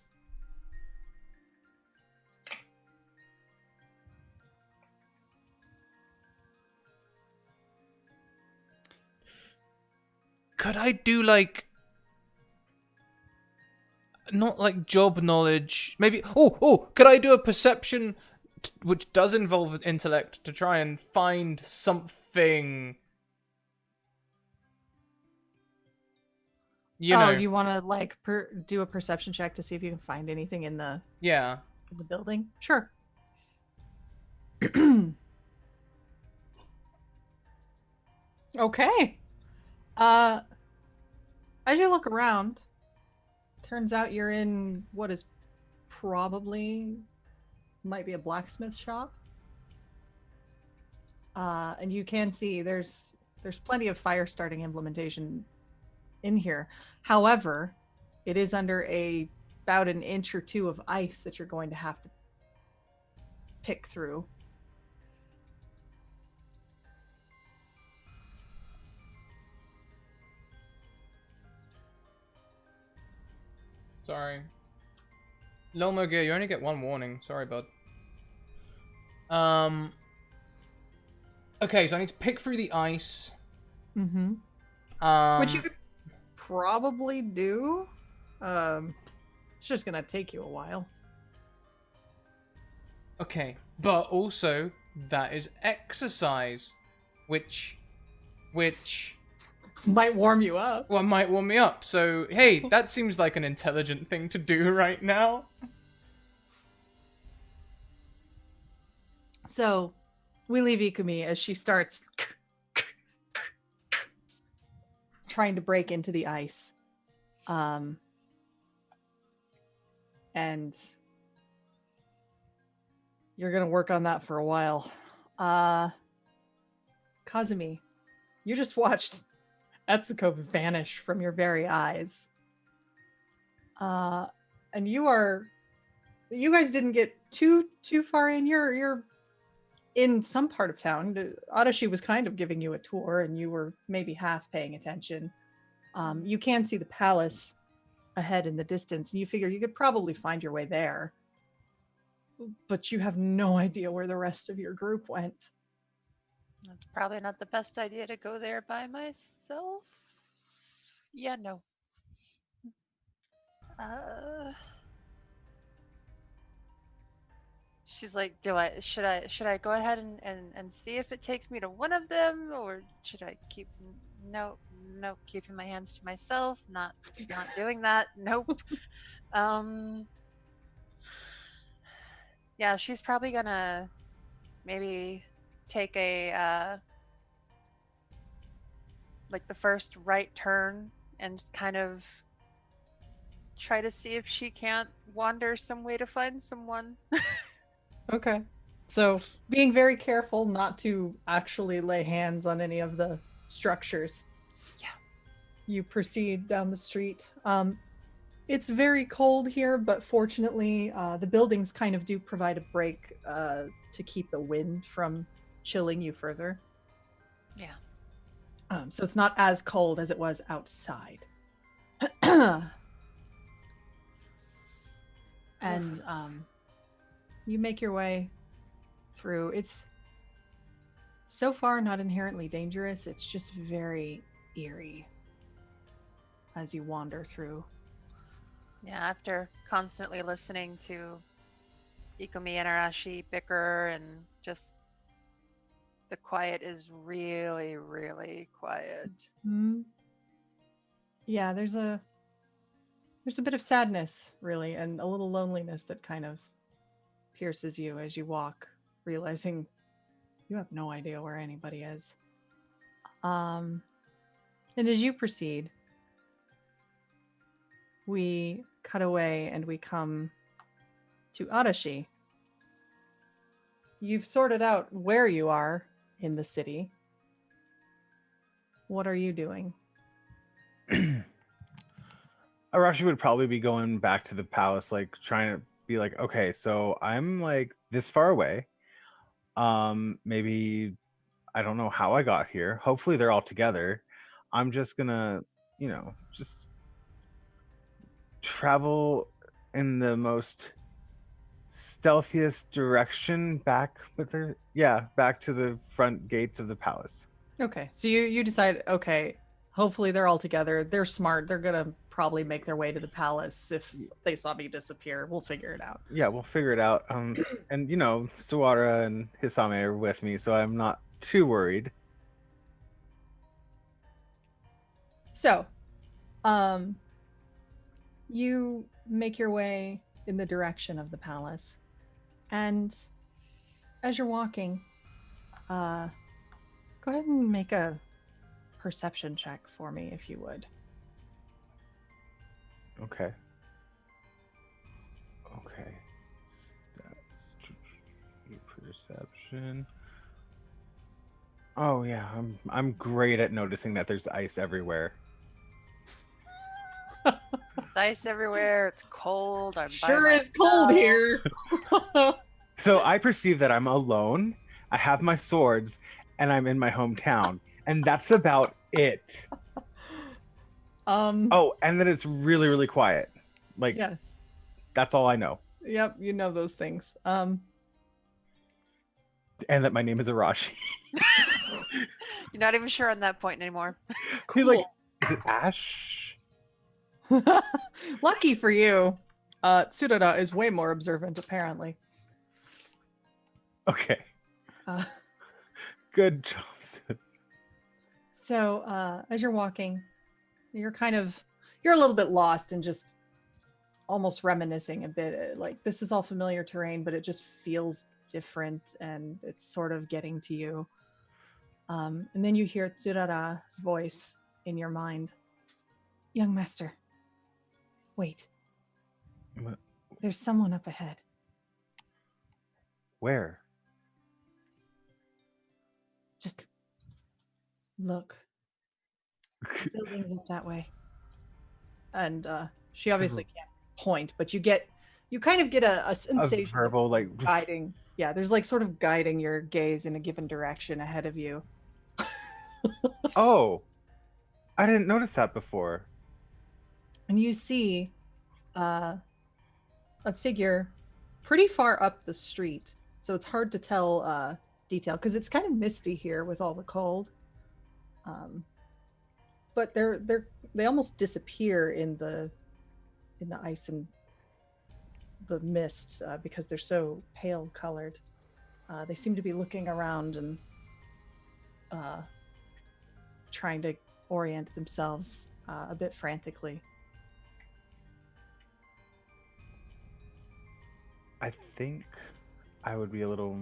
[SPEAKER 2] Could I do like not like job knowledge? Maybe. Oh! Could I do a perception, which does involve intellect, to try and find something? You know.
[SPEAKER 3] You want to like do a perception check to see if you can find anything in the building? Sure. Okay. As you look around, turns out you're in what is probably might be a blacksmith shop. And you can see there's plenty of fire starting implementation in here. However, it is under about an inch or two of ice that you're going to have to pick through.
[SPEAKER 2] Sorry. Lilmo Gear, you only get one warning. Sorry, bud. Okay, so I need to pick through the ice.
[SPEAKER 3] Mm-hmm. Which you could probably do. It's just gonna take you a while.
[SPEAKER 2] Okay, but also that is exercise, which
[SPEAKER 3] Might warm you up.
[SPEAKER 2] well might warm me up. So hey, that seems like an intelligent thing to do right now.
[SPEAKER 3] So we leave Ikumi as she starts trying to break into the ice. And you're gonna work on that for a while. Kazumi, you just watched Etsuko vanish from your very eyes. And you guys didn't get too far in. You're in some part of town. Adachi was kind of giving you a tour, and you were maybe half paying attention. You can see the palace ahead in the distance, and you figure you could probably find your way there. But you have no idea where the rest of your group went.
[SPEAKER 5] It's probably not the best idea to go there by myself. Yeah, no. She's like, should I go ahead and see if it takes me to one of them, or should I keep no keeping my hands to myself, not doing that. Nope. Yeah, she's probably gonna maybe take a like the first right turn and just kind of try to see if she can't wander some way to find someone.
[SPEAKER 3] Okay. So being very careful not to actually lay hands on any of the structures.
[SPEAKER 5] Yeah.
[SPEAKER 3] You proceed down the street. It's very cold here, but fortunately, the buildings kind of do provide a break to keep the wind from chilling you further.
[SPEAKER 5] Yeah.
[SPEAKER 3] So it's not as cold as it was outside. And you make your way through. It's so far not inherently dangerous. It's just very eerie as you wander through.
[SPEAKER 5] Yeah, after constantly listening to Ikumi and Arashi bicker, and just the quiet is really, really quiet.
[SPEAKER 3] Mm-hmm. Yeah, there's a bit of sadness, really, and a little loneliness that kind of pierces you as you walk, realizing you have no idea where anybody is. And as you proceed, we cut away and we come to Adachi. You've sorted out where you are in the city. What are you doing?
[SPEAKER 4] Arashi would probably be going back to the palace, like trying to be like, okay, so I'm like this far away. Maybe I don't know how I got here. Hopefully they're all together. I'm just gonna, just travel in the most stealthiest direction back with her. Yeah, back to the front gates of the palace.
[SPEAKER 3] Okay, so you decide, okay, hopefully they're all together. They're smart. They're gonna probably make their way to the palace. If they saw me disappear, we'll figure it out.
[SPEAKER 4] Yeah, we'll figure it out. And Sawara and Hisame are with me, so I'm not too worried.
[SPEAKER 3] So, you make your way in the direction of the palace, and as you're walking, go ahead and make a perception check for me, if you would.
[SPEAKER 4] Okay. Perception. Oh yeah, I'm great at noticing that there's ice everywhere.
[SPEAKER 5] There's ice everywhere. It's cold. I'm
[SPEAKER 3] Sure
[SPEAKER 5] by
[SPEAKER 3] is cold
[SPEAKER 5] myself.
[SPEAKER 3] here.
[SPEAKER 4] So I perceive that I'm alone. I have my swords, and I'm in my hometown, and that's about it. Oh, and that it's really, really quiet. Like,
[SPEAKER 3] yes.
[SPEAKER 4] That's all I know.
[SPEAKER 3] Yep, you know those things.
[SPEAKER 4] And that my name is Arashi.
[SPEAKER 5] You're not even sure on that point anymore.
[SPEAKER 4] He's like, is it Ash?
[SPEAKER 3] Lucky for you, Tsurada is way more observant, apparently.
[SPEAKER 4] Okay.
[SPEAKER 3] Uh,
[SPEAKER 4] Good job.
[SPEAKER 3] so, as you're walking, you're a little bit lost and just almost reminiscing a bit. Like, this is all familiar terrain, but it just feels different and it's sort of getting to you. And then you hear Tsurada's voice in your mind. Young master, wait.
[SPEAKER 4] What?
[SPEAKER 3] There's someone up ahead.
[SPEAKER 4] Where?
[SPEAKER 3] Just look. Buildings up that way. And she obviously can't point, but you kind of get a sensation
[SPEAKER 4] A verbal, like,
[SPEAKER 3] of guiding. Yeah, there's like sort of guiding your gaze in a given direction ahead of you.
[SPEAKER 4] Oh, I didn't notice that before.
[SPEAKER 3] And you see a figure pretty far up the street. So it's hard to tell detail because it's kind of misty here with all the cold. But they almost disappear in the ice and the mist because they're so pale colored. They seem to be looking around and trying to orient themselves a bit frantically.
[SPEAKER 4] I think I would be a little...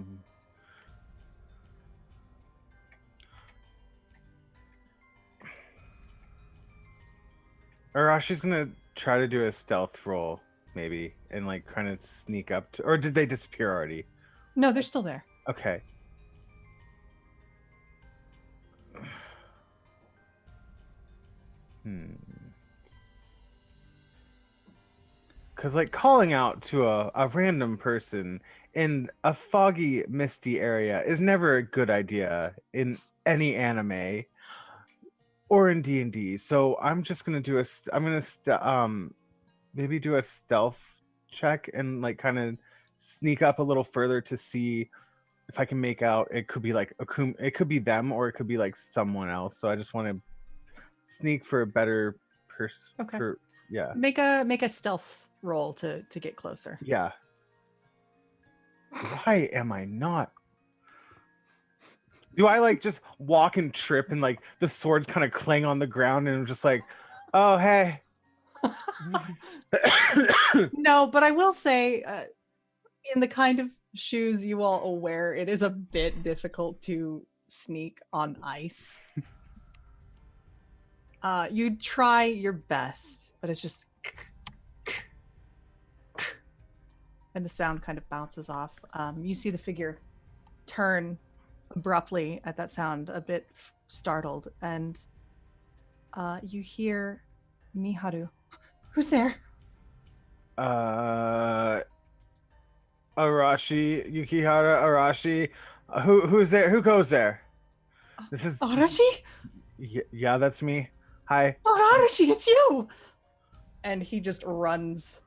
[SPEAKER 4] Arashi's gonna try to do a stealth roll, maybe, and like kind of sneak up to... Or did they disappear already?
[SPEAKER 3] No, they're still there.
[SPEAKER 4] Okay. Because like calling out to a random person in a foggy, misty area is never a good idea in any anime or in D&D. So I'm just gonna do maybe do a stealth check and like kind of sneak up a little further to see if I can make out. It could be like it could be them or it could be like someone else. So I just want to sneak for a better
[SPEAKER 3] Okay.
[SPEAKER 4] Yeah.
[SPEAKER 3] Make a stealth roll to get closer.
[SPEAKER 4] Yeah. Why am I not? Do I like just walk and trip and like the swords kind of clang on the ground and I'm just like, oh, hey.
[SPEAKER 3] No, but I will say, in the kind of shoes you all wear, it is a bit difficult to sneak on ice. You try your best, but it's just... and the sound kind of bounces off. You see the figure turn abruptly at that sound, a bit startled, and you hear Miharu. Who's there?
[SPEAKER 4] Arashi, Yukihara, Arashi. Who's there? Who goes there? This is
[SPEAKER 3] Arashi?
[SPEAKER 4] Yeah, that's me. Hi.
[SPEAKER 3] Oh, Arashi, it's you! And he just runs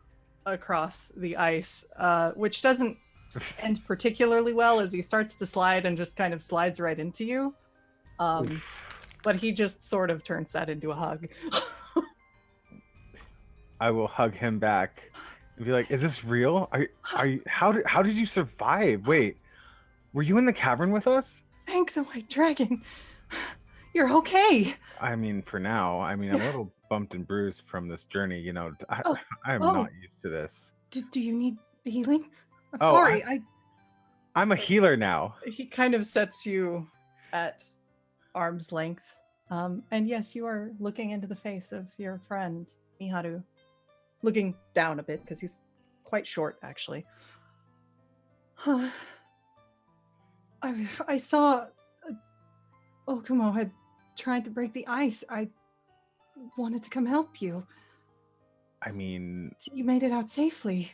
[SPEAKER 3] across the ice, which doesn't end particularly well as he starts to slide and just kind of slides right into you. But he just sort of turns that into a hug.
[SPEAKER 4] I will hug him back and be like, "Is this real? Are you? How did you survive? Wait, were you in the cavern with us?"
[SPEAKER 3] Thank the White Dragon. You're okay.
[SPEAKER 4] I mean, for now. I mean, I'm a little bumped and bruised from this journey. You know, I'm not used to this.
[SPEAKER 3] Do you need healing? I'm sorry.
[SPEAKER 4] I'm a healer now.
[SPEAKER 3] He kind of sets you at arm's length. And yes, you are looking into the face of your friend, Miharu. Looking down a bit, because he's quite short, actually. I saw Okumo had tried to break the ice. I wanted to come help you.
[SPEAKER 4] I mean...
[SPEAKER 3] You made it out safely.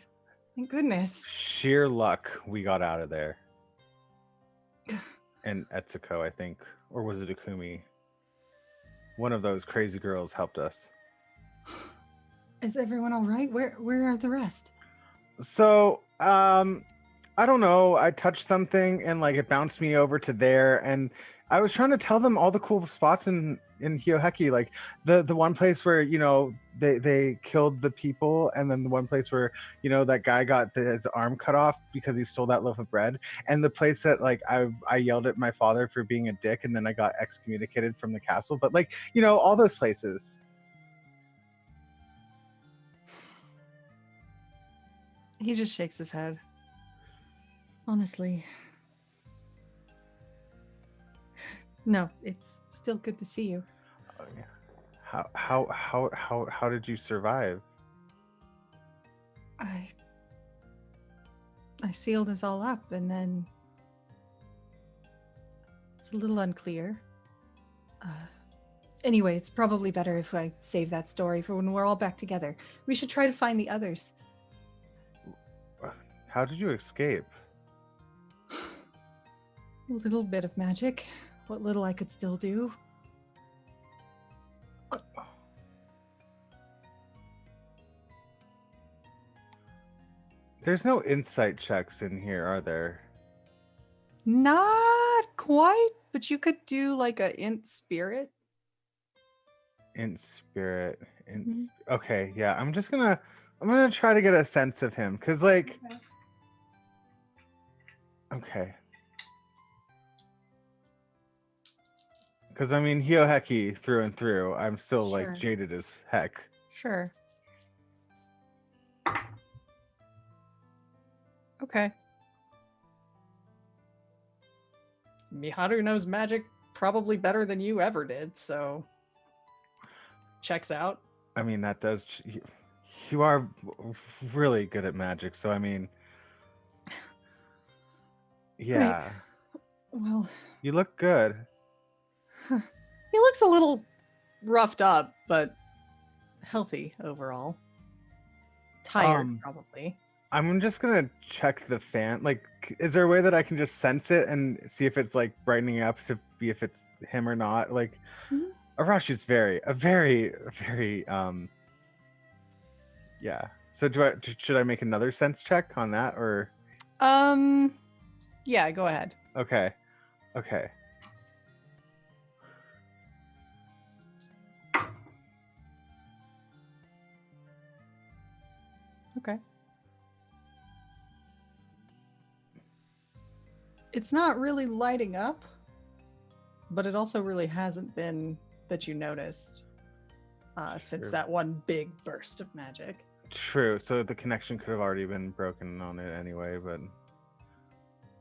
[SPEAKER 3] Thank goodness.
[SPEAKER 4] Sheer luck we got out of there. And Etsuko, I think. Or was it Akumi? One of those crazy girls helped us.
[SPEAKER 6] Is everyone all right? Where are the rest?
[SPEAKER 4] So, I don't know. I touched something and like it bounced me over to there, and I was trying to tell them all the cool spots in Hioheki, like the one place where they killed the people, and then the one place where that guy got his arm cut off because he stole that loaf of bread, and the place that like I yelled at my father for being a dick, and then I got excommunicated from the castle. But like all those places.
[SPEAKER 3] He just shakes his head.
[SPEAKER 6] Honestly. No, it's still good to see you.
[SPEAKER 4] Oh, yeah. How did you survive?
[SPEAKER 6] I sealed us all up, and then it's a little unclear. Anyway, it's probably better if I save that story for when we're all back together. We should try to find the others.
[SPEAKER 4] How did you escape?
[SPEAKER 6] A little bit of magic. What little I could still do.
[SPEAKER 4] There's no insight checks in here, are there?
[SPEAKER 3] Not quite, but you could do like a int spirit.
[SPEAKER 4] In spirit.
[SPEAKER 6] Mhm.
[SPEAKER 4] Okay, yeah. I'm gonna try to get a sense of him, because like okay. Because I mean, Hioheki through and through. I'm still
[SPEAKER 3] Sure.
[SPEAKER 4] like jaded as heck.
[SPEAKER 3] Sure. Okay. Miharu knows magic probably better than you ever did, so checks out.
[SPEAKER 4] I mean, that does. You are really good at magic, so I mean, yeah.
[SPEAKER 6] Well,
[SPEAKER 4] You look good.
[SPEAKER 3] He looks a little roughed up, but healthy overall. Tired, probably.
[SPEAKER 4] I'm just gonna check the fan. Like, is there a way that I can just sense it and see if it's like brightening up to be if it's him or not? Like,
[SPEAKER 6] Mhm.
[SPEAKER 4] Arashi's very, very, yeah. So should I make another sense check on that or?
[SPEAKER 3] Yeah, go ahead.
[SPEAKER 4] Okay.
[SPEAKER 3] Okay. It's not really lighting up, but it also really hasn't been that you noticed since
[SPEAKER 4] Sure.
[SPEAKER 3] that one big burst of magic.
[SPEAKER 4] True. So the connection could have already been broken on it anyway, but.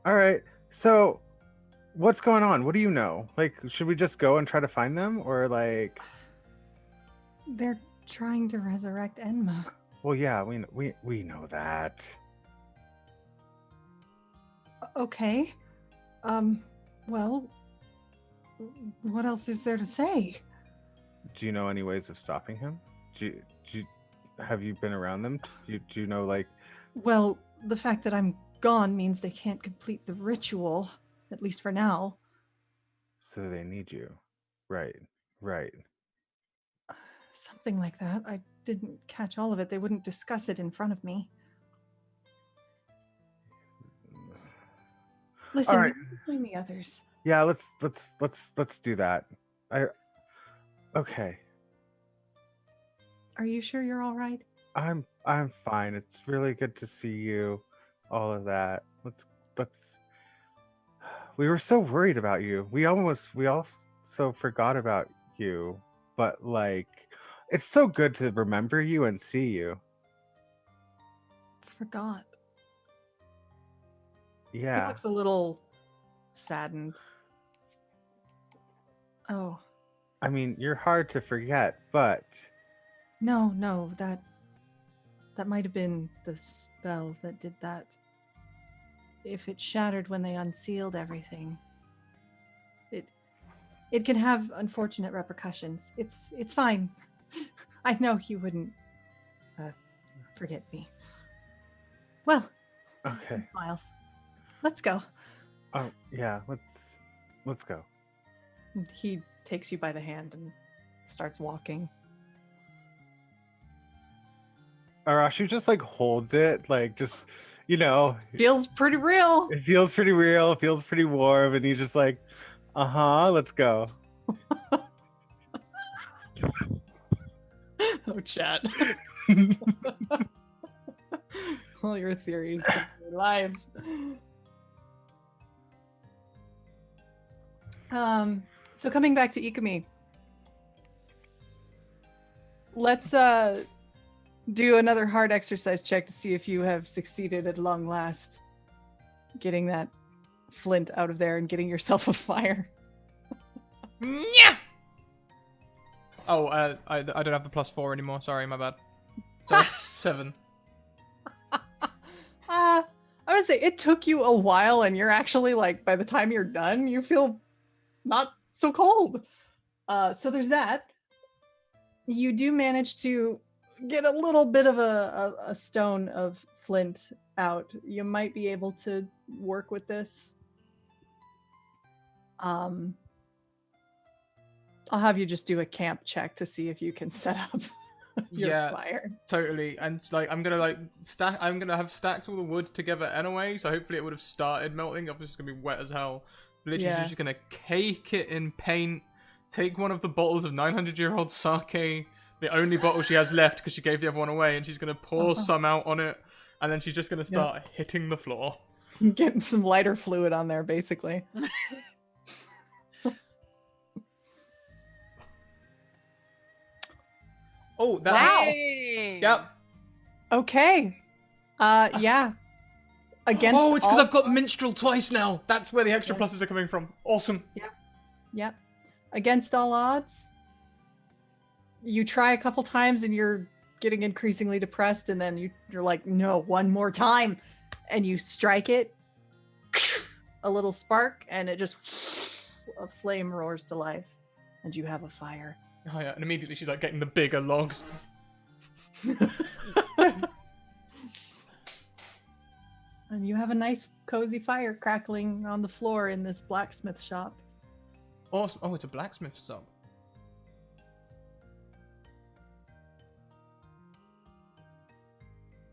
[SPEAKER 4] All right. So, what's going on? What do you know? Like, should we just go and try to find them, or like?
[SPEAKER 6] they're trying to resurrect Enma.
[SPEAKER 4] Well, yeah, we know that.
[SPEAKER 6] Okay. Well, what else is there to say?
[SPEAKER 4] Do you know any ways of stopping him? Have you been around them? Do you know like?
[SPEAKER 6] Well, the fact that I'm gone means they can't complete the ritual, at least for now.
[SPEAKER 4] So they need you, right?
[SPEAKER 6] Something like that. I didn't catch all of it. They wouldn't discuss it in front of me. Listen,
[SPEAKER 4] All right.
[SPEAKER 6] we can find the others.
[SPEAKER 4] Yeah, let's do that. Okay.
[SPEAKER 6] Are you sure you're all right?
[SPEAKER 4] I'm fine. It's really good to see you. All of that. Let's. We were so worried about you. We also forgot about you. But like, it's so good to remember you and see you.
[SPEAKER 6] Forgot.
[SPEAKER 3] He
[SPEAKER 4] Yeah.
[SPEAKER 3] looks a little saddened.
[SPEAKER 6] Oh,
[SPEAKER 4] I mean, you're hard to forget, but
[SPEAKER 6] no, that might have been the spell that did that. If it shattered when they unsealed everything, it can have unfortunate repercussions. It's fine. I know you wouldn't forget me. Well,
[SPEAKER 4] okay.
[SPEAKER 6] he smiles. Let's go.
[SPEAKER 4] Oh yeah, let's go.
[SPEAKER 3] He takes you by the hand and starts walking.
[SPEAKER 4] Arashi just like holds it, like just you know,
[SPEAKER 3] Feels pretty real.
[SPEAKER 4] it feels pretty real, feels pretty warm, and he's just like, let's go.
[SPEAKER 3] Oh, chat. All your theories come to life. So coming back to Ikumi, let's do another hard exercise check to see if you have succeeded at long last getting that flint out of there and getting yourself a fire.
[SPEAKER 2] Yeah. Oh, I don't have the +4 anymore. Sorry, my bad. So 7.
[SPEAKER 3] I would say it took you a while, and you're actually like, by the time you're done, you feel not so cold. So there's that. You do manage to get a little bit of a stone of flint out. You might be able to work with this. I'll have you just do a camp check to see if you can set up your fire.
[SPEAKER 2] Totally. And like I'm gonna have stacked all the wood together anyway, so hopefully it would have started melting. Obviously it's gonna be wet as hell. Literally she's just gonna cake it in paint, take one of the bottles of 900-year-old sake, the only bottle she has left because she gave the other one away, and she's gonna pour some out on it, and then she's just gonna start hitting the floor.
[SPEAKER 3] Getting some lighter fluid on there, basically.
[SPEAKER 2] Oh, that.
[SPEAKER 3] Wow.
[SPEAKER 2] Yep.
[SPEAKER 3] Okay. Yeah. Against.
[SPEAKER 2] Oh, it's because I've got minstrel twice now. That's where the extra pluses are coming from. Awesome.
[SPEAKER 3] Yep. Against all odds. You try a couple times and you're getting increasingly depressed, and then you're like, no, one more time, and you strike it. A little spark, and it just a flame roars to life, and you have a fire.
[SPEAKER 2] Oh yeah, and immediately she's like getting the bigger logs.
[SPEAKER 3] And you have a nice cozy fire crackling on the floor in this blacksmith shop.
[SPEAKER 2] Awesome. Oh, it's a blacksmith shop.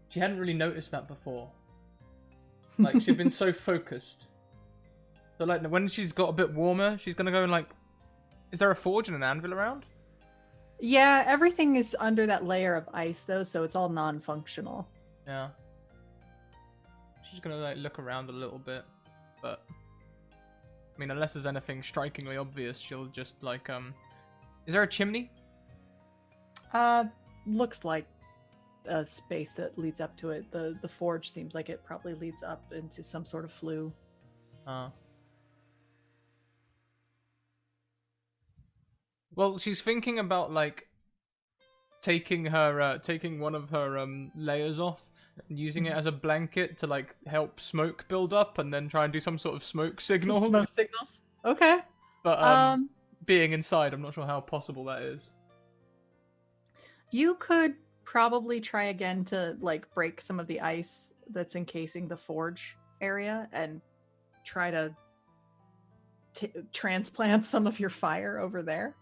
[SPEAKER 2] She hadn't really noticed that before. Like, she'd been so focused. So, like, when she's got a bit warmer, she's gonna go and, like... Is there a forge and an anvil around?
[SPEAKER 3] Yeah, everything is under that layer of ice, though, so it's all non-functional.
[SPEAKER 2] Yeah. She's gonna, like, look around a little bit. But... I mean, unless there's anything strikingly obvious, she'll just, like, Is there a chimney?
[SPEAKER 3] Looks like a space that leads up to it. The forge seems like it probably leads up into some sort of flue.
[SPEAKER 2] Well, she's thinking about like taking one of her layers off and using it as a blanket to like help smoke build up, and then try and do some sort of smoke signals.
[SPEAKER 3] Some smoke signals. Okay.
[SPEAKER 2] But being inside, I'm not sure how possible that is.
[SPEAKER 3] You could probably try again to like break some of the ice that's encasing the forge area and try to transplant some of your fire over there.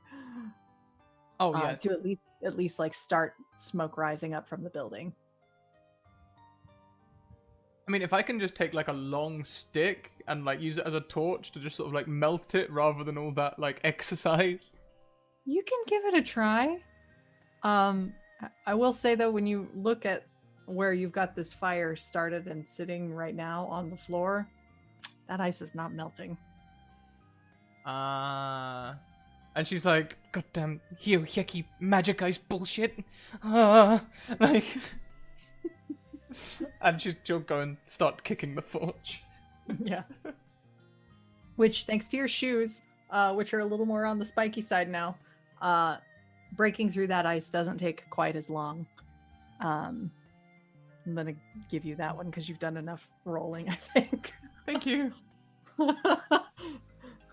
[SPEAKER 2] Oh yeah.
[SPEAKER 3] To at least like start smoke rising up from the building.
[SPEAKER 2] I mean, if I can just take like a long stick and like use it as a torch to just sort of like melt it rather than all that like exercise.
[SPEAKER 3] You can give it a try. I will say though, when you look at where you've got this fire started and sitting right now on the floor, that ice is not melting.
[SPEAKER 2] And she's like, goddamn, yucky magic ice bullshit. Like, and she'll go and start kicking the forge.
[SPEAKER 3] Yeah. Which, thanks to your shoes, which are a little more on the spiky side now, breaking through that ice doesn't take quite as long. I'm gonna give you that one because you've done enough rolling, I think.
[SPEAKER 2] Thank you.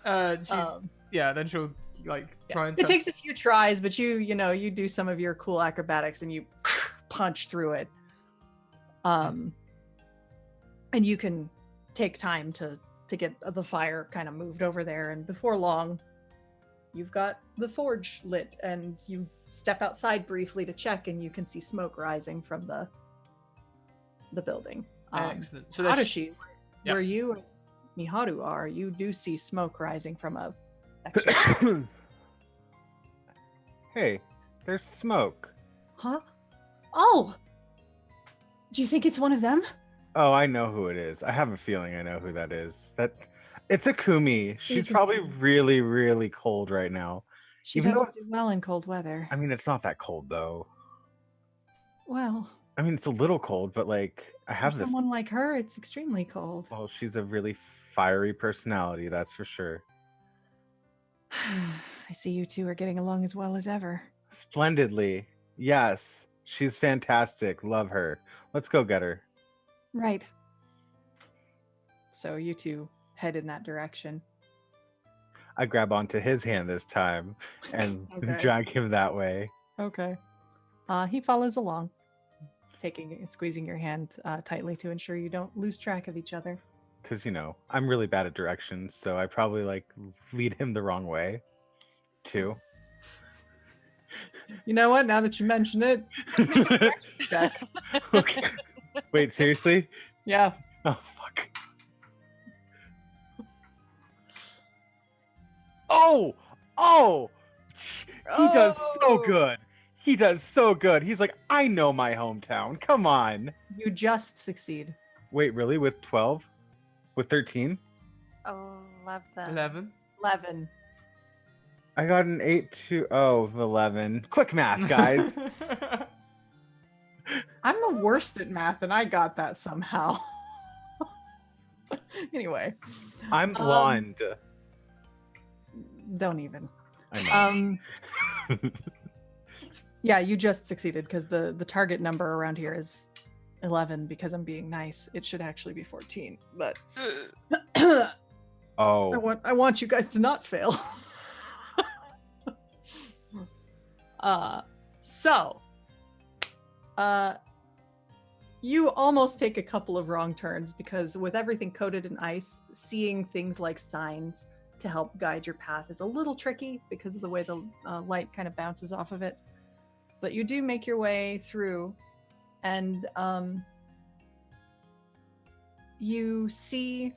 [SPEAKER 2] Then she'll like try and.
[SPEAKER 3] It takes a few tries, but you do some of your cool acrobatics and you punch through it. And you can take time to get the fire kind of moved over there, and before long, you've got the forge lit, and you step outside briefly to check, and you can see smoke rising from the building.
[SPEAKER 2] Excellent. So there's
[SPEAKER 3] Adashi,
[SPEAKER 2] yeah.
[SPEAKER 3] where you and Miharu are, you do see smoke rising from a section.
[SPEAKER 4] Hey, there's smoke.
[SPEAKER 6] Huh? Oh! Do you think it's one of them?
[SPEAKER 4] Oh, I know who it is. I have a feeling I know who that is. It's Akumi. She's probably really, really cold right now.
[SPEAKER 6] She
[SPEAKER 4] Even though
[SPEAKER 6] doesn't do well in cold weather.
[SPEAKER 4] I mean, it's not that cold though.
[SPEAKER 6] Well,
[SPEAKER 4] I mean, it's a little cold, but like I have
[SPEAKER 6] for
[SPEAKER 4] this.
[SPEAKER 6] someone like her, it's extremely cold.
[SPEAKER 4] Well, she's a really fiery personality, that's for sure.
[SPEAKER 6] I see you two are getting along as well as ever.
[SPEAKER 4] Splendidly. Yes, she's fantastic. Love her. Let's go get her.
[SPEAKER 6] Right.
[SPEAKER 3] So you two head in that direction.
[SPEAKER 4] I grab onto his hand this time and
[SPEAKER 3] Okay.
[SPEAKER 4] drag him that way.
[SPEAKER 3] Okay. He follows along, squeezing your hand tightly to ensure you don't lose track of each other.
[SPEAKER 4] Because, I'm really bad at directions, so I probably lead him the wrong way, too.
[SPEAKER 3] You know what? Now that you mention it, check.
[SPEAKER 4] Okay. Wait, seriously?
[SPEAKER 3] Yeah.
[SPEAKER 4] Oh, fuck. Oh! Oh! He does so good. He does so good. He's like, I know my hometown. Come on.
[SPEAKER 3] You just succeed.
[SPEAKER 4] Wait, really? With 12? With 13?
[SPEAKER 5] 11.
[SPEAKER 3] 11.
[SPEAKER 4] I got an 11. Quick math, guys.
[SPEAKER 3] I'm the worst at math, and I got that somehow. Anyway.
[SPEAKER 4] I'm blonde.
[SPEAKER 3] Don't even.
[SPEAKER 4] I know.
[SPEAKER 3] Yeah, you just succeeded because the target number around here is 11 because I'm being nice. It should actually be 14, but
[SPEAKER 4] Oh.
[SPEAKER 3] I want you guys to not fail. You almost take a couple of wrong turns because with everything coated in ice, seeing things like signs to help guide your path is a little tricky because of the way the light kind of bounces off of it. But you do make your way through, and you see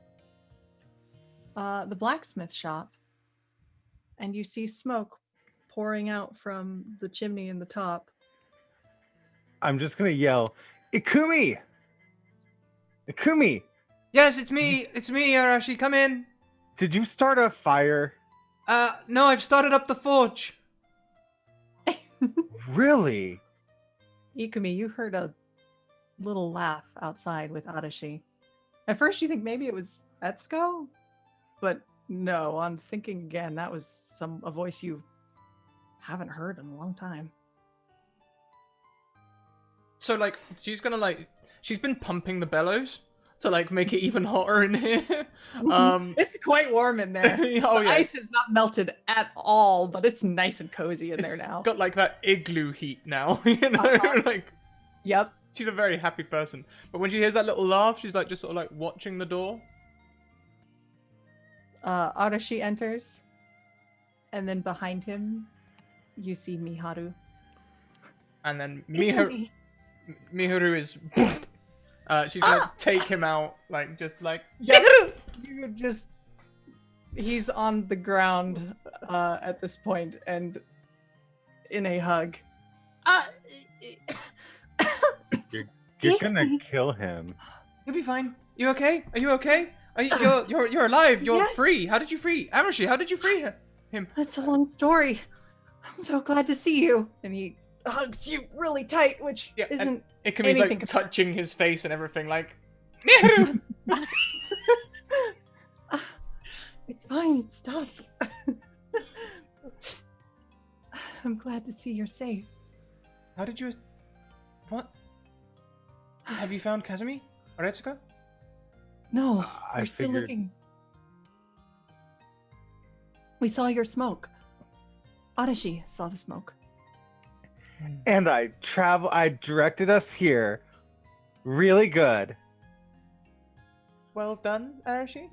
[SPEAKER 3] the blacksmith shop, and you see smoke pouring out from the chimney in the top.
[SPEAKER 4] I'm just going to yell, Ikumi! Ikumi!
[SPEAKER 2] Yes, it's me. It's me, Arashi. Come in.
[SPEAKER 4] Did you start a fire?
[SPEAKER 2] No, I've started up the forge.
[SPEAKER 4] Really?
[SPEAKER 3] Ikumi, you heard a little laugh outside with Adashi. At first you think maybe it was Etsuko, but no, on thinking again, that was a voice you haven't heard in a long time.
[SPEAKER 2] So, she's gonna, she's been pumping the bellows to, make it even hotter in here.
[SPEAKER 3] It's quite warm in there.
[SPEAKER 2] Oh,
[SPEAKER 3] The
[SPEAKER 2] yeah.
[SPEAKER 3] ice has not melted at all, but it's nice and cozy in there now.
[SPEAKER 2] Got, that igloo heat now,
[SPEAKER 3] Yep.
[SPEAKER 2] She's a very happy person. But when she hears that little laugh, she's, just sort of, watching the door.
[SPEAKER 3] Arashi enters, and then behind him, you see Miharu.
[SPEAKER 2] And then Miharu is... she's gonna take him out,
[SPEAKER 3] Yep. You just... He's on the ground at this point, and in a hug.
[SPEAKER 4] You're gonna kill him.
[SPEAKER 2] You'll be fine. You okay? Are you okay? You're alive. You're
[SPEAKER 6] Yes.
[SPEAKER 2] free. How did you free Arashi? How did you free him?
[SPEAKER 6] That's a long story.
[SPEAKER 3] I'm so glad to see you. And he hugs you really tight, which
[SPEAKER 2] Yeah, and
[SPEAKER 3] isn't
[SPEAKER 2] Ikumi's
[SPEAKER 3] anything
[SPEAKER 2] touching his face and everything. Miharu.
[SPEAKER 6] It's fine. Stop. I'm glad to see you're safe.
[SPEAKER 2] How did you? What? Have you found Kazumi or Etsuko?
[SPEAKER 6] No,
[SPEAKER 4] I
[SPEAKER 6] we're still
[SPEAKER 4] figured-
[SPEAKER 6] looking. We saw your smoke. Adashi saw the smoke.
[SPEAKER 4] And I directed us here. Really good.
[SPEAKER 2] Well done, Arashi.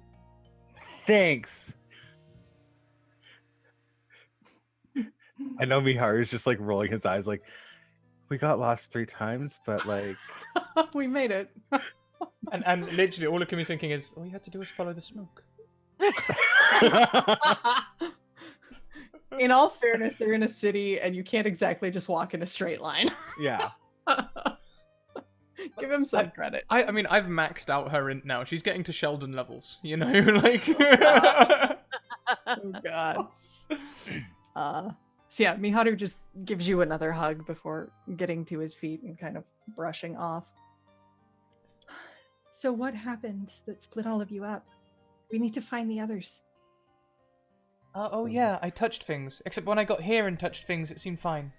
[SPEAKER 4] Thanks. I know Miharu's just rolling his eyes we got lost 3 times, but
[SPEAKER 3] we made it.
[SPEAKER 2] And literally all of Kimmy's thinking is, all you had to do was follow the smoke.
[SPEAKER 3] In all fairness, they're in a city and you can't exactly just walk in a straight line.
[SPEAKER 4] Yeah.
[SPEAKER 3] Give him some credit.
[SPEAKER 2] I mean, I've maxed out her int now. She's getting to Sheldon levels, you know, like.
[SPEAKER 3] Oh god. So yeah, Miharu just gives you another hug before getting to his feet and kind of brushing off.
[SPEAKER 6] So what happened that split all of you up? We need to find the others.
[SPEAKER 2] Oh yeah, I touched things. Except when I got here and touched things, it seemed fine.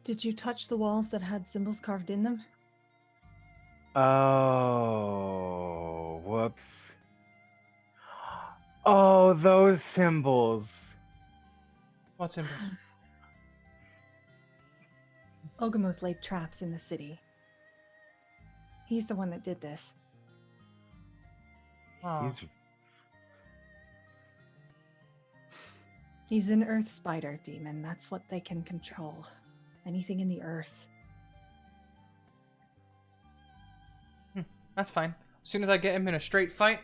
[SPEAKER 6] Did you touch the walls that had symbols carved in them?
[SPEAKER 4] Oh, whoops. Oh, those symbols.
[SPEAKER 2] What symbols?
[SPEAKER 6] Ogamo's laid traps in the city. He's the one that did this.
[SPEAKER 2] Oh.
[SPEAKER 6] He's an earth spider demon. That's what they can control. Anything in the earth.
[SPEAKER 2] That's fine. As soon as I get him in a straight fight,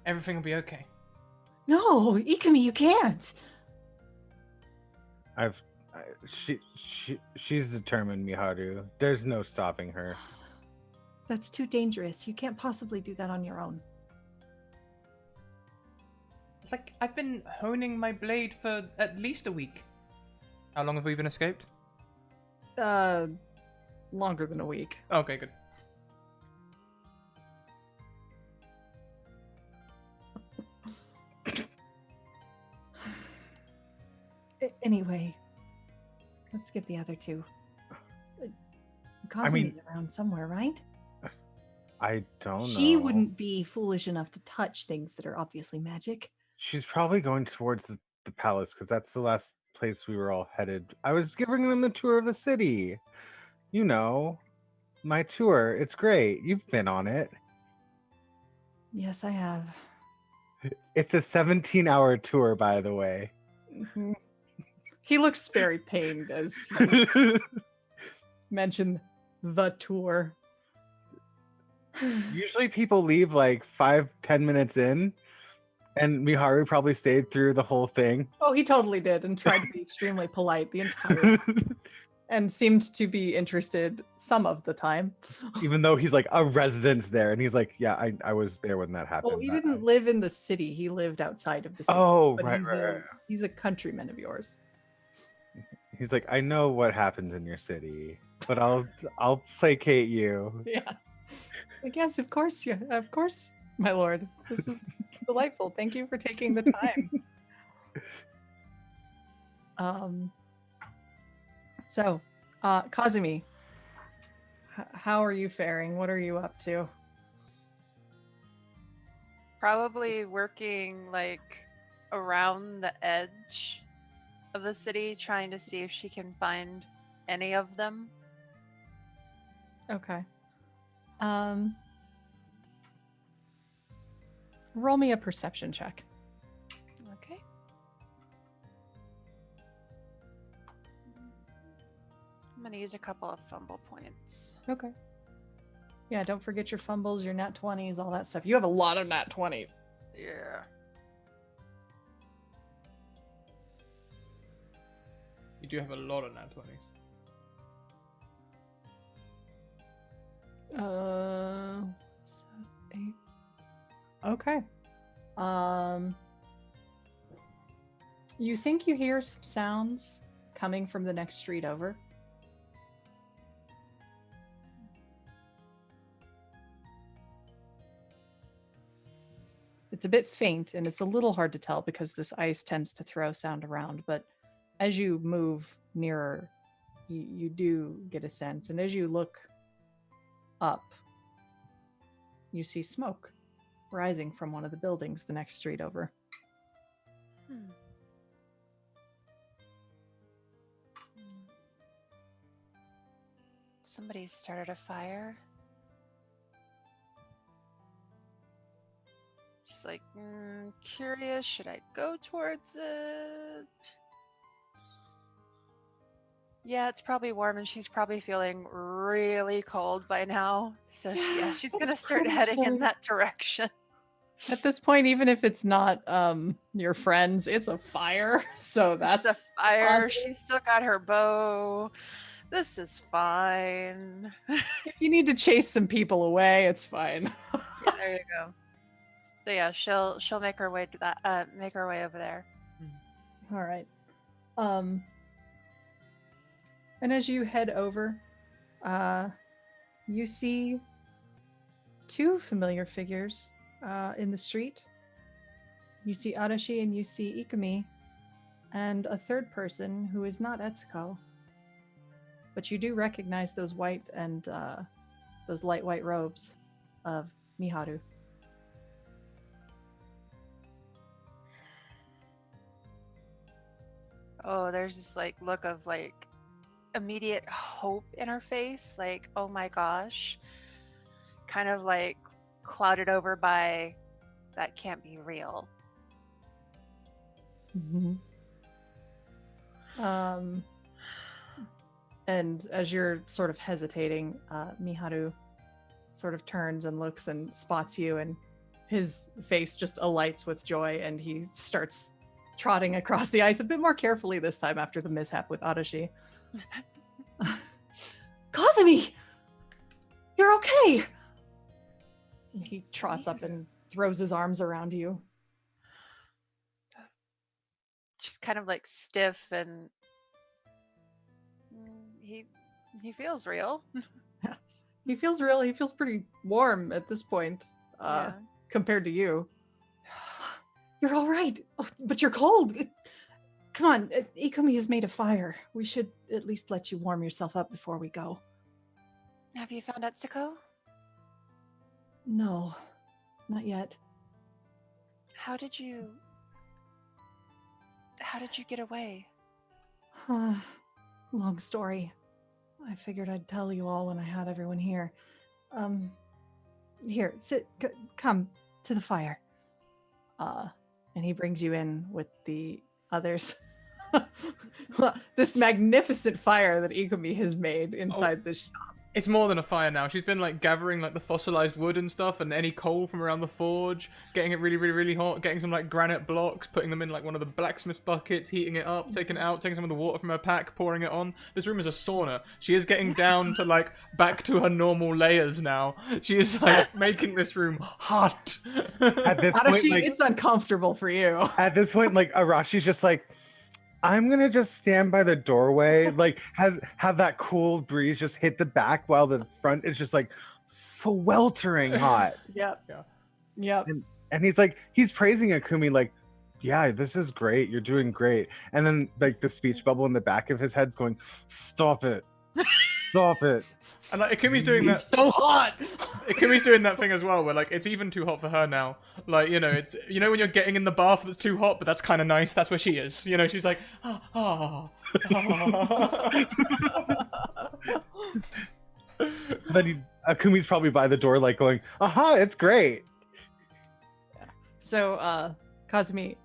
[SPEAKER 2] everything will be okay.
[SPEAKER 6] No, Ikumi, you can't.
[SPEAKER 4] She's determined, Miharu. There's no stopping her.
[SPEAKER 6] That's too dangerous. You can't possibly do that on your own.
[SPEAKER 2] Like, I've been honing my blade for at least a week. How long have we been escaped?
[SPEAKER 3] Longer than a week.
[SPEAKER 2] Okay, good.
[SPEAKER 6] Anyway, let's get the other two. Kazumi's around somewhere, right?
[SPEAKER 4] I don't know.
[SPEAKER 6] She wouldn't be foolish enough to touch things that are obviously magic.
[SPEAKER 4] She's probably going towards the palace because that's the last place we were all headed. I was giving them the tour of the city. You know, my tour. It's great. You've been on it.
[SPEAKER 6] Yes, I have.
[SPEAKER 4] It's a 17-hour tour, by the way.
[SPEAKER 3] Mm-hmm. He looks very pained as you mention the tour.
[SPEAKER 4] Usually people leave like 5-10 minutes in, and Miharu probably stayed through the whole thing.
[SPEAKER 3] Oh, he totally did and tried to be extremely polite the entire time. And seemed to be interested some of the time.
[SPEAKER 4] Even though he's like a resident there, and he's like, yeah, I was there when that happened.
[SPEAKER 3] Well, he didn't live in the city. He lived outside of the city.
[SPEAKER 4] Oh,
[SPEAKER 3] but
[SPEAKER 4] right.
[SPEAKER 3] He's a countryman of yours.
[SPEAKER 4] He's like, I know what happens in your city, but I'll placate you.
[SPEAKER 3] Yeah. Like, yes, of course, yeah, of course, my lord. This is delightful. Thank you for taking the time. So, Kazumi, how are you faring? What are you up to?
[SPEAKER 5] Probably working like around the edge of the city, trying to see if she can find any of them.
[SPEAKER 3] Okay. Roll me a perception check.
[SPEAKER 5] Okay. I'm gonna use a couple of fumble points.
[SPEAKER 3] Okay. Yeah, don't forget your fumbles, your nat 20s, all that stuff. You have a lot of nat 20s.
[SPEAKER 5] Yeah.
[SPEAKER 2] You do have a lot of nat 20s.
[SPEAKER 3] Eight. Okay. You think you hear some sounds coming from the next street over? It's a bit faint and it's a little hard to tell because this ice tends to throw sound around, but as you move nearer, you do get a sense. And as you look up, you see smoke rising from one of the buildings the next street over.
[SPEAKER 5] Somebody started a fire. She's like, curious, should I go towards it? Yeah, it's probably warm, and she's probably feeling really cold by now. So yeah, she's gonna
[SPEAKER 3] It's
[SPEAKER 5] start heading in
[SPEAKER 3] probably-
[SPEAKER 5] that direction.
[SPEAKER 3] At this point, even if it's not your friends, it's a fire. So that's
[SPEAKER 5] The fire.
[SPEAKER 3] positive.
[SPEAKER 5] She's still got her bow. This is fine.
[SPEAKER 3] If you need to chase some people away, it's fine.
[SPEAKER 5] Yeah, there you go. So yeah, she'll make her way to that. Make her way over there.
[SPEAKER 3] All right. And as you head over, you see two familiar figures in the street. You see Arashi and you see Ikumi, and a third person who is not Etsuko. But you do recognize those white and those light white robes of Miharu.
[SPEAKER 5] Oh, there's this like look of like immediate hope in her face, like, oh my gosh. Kind of like clouded over by that can't be real.
[SPEAKER 3] And as you're sort of hesitating, Miharu sort of turns and looks and spots you, and his face just alights with joy, and he starts trotting across the ice a bit more carefully this time after the mishap with Arashi. Kazumi! You're okay! And he trots up and throws his arms around you.
[SPEAKER 5] Just kind of like stiff, and he feels real.
[SPEAKER 3] He feels real. He feels pretty warm at this point,
[SPEAKER 5] Yeah.
[SPEAKER 3] compared to you. You're all right, but you're cold. Come on, Ikumi has made a fire. We should at least let you warm yourself up before we go.
[SPEAKER 5] Have you found Etsuko?
[SPEAKER 3] No, not yet.
[SPEAKER 5] How did you get away?
[SPEAKER 3] Long story. I figured I'd tell you all when I had everyone here. Here, sit. Come to the fire. And he brings you in with the others. This magnificent fire that Ikumi has made inside this shop.
[SPEAKER 2] It's more than a fire now. She's been like gathering like the fossilized wood and stuff, and any coal from around the forge, getting it really, really, really hot, getting some like granite blocks, putting them in like one of the blacksmith buckets, heating it up, taking it out, taking some of the water from her pack, pouring it on. This room is a sauna. She is getting down to like back to her normal layers now. She is like making this room hot.
[SPEAKER 4] At this point,
[SPEAKER 3] Arashi,
[SPEAKER 4] like,
[SPEAKER 3] it's uncomfortable for you.
[SPEAKER 4] at this point, like Arashi's just like, I'm gonna just stand by the doorway, like have that cool breeze just hit the back while the front is just like sweltering hot.
[SPEAKER 3] Yep.
[SPEAKER 2] Yeah.
[SPEAKER 3] Yep.
[SPEAKER 4] And he's praising Akumi like, yeah, this is great, you're doing great. And then like the speech bubble in the back of his head's going, stop it. Stop it.
[SPEAKER 2] And like Ikumi's doing that.
[SPEAKER 3] It's so hot.
[SPEAKER 2] Ikumi's doing that thing as well, where like it's even too hot for her now. Like, you know, it's, you know, when you're getting in the bath that's too hot, but that's kind of nice. That's where she is. You know, she's like,
[SPEAKER 4] Then Akumi's probably by the door, like going, aha, it's great.
[SPEAKER 3] So, Kazumi,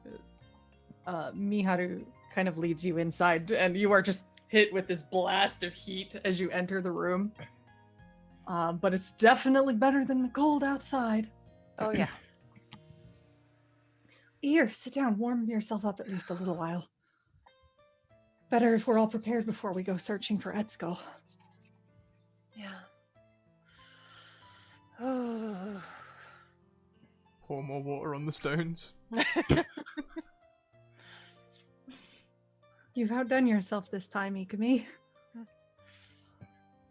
[SPEAKER 3] Miharu kind of leads you inside, and you are just hit with this blast of heat as you enter the room. But it's definitely better than the cold outside.
[SPEAKER 5] Oh yeah.
[SPEAKER 3] Here, sit down, warm yourself up at least a little while. Better if we're all prepared before we go searching for Etsuko.
[SPEAKER 5] Yeah. Oh.
[SPEAKER 2] pour more water on the stones.
[SPEAKER 3] You've outdone yourself this time, Ikumi.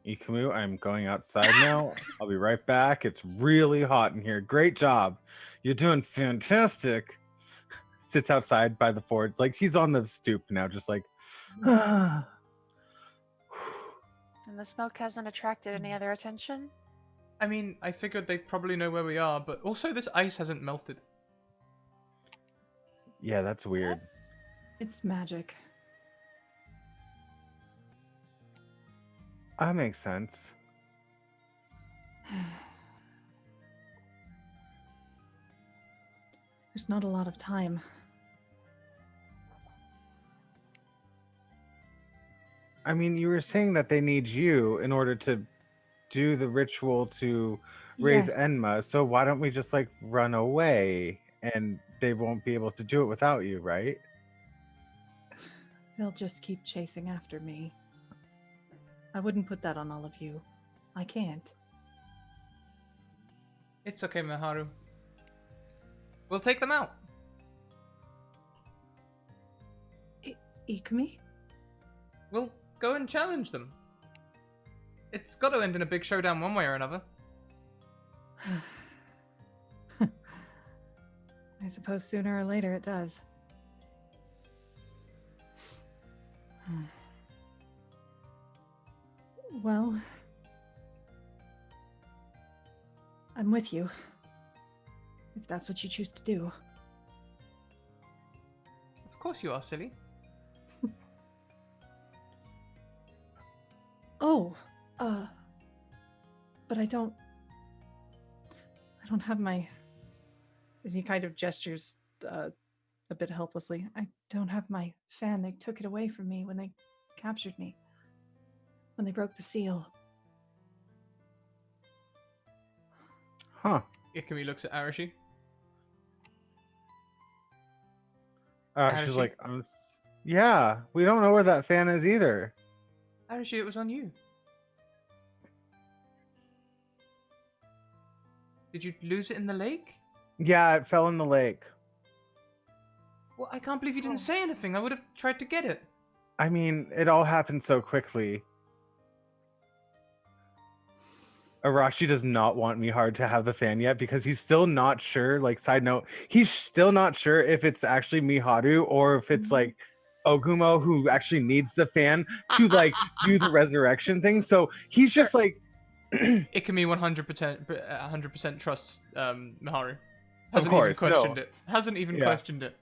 [SPEAKER 4] Ikumu, I'm going outside now. I'll be right back. It's really hot in here. Great job. You're doing fantastic. Sits outside by the forge. Like she's on the stoop now, just like
[SPEAKER 5] And the smoke hasn't attracted any other attention?
[SPEAKER 2] I mean, I figured they probably know where we are, but also this ice hasn't melted.
[SPEAKER 4] yeah, that's weird.
[SPEAKER 3] It's magic.
[SPEAKER 4] That makes sense.
[SPEAKER 3] There's not a lot of time.
[SPEAKER 4] I mean, you were saying that they need you in order to do the ritual to raise
[SPEAKER 6] Yes.
[SPEAKER 4] Enma. So why don't we just like run away and they won't be able to do it without you, right?
[SPEAKER 6] They'll just keep chasing after me. I wouldn't put that on all of you. I can't.
[SPEAKER 2] It's okay, Miharu. We'll take them out.
[SPEAKER 6] Ikumi?
[SPEAKER 2] We'll go and challenge them. It's got to end in a big showdown one way or another.
[SPEAKER 6] I suppose sooner or later it does. Well, I'm with you. If that's what you choose to do.
[SPEAKER 2] Of course you are, silly.
[SPEAKER 6] Oh, but I don't have my. He kind of gestures a bit helplessly. I don't have my fan. They took it away from me when they captured me. When they broke the seal.
[SPEAKER 4] Huh.
[SPEAKER 2] Ikumi looks at Arashi.
[SPEAKER 4] She's
[SPEAKER 2] Arashi?
[SPEAKER 4] like, yeah, we don't know where that fan is either.
[SPEAKER 2] Arashi, it was on you. Did you lose it in the lake?
[SPEAKER 4] Yeah, it fell in the lake.
[SPEAKER 2] Well, I can't believe you didn't say anything. I would have tried to get it.
[SPEAKER 4] I mean, it all happened so quickly. Arashi does not want Miharu to have the fan yet because he's still not sure. Like, side note, he's still not sure if it's actually Miharu or if it's like Ogumo who actually needs the fan to like do the resurrection thing. So he's just like,
[SPEAKER 2] Ikumi 100% trusts Miharu. Hasn't
[SPEAKER 4] course,
[SPEAKER 2] even questioned
[SPEAKER 4] no.
[SPEAKER 2] it. Hasn't even
[SPEAKER 4] Yeah.
[SPEAKER 2] questioned it.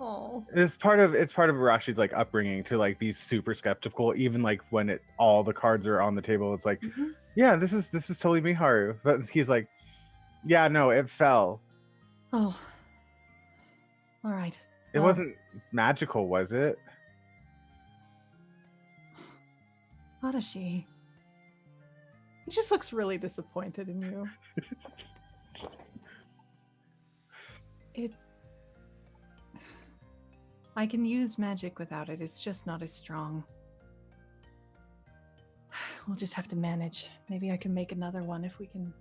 [SPEAKER 6] Oh.
[SPEAKER 4] it's part of Arashi's like upbringing to like be super skeptical, even like when all the cards are on the table. It's like, yeah, this is totally Miharu, but he's like, yeah, no, it fell.
[SPEAKER 6] Oh. All right.
[SPEAKER 4] It
[SPEAKER 6] Well,
[SPEAKER 4] wasn't magical, was it?
[SPEAKER 6] Arashi. He just looks really disappointed in you. I can use magic without it. It's just not as strong. We'll just have to manage. Maybe I can make another one if we can.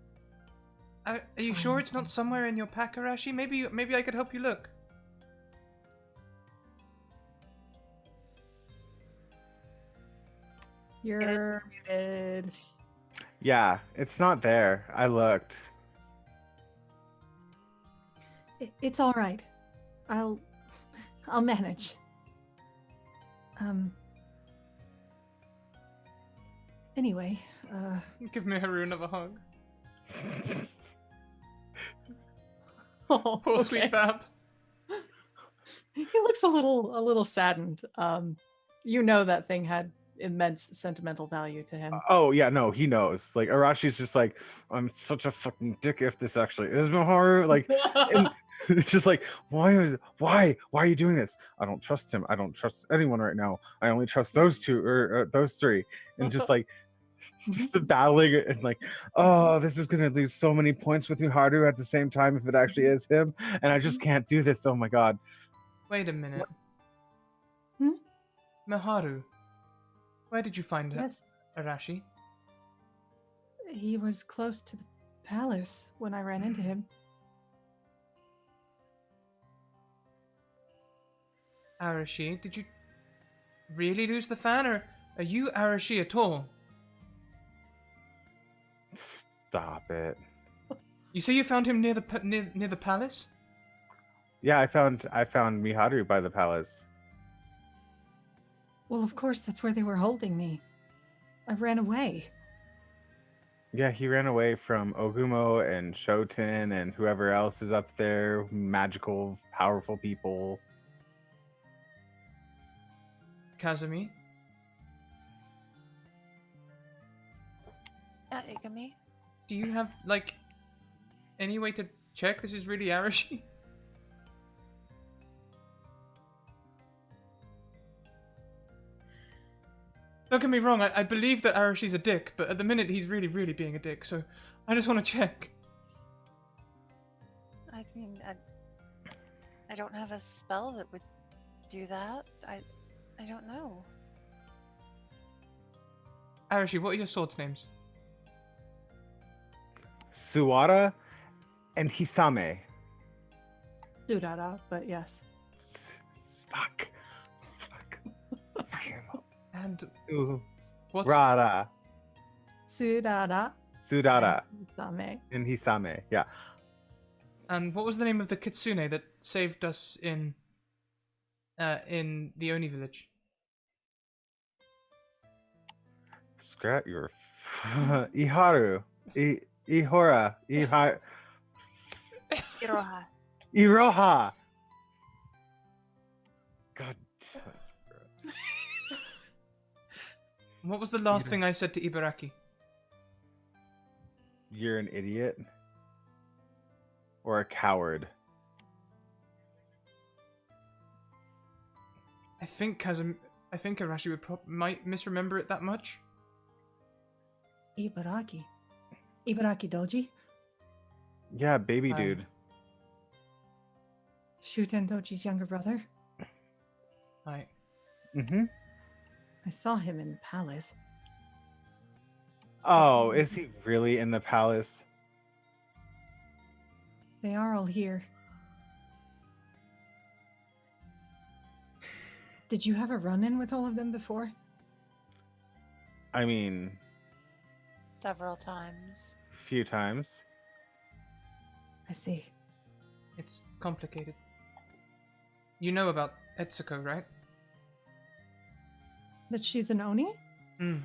[SPEAKER 2] Are you sure it's not somewhere in your pack, Arashi? Maybe I could help you look.
[SPEAKER 6] You're muted.
[SPEAKER 4] Yeah, it's not there. I looked.
[SPEAKER 6] It's all right. I'll manage. Anyway,
[SPEAKER 2] Give Miharu another hug.
[SPEAKER 6] oh,
[SPEAKER 2] Poor
[SPEAKER 6] okay.
[SPEAKER 2] sweet Bab.
[SPEAKER 6] He looks a little saddened. You know that thing had immense sentimental value to him.
[SPEAKER 4] Oh yeah, no, he knows. Like Arashi's just like, I'm such a fucking dick if this actually is Miharu. Like, and it's just like, why are you doing this? I don't trust him. I don't trust anyone right now. I only trust those two or those three. And just like, just the battling and like, oh, this is gonna lose so many points with Miharu at the same time if it actually is him, and I just can't do this. Oh my god.
[SPEAKER 2] Wait a minute.
[SPEAKER 6] Hmm?
[SPEAKER 2] Miharu. Where did you find
[SPEAKER 6] Yes,
[SPEAKER 2] Arashi?
[SPEAKER 6] he was close to the palace when I ran into him.
[SPEAKER 2] Arashi, did you really lose the fan, or are you Arashi at all?
[SPEAKER 4] Stop it.
[SPEAKER 2] You say you found him near the palace?
[SPEAKER 4] Yeah, I found Miharu by the palace.
[SPEAKER 6] Well, of course, that's where they were holding me. I ran away.
[SPEAKER 4] Yeah, he ran away from Ogumo and Shoten and whoever else is up there, magical, powerful people.
[SPEAKER 2] Kazumi?
[SPEAKER 5] Ikumi?
[SPEAKER 2] Do you have, like, any way to check this is really Arashi? Don't get me wrong, I believe that Arashi's a dick, but at the minute he's really, really being a dick, so I just want to check.
[SPEAKER 5] I mean, I don't have a spell that would do that. I don't know.
[SPEAKER 2] Arashi, what are your swords' names?
[SPEAKER 4] Suwara and Hisame.
[SPEAKER 6] Durara, but yes.
[SPEAKER 4] Fuck.
[SPEAKER 2] And
[SPEAKER 4] Suwara.
[SPEAKER 2] what's...
[SPEAKER 6] Surara.
[SPEAKER 4] Sudara
[SPEAKER 6] Same.
[SPEAKER 4] and Hisame. Yeah.
[SPEAKER 2] And what was the name of the kitsune that saved us in the Oni village?
[SPEAKER 4] Scrap your Iharu. Ihora.
[SPEAKER 5] Iroha.
[SPEAKER 4] Iroha. God.
[SPEAKER 2] What was the last thing I said to Ibaraki?
[SPEAKER 4] You're an idiot. Or a coward.
[SPEAKER 2] I think Arashi might misremember it that much.
[SPEAKER 6] Ibaraki. Ibaraki Doji.
[SPEAKER 4] Yeah, baby
[SPEAKER 2] Hi.
[SPEAKER 4] dude.
[SPEAKER 6] Shuten Doji's younger brother.
[SPEAKER 4] Mm-hmm.
[SPEAKER 6] I saw him in the palace.
[SPEAKER 4] Oh, is he really in the palace?
[SPEAKER 6] They are all here. Did you have a run-in with all of them before?
[SPEAKER 4] I mean,
[SPEAKER 5] Several times.
[SPEAKER 4] few times.
[SPEAKER 6] I see.
[SPEAKER 2] It's complicated. You know about Etsuko, right?
[SPEAKER 6] That she's an Oni?
[SPEAKER 2] Hmm.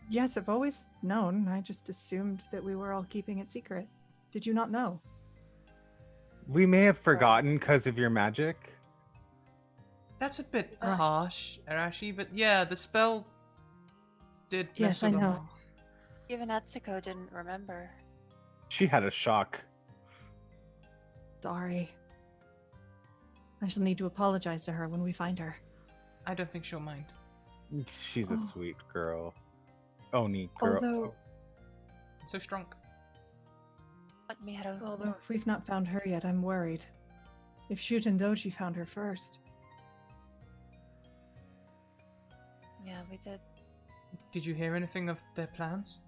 [SPEAKER 6] Yes, I've always known. I just assumed that we were all keeping it secret. Did you not know?
[SPEAKER 4] We may have forgotten because of your magic.
[SPEAKER 2] That's a bit
[SPEAKER 6] Right.
[SPEAKER 2] harsh, Arashi, but yeah, the spell did
[SPEAKER 6] Yes,
[SPEAKER 2] mess
[SPEAKER 6] I
[SPEAKER 2] with them.
[SPEAKER 6] know.
[SPEAKER 5] Even Etsuko didn't remember.
[SPEAKER 4] She had a shock.
[SPEAKER 6] Sorry. I shall need to apologize to her when we find her.
[SPEAKER 2] I don't think she'll mind.
[SPEAKER 4] She's a
[SPEAKER 6] Oh.
[SPEAKER 4] sweet girl. Oni girl.
[SPEAKER 6] Although,
[SPEAKER 2] So strong.
[SPEAKER 5] But Miharu,
[SPEAKER 6] although if we've not found her yet, I'm worried. If Shuten Doji found her first.
[SPEAKER 5] yeah, we did.
[SPEAKER 2] Did you hear anything of their plans?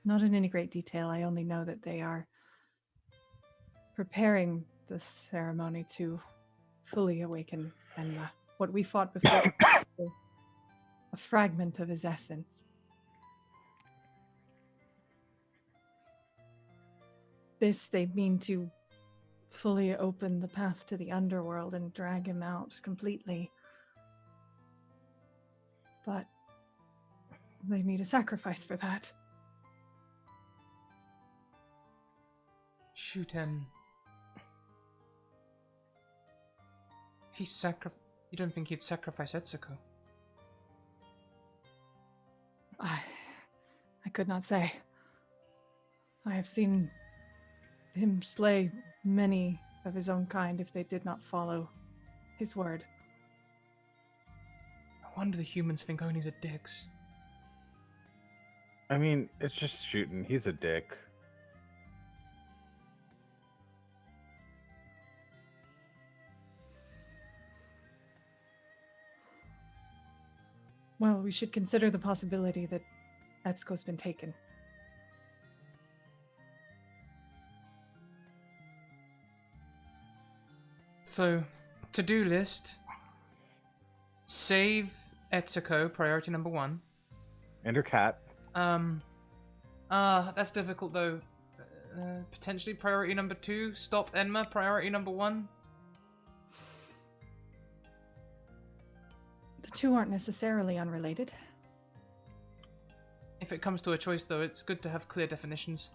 [SPEAKER 6] Not in any great detail, I only know that they are preparing the ceremony to fully awaken Enma. What we fought before, a fragment of his essence. This they mean to fully open the path to the underworld and drag him out completely. But they need a sacrifice for that.
[SPEAKER 2] Shuten. If he you don't think he'd sacrifice Etsuko?
[SPEAKER 6] I could not say. I have seen him slay many of his own kind if they did not follow his word.
[SPEAKER 2] I wonder the humans think Onis are dicks.
[SPEAKER 4] I mean, it's just shooting. He's a dick.
[SPEAKER 6] Well, we should consider the possibility that Etsuko's been taken.
[SPEAKER 2] So, to-do list. Save Etsuko, priority number 1.
[SPEAKER 4] And her cat.
[SPEAKER 2] That's difficult though. Potentially priority number 2. Stop Enma, priority number 1.
[SPEAKER 6] The two aren't necessarily unrelated.
[SPEAKER 2] If it comes to a choice though, it's good to have clear definitions.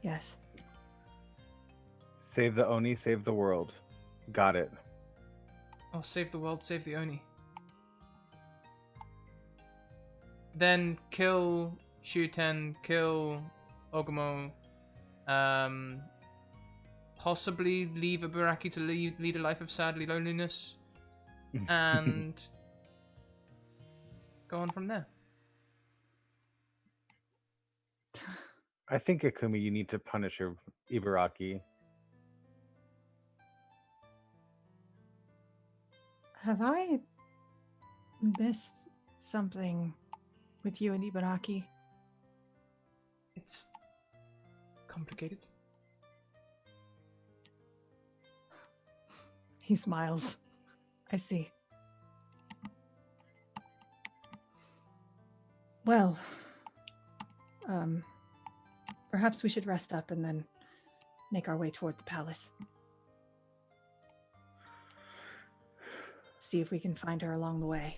[SPEAKER 6] Yes.
[SPEAKER 4] Save the Oni, save the world. Got it.
[SPEAKER 2] Oh, save the world, save the Oni. Then kill Shuten, kill Ogumo, possibly leave Ibaraki to lead a life of sadly loneliness, and go on from there.
[SPEAKER 4] I think, Akumi, you need to punish your Ibaraki.
[SPEAKER 6] Have I missed something with you and Ibaraki?
[SPEAKER 2] It's complicated.
[SPEAKER 6] He smiles. I see. Well, perhaps we should rest up and then make our way toward the palace. See if we can find her along the way.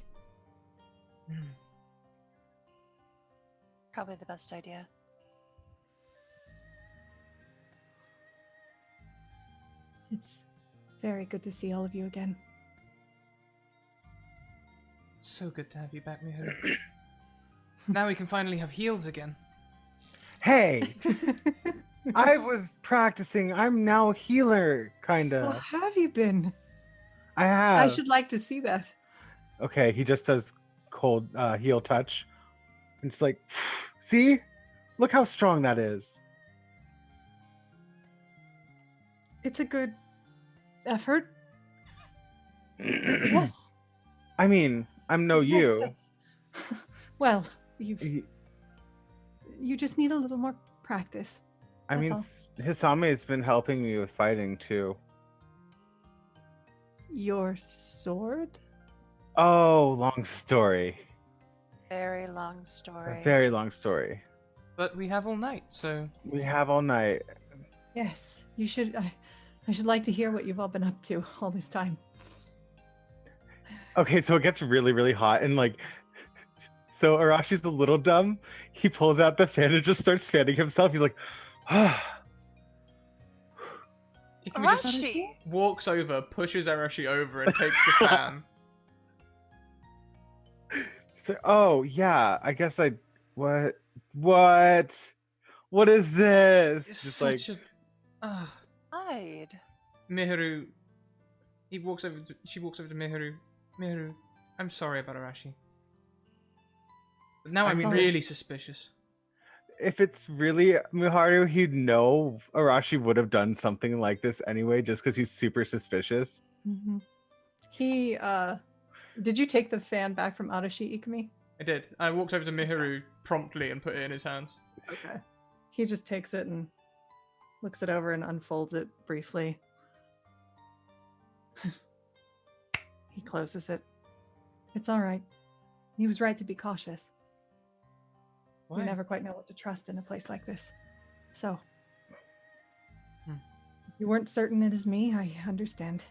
[SPEAKER 5] Probably the best idea.
[SPEAKER 6] It's very good to see all of you again.
[SPEAKER 2] So good to have you back, Miharu. Now we can finally have heals again.
[SPEAKER 4] Hey, I was practicing. I'm now a healer,
[SPEAKER 6] Well,
[SPEAKER 4] kinda.
[SPEAKER 6] have you been?
[SPEAKER 4] I have.
[SPEAKER 6] I should like to see that.
[SPEAKER 4] Okay, he just does cold heel touch. And it's like, see? Look how strong that is.
[SPEAKER 6] It's a good effort. Yes.
[SPEAKER 4] I mean, I'm no
[SPEAKER 6] Yes,
[SPEAKER 4] you.
[SPEAKER 6] that's- well,
[SPEAKER 4] Y-
[SPEAKER 6] you just need a little more practice.
[SPEAKER 4] I mean,
[SPEAKER 6] That's
[SPEAKER 4] Hisame has been helping me with fighting too.
[SPEAKER 6] Your sword?
[SPEAKER 4] Oh, long story.
[SPEAKER 5] Very long
[SPEAKER 4] A
[SPEAKER 5] story.
[SPEAKER 4] very long story.
[SPEAKER 2] But we have all night, so
[SPEAKER 4] We have all night.
[SPEAKER 6] Yes. You should. I should like to hear what you've all been up to all this time.
[SPEAKER 4] Okay, so it gets really, really hot, and like, so Arashi's a little dumb. He pulls out the fan and just starts fanning himself. He's like, ah.
[SPEAKER 2] Ikumi just
[SPEAKER 5] Arashi!
[SPEAKER 2] walks over, pushes Arashi over, and takes the fan.
[SPEAKER 4] So, oh yeah, I guess I. What? What is this?
[SPEAKER 2] It's
[SPEAKER 4] Just
[SPEAKER 2] such
[SPEAKER 4] like,
[SPEAKER 2] a.
[SPEAKER 5] Hide.
[SPEAKER 2] Miharu. She walks over to Miharu. Miharu, I'm sorry about Arashi. But now
[SPEAKER 4] I
[SPEAKER 2] I'm
[SPEAKER 4] mean,
[SPEAKER 2] really suspicious.
[SPEAKER 4] if it's really Miharu, he'd know Arashi would have done something like this anyway, just because he's super suspicious.
[SPEAKER 6] Mm-hmm. He. Did you take the fan back from Arashi, Ikumi?
[SPEAKER 2] I did. I walked over to Miharu promptly and put it in his hands.
[SPEAKER 6] Okay. He just takes it and looks it over and unfolds it briefly. He closes it. It's all right. He was right to be cautious.
[SPEAKER 2] Why?
[SPEAKER 6] You never quite know what to trust in a place like this. So,
[SPEAKER 2] Hmm.
[SPEAKER 6] if you weren't certain it is me, I understand.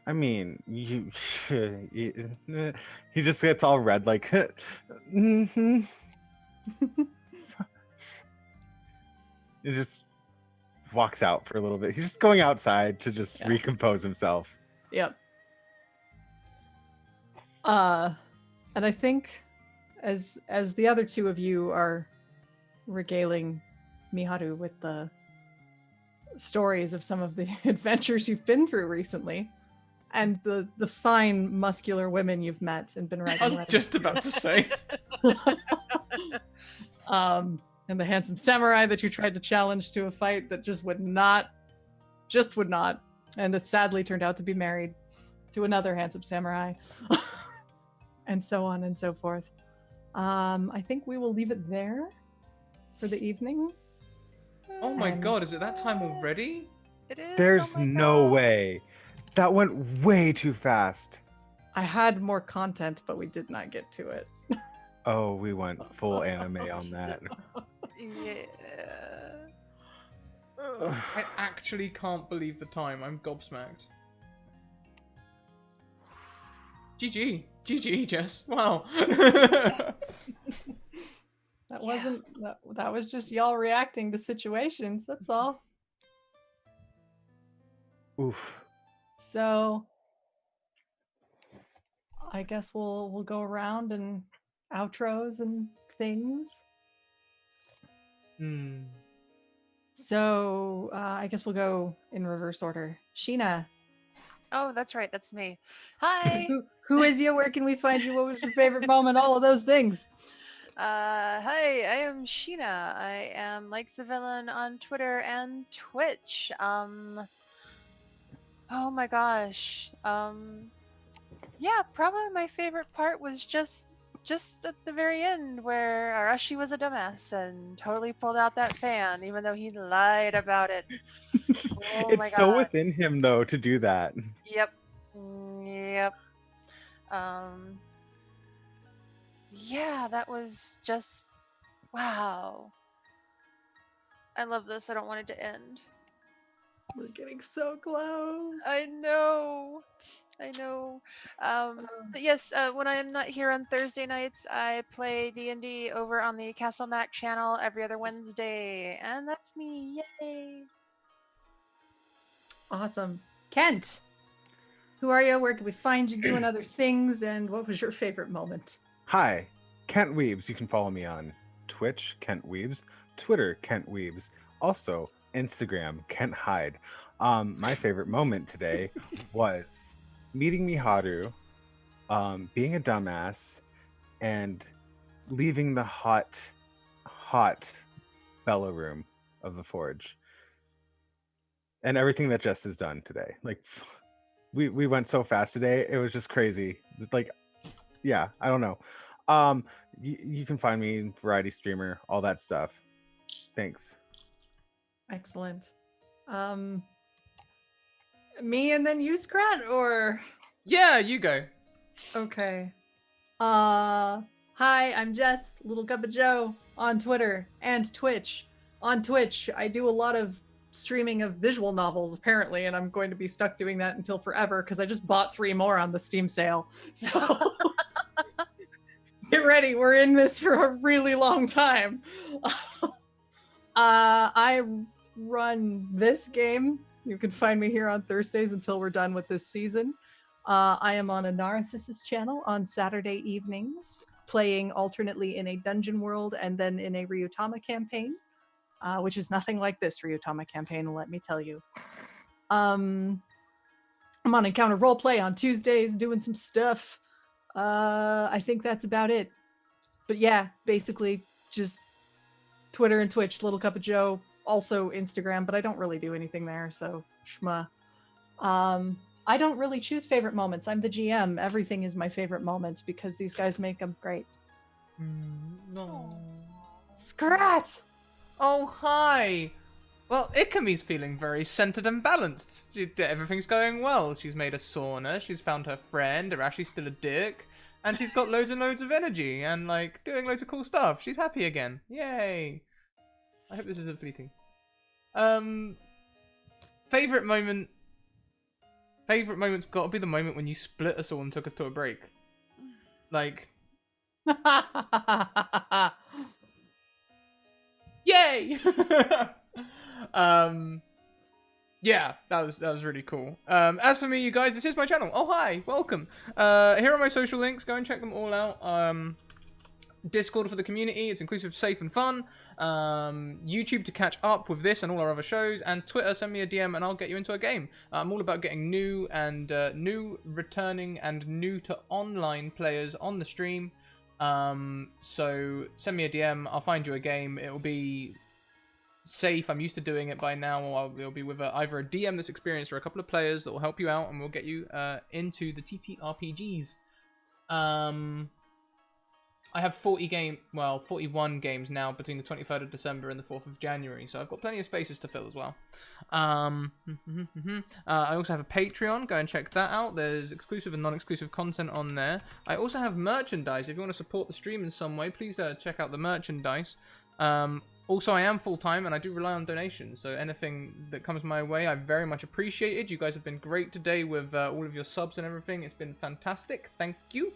[SPEAKER 4] I mean, you. He just gets all red, like. Mm-hmm. He just walks out for a little bit. He's just going outside to just
[SPEAKER 6] Yeah.
[SPEAKER 4] recompose himself.
[SPEAKER 6] Yep. And I think as the other two of you are regaling Miharu with the stories of some of the adventures you've been through recently, and the fine muscular women you've met and been
[SPEAKER 2] I
[SPEAKER 6] riding
[SPEAKER 2] was
[SPEAKER 6] around.
[SPEAKER 2] just about to say.
[SPEAKER 6] And the handsome samurai that you tried to challenge to a fight that just would not, and it sadly turned out to be married to another handsome samurai, and so on and so forth. I think we will leave it there for the evening.
[SPEAKER 2] Oh my
[SPEAKER 6] And-
[SPEAKER 2] god, is it that time already?
[SPEAKER 5] It is.
[SPEAKER 4] There's
[SPEAKER 5] oh my
[SPEAKER 4] no
[SPEAKER 5] God.
[SPEAKER 4] way. That went way too fast.
[SPEAKER 6] I had more content, but we did not get to it.
[SPEAKER 4] Oh, we went full anime on that.
[SPEAKER 5] Yeah.
[SPEAKER 2] I actually can't believe the time. I'm gobsmacked. GG. GG, Jess. Wow.
[SPEAKER 6] That
[SPEAKER 5] Yeah.
[SPEAKER 6] wasn't that was just y'all reacting to situations, that's all.
[SPEAKER 4] Oof.
[SPEAKER 6] So I guess we'll go around and outros and things. So I guess we'll go in reverse order. Sheena,
[SPEAKER 5] Oh, that's right. That's me. Hi.
[SPEAKER 6] who is you? Where can we find you? What was your favorite moment? All of those things.
[SPEAKER 5] Hi, I am Sheena. I am Likes the Villain on Twitter and Twitch. Oh my gosh. Yeah, probably my favorite part was just at the very end where Arashi was a dumbass and totally pulled out that fan, even though he lied about it. Oh my
[SPEAKER 4] It's so
[SPEAKER 5] god.
[SPEAKER 4] within him though to do that.
[SPEAKER 5] Yep. Yep. Um. Yeah, that was just wow. I love this. I don't want it to end.
[SPEAKER 6] We're getting so close.
[SPEAKER 5] I know. I know. But yes, when I am not here on Thursday nights, I play D&D over on the Castle Mac channel every other Wednesday, and that's me. Yay!
[SPEAKER 6] Awesome. Kent, who are you? Where can we find you doing other things? And what was your favorite moment?
[SPEAKER 4] Hi, Kent Weebs. You can follow me on Twitch, Kent Weebs, Twitter, Kent Weebs, also Instagram, Kent Hyde. My favorite moment today was meeting Miharu, being a dumbass, and leaving the hot bellow room of the forge. And everything that Jess has done today. Like, we went so fast today. It was just crazy. Like, yeah, I don't know. You can find me variety streamer, all that stuff. Thanks.
[SPEAKER 6] Excellent. Me and then you, Scrat, or
[SPEAKER 2] Yeah, you go.
[SPEAKER 6] okay. Hi, I'm Jess, Little Cup of Joe, on Twitter and Twitch. On Twitch, I do a lot of streaming of visual novels, apparently, and I'm going to be stuck doing that until forever because I just bought 3 more on the Steam sale. So get ready, we're in this for a really long time. I run this game. You can find me here on Thursdays until we're done with this season. I am on a Narcissus channel on Saturday evenings, playing alternately in a dungeon world and then in a Ryutama campaign, which is nothing like this Ryutama campaign, let me tell you. I'm on Encounter Roleplay on Tuesdays, doing some stuff. I think that's about it. But yeah, basically just Twitter and Twitch, Little Cup of Joe, also Instagram, but I don't really do anything there, so shma. I don't really choose favorite moments. I'm the GM. Everything is my favorite moment because these guys make them great.
[SPEAKER 2] No.
[SPEAKER 6] Scrat!
[SPEAKER 2] Oh, hi! Well, Ikami's feeling very centered and balanced. Everything's going well. She's made a sauna, she's found her friend, Arashi's still a dick, and she's got loads and loads of energy and, like, doing loads of cool stuff. She's happy again. Yay! I hope this isn't fleeting. Favorite moment... Favorite moment's gotta be the moment when you split us all and took us to a break. Like... Yay! Yeah, that was really cool. As for me, you guys, this is my channel. Oh, hi, welcome. Here are my social links. Go and check them all out. Discord for the community. It's inclusive, safe, and fun. YouTube to catch up with this and all our other shows, and Twitter. Send me a DM and I'll get you into a game. I'm all about getting new and new, returning, and new to online players on the stream. So send me a DM. I'll find you a game. It'll be safe. I'm used to doing it by now, or it'll be with either a DM that's experienced or a couple of players that will help you out, and we'll get you into the TTRPGs. I have 41 games now between the 23rd of December and the 4th of January, so I've got plenty of spaces to fill as well. I also have a Patreon. Go and check that out. There's exclusive and non-exclusive content on there. I also have merchandise. If you want to support the stream in some way, please check out the merchandise. Also, I am full-time and I do rely on donations, so anything that comes my way, I very much appreciate it. You guys have been great today with all of your subs and everything. It's been fantastic. Thank you.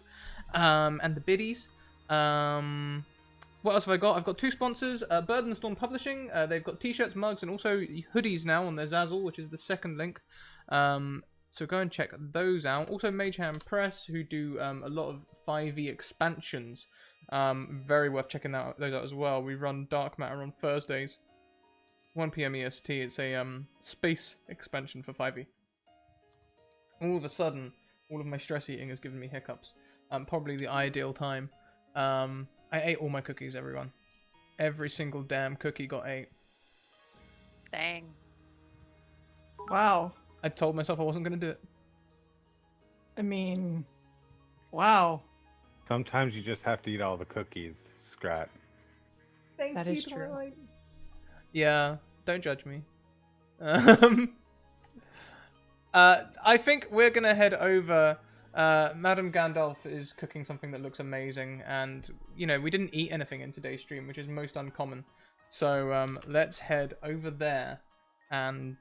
[SPEAKER 2] And the biddies. What else have I got? I've got 2 sponsors, Bird and the Storm Publishing. They've got t-shirts, mugs, and also hoodies now on their Zazzle, which is the second link. So go and check those out. Also Mage Hand Press, who do a lot of 5e expansions. Very worth checking those out as well. We run Dark Matter on Thursdays. 1 p.m. EST. It's a space expansion for 5e. All of a sudden, all of my stress eating has given me hiccups. Probably the ideal time. I ate all my cookies, everyone. Every single damn cookie got ate.
[SPEAKER 5] Dang.
[SPEAKER 6] Wow.
[SPEAKER 2] I told myself I wasn't going to do it.
[SPEAKER 6] I mean, wow.
[SPEAKER 4] Sometimes you just have to eat all the cookies, Scrat.
[SPEAKER 6] That is true.
[SPEAKER 2] Yeah, don't judge me. I think we're going to head over. Madame Gandalf is cooking something that looks amazing, and you know, we didn't eat anything in today's stream, which is most uncommon. So let's head over there and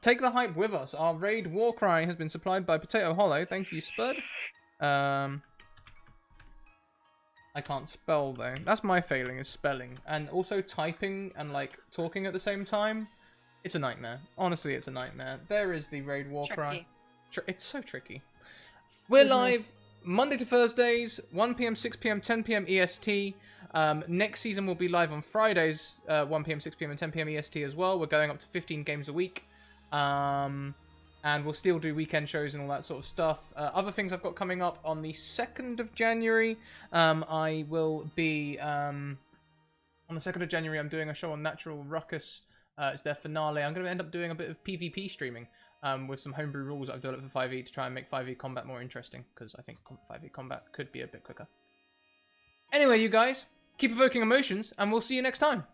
[SPEAKER 2] take the hype with us. Our raid war cry has been supplied by Potato Hollow. Thank you, Spud. I can't spell though. That's my failing, is spelling, and also typing and like talking at the same time. It's a nightmare. Honestly, it's a nightmare. There is the raid war cry. It's so tricky. We're live Monday to Thursdays, 1 p.m., 6 p.m., 10 p.m. EST. Next season will be live on Fridays, 1 p.m., 6 p.m. and 10 p.m. EST as well. We're going up to 15 games a week. And we'll still do weekend shows and all that sort of stuff. Other things I've got coming up on the 2nd of January. I will be... on the 2nd of January, I'm doing a show on Natural Ruckus. It's their finale. I'm going to end up doing a bit of PvP streaming. With some homebrew rules I've developed for 5e to try and make 5e combat more interesting, because I think 5e combat could be a bit quicker. Anyway, you guys, keep evoking emotions, and we'll see you next time.